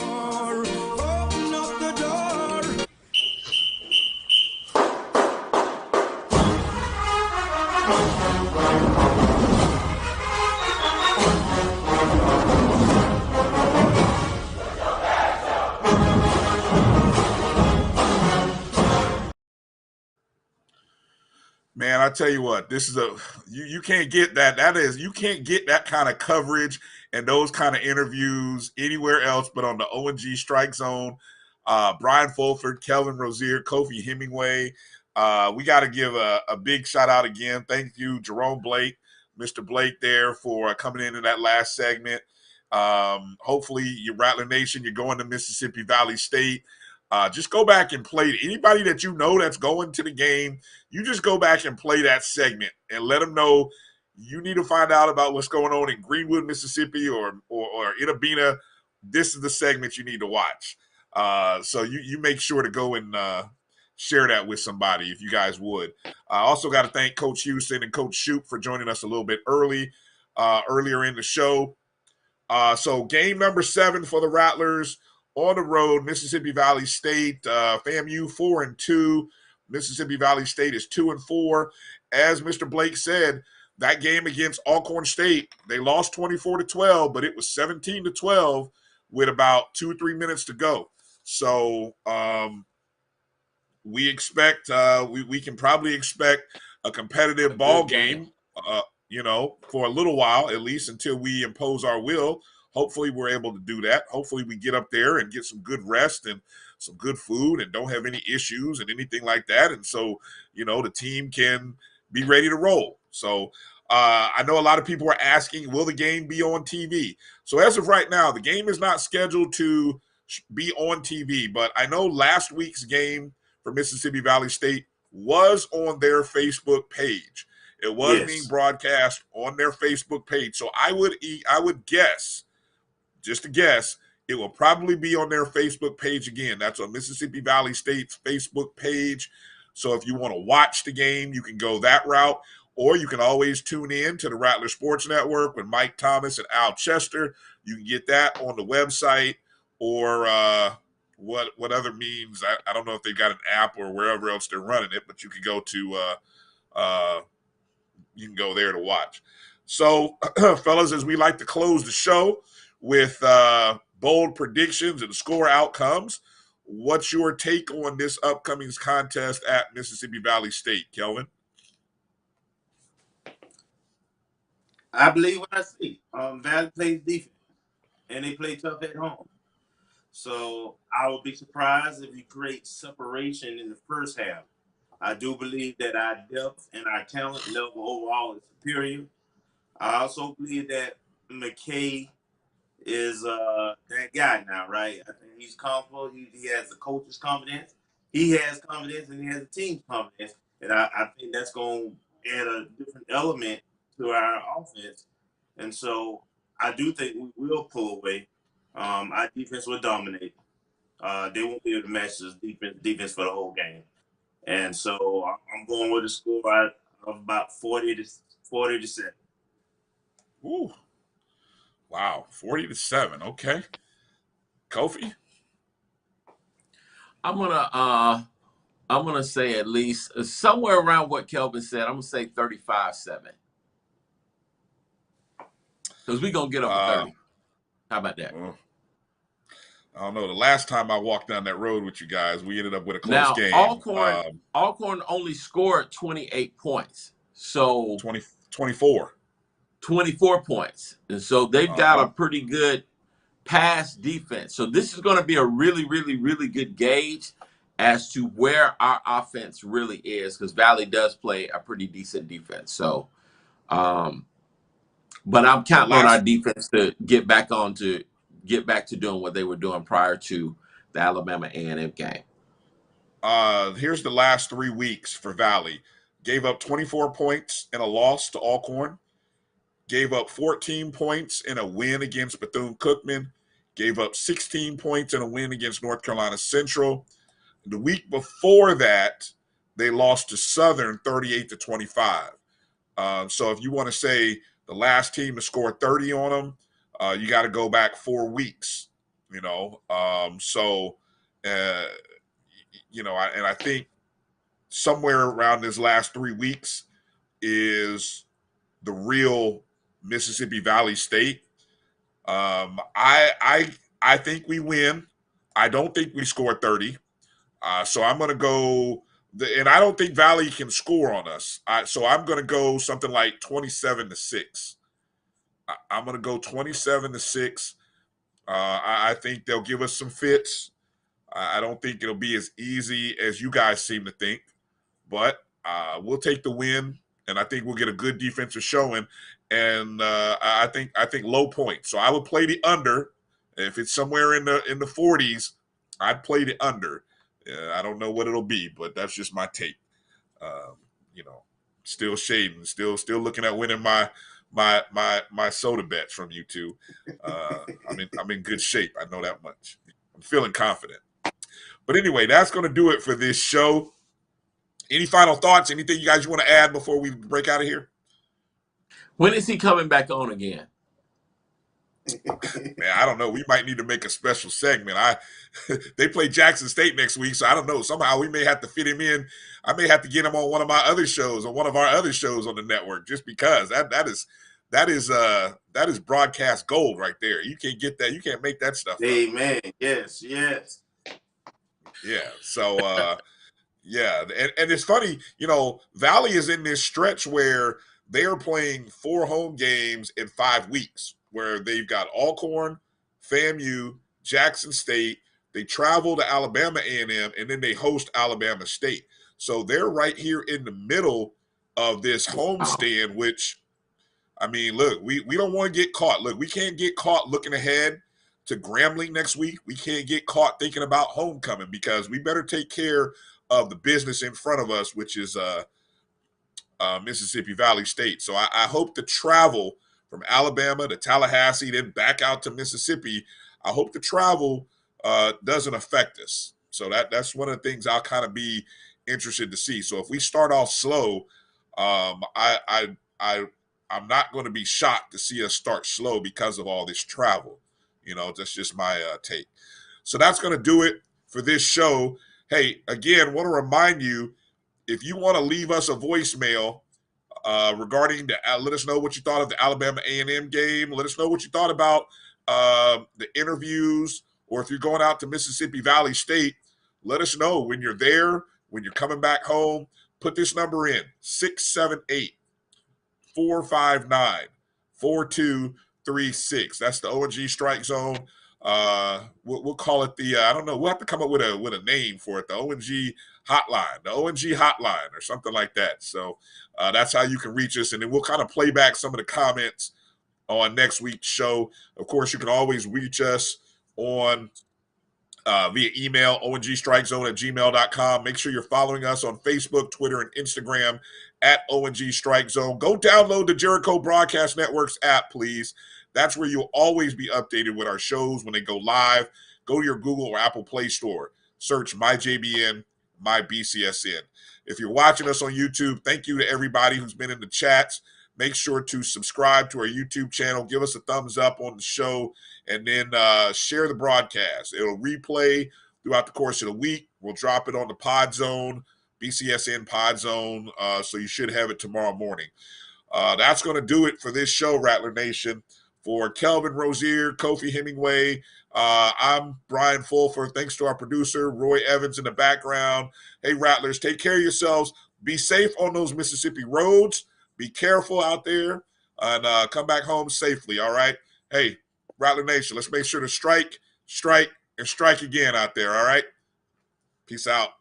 Open up the door. Man, I tell you what, this is you can't get that. You can't get that kind of coverage and those kind of interviews anywhere else but on the O&G Strike Zone. Brian Fulford, Kelvin Rozier, Kofi Hemingway. We got to give a big shout out again. Thank you, Jerome Blake, Mr. Blake there for coming into that last segment. Hopefully, your Rattler Nation, you're going to Mississippi Valley State. Just go back and play. Anybody that you know that's going to the game, you just go back and play that segment and let them know you need to find out about what's going on in Greenwood, Mississippi or Itabena. This is the segment you need to watch. So you make sure to go and share that with somebody if you guys would. I also got to thank Coach Houston and Coach Shouppe for joining us a little bit earlier in the show. So game number 7 for the Rattlers. On the road, Mississippi Valley State, FAMU 4-2. Mississippi Valley State is 2-4. As Mr. Blake said, that game against Alcorn State, they lost 24-12, but it was 17-12 with about 2 or 3 minutes to go. So we expect we can probably expect a competitive ball game, for a little while, at least until we impose our will. Hopefully we're able to do that. Hopefully we get up there and get some good rest and some good food and don't have any issues and anything like that. And so, the team can be ready to roll. So I know a lot of people are asking, will the game be on TV? So as of right now, the game is not scheduled to be on TV, but I know last week's game for Mississippi Valley State was on their Facebook page. It was being broadcast on their Facebook page. So I would guess, just a guess, it will probably be on their Facebook page again. That's on Mississippi Valley State's Facebook page. So if you want to watch the game, you can go that route, or you can always tune in to the Rattler Sports Network with Mike Thomas and Al Chester. You can get that on the website or what other means. I don't know if they got an app or wherever else they're running it, but you can go to you can go there to watch. So, fellas, as we like to close the show with bold predictions and score outcomes, what's your take on this upcoming contest at Mississippi Valley State, Kelvin? I believe what I see. Valley plays defense, and they play tough at home. So I would be surprised if we create separation in the first half. I do believe that our depth and our talent level overall is superior. I also believe that McKay is that guy now, right? I think he's comfortable. He has the coach's confidence. He has confidence, and he has the team's confidence. And I think that's going to add a different element to our offense. And so I do think we will pull away. Our defense will dominate. They won't be able to match this defense for the whole game. And so I'm going with a score of about 40 to 7. Ooh. Wow, 40 to 7. Okay. Kofi? I'm gonna say at least somewhere around what Kelvin said. I'm gonna say 35-7. Because we're gonna get over 30. How about that? I don't know. The last time I walked down that road with you guys, we ended up with a close game. Alcorn only scored 28 points. So 24 points. And so they've got a pretty good pass defense. So this is going to be a really, really, really good gauge as to where our offense really is, because Valley does play a pretty decent defense. So, but I'm counting on our defense to get back to doing what they were doing prior to the Alabama A&M game. Here's the last 3 weeks for Valley. Gave up 24 points in a loss to Alcorn. Gave up 14 points in a win against Bethune-Cookman. Gave up 16 points in a win against North Carolina Central. The week before that, they lost to Southern 38-25. So if you want to say the last team to score 30 on them, you got to go back 4 weeks, you know. I think somewhere around this last 3 weeks is the real Mississippi Valley State. I think we win. I don't think we score 30. So I'm going to go, and I don't think Valley can score on us. So I'm going to go something like 27-6. I'm going to go 27-6. I think they'll give us some fits. I don't think it'll be as easy as you guys seem to think, but we'll take the win, and I think we'll get a good defensive showing. And I think low point. So I would play the under. If it's somewhere in the 40s, I'd play the under. I don't know what it'll be, but that's just my take. Still shading, still looking at winning my soda bets from you two. I'm in good shape. I know that much. I'm feeling confident. But anyway, that's going to do it for this show. Any final thoughts? Anything you guys want to add before we break out of here? When is he coming back on again? Man, I don't know. We might need to make a special segment. They play Jackson State next week, so I don't know. Somehow we may have to fit him in. I may have to get him on one of my other shows or one of our other shows on the network, just because that is broadcast gold right there. You can't get that. You can't make that stuff. Amen. Up. Yes. Yeah. So yeah, and it's funny, Valley is in this stretch where they are playing 4 home games in 5 weeks, where they've got Alcorn, FAMU, Jackson State. They travel to Alabama A&M, and then they host Alabama State. So they're right here in the middle of this homestand, which, I mean, look, we don't want to get caught. Look, we can't get caught looking ahead to Grambling next week. We can't get caught thinking about homecoming, because we better take care of the business in front of us, which is Mississippi Valley State. So I hope the travel from Alabama to Tallahassee, then back out to Mississippi, I hope the travel doesn't affect us. So that's one of the things I'll kind of be interested to see. So if we start off slow, I'm not going to be shocked to see us start slow because of all this travel. That's just my take. So that's going to do it for this show. Hey, again, want to remind you, if you want to leave us a voicemail regarding let us know what you thought of the Alabama A&M game. Let us know what you thought about the interviews, or if you're going out to Mississippi Valley State, let us know when you're there, when you're coming back home. Put this number in, 678-459-4236. That's the O&G Strike Zone. We'll call it the I don't know. We'll have to come up with a name for it. The O&G Hotline, or something like that. So that's how you can reach us, and then we'll kind of play back some of the comments on next week's show. Of course, you can always reach us on via email, ongstrikezone@gmail.com. Make sure you're following us on Facebook, Twitter, and Instagram at ONG Strike Zone. Go download the Jericho Broadcast Network's app, please. That's where you'll always be updated with our shows when they go live. Go to your Google or Apple Play Store. Search MyJBN, MyBCSN. If you're watching us on YouTube, thank you to everybody who's been in the chats. Make sure to subscribe to our YouTube channel. Give us a thumbs up on the show, and then share the broadcast. It'll replay throughout the course of the week. We'll drop it on the Pod Zone, BCSN Pod Zone, so you should have it tomorrow morning. That's going to do it for this show, Rattler Nation. For Kelvin Rozier, Kofi Hemingway, I'm Brian Fulford. Thanks to our producer, Roy Evans, in the background. Hey, Rattlers, take care of yourselves. Be safe on those Mississippi roads. Be careful out there, and come back home safely, all right? Hey, Rattler Nation, let's make sure to strike, and strike again out there, all right? Peace out.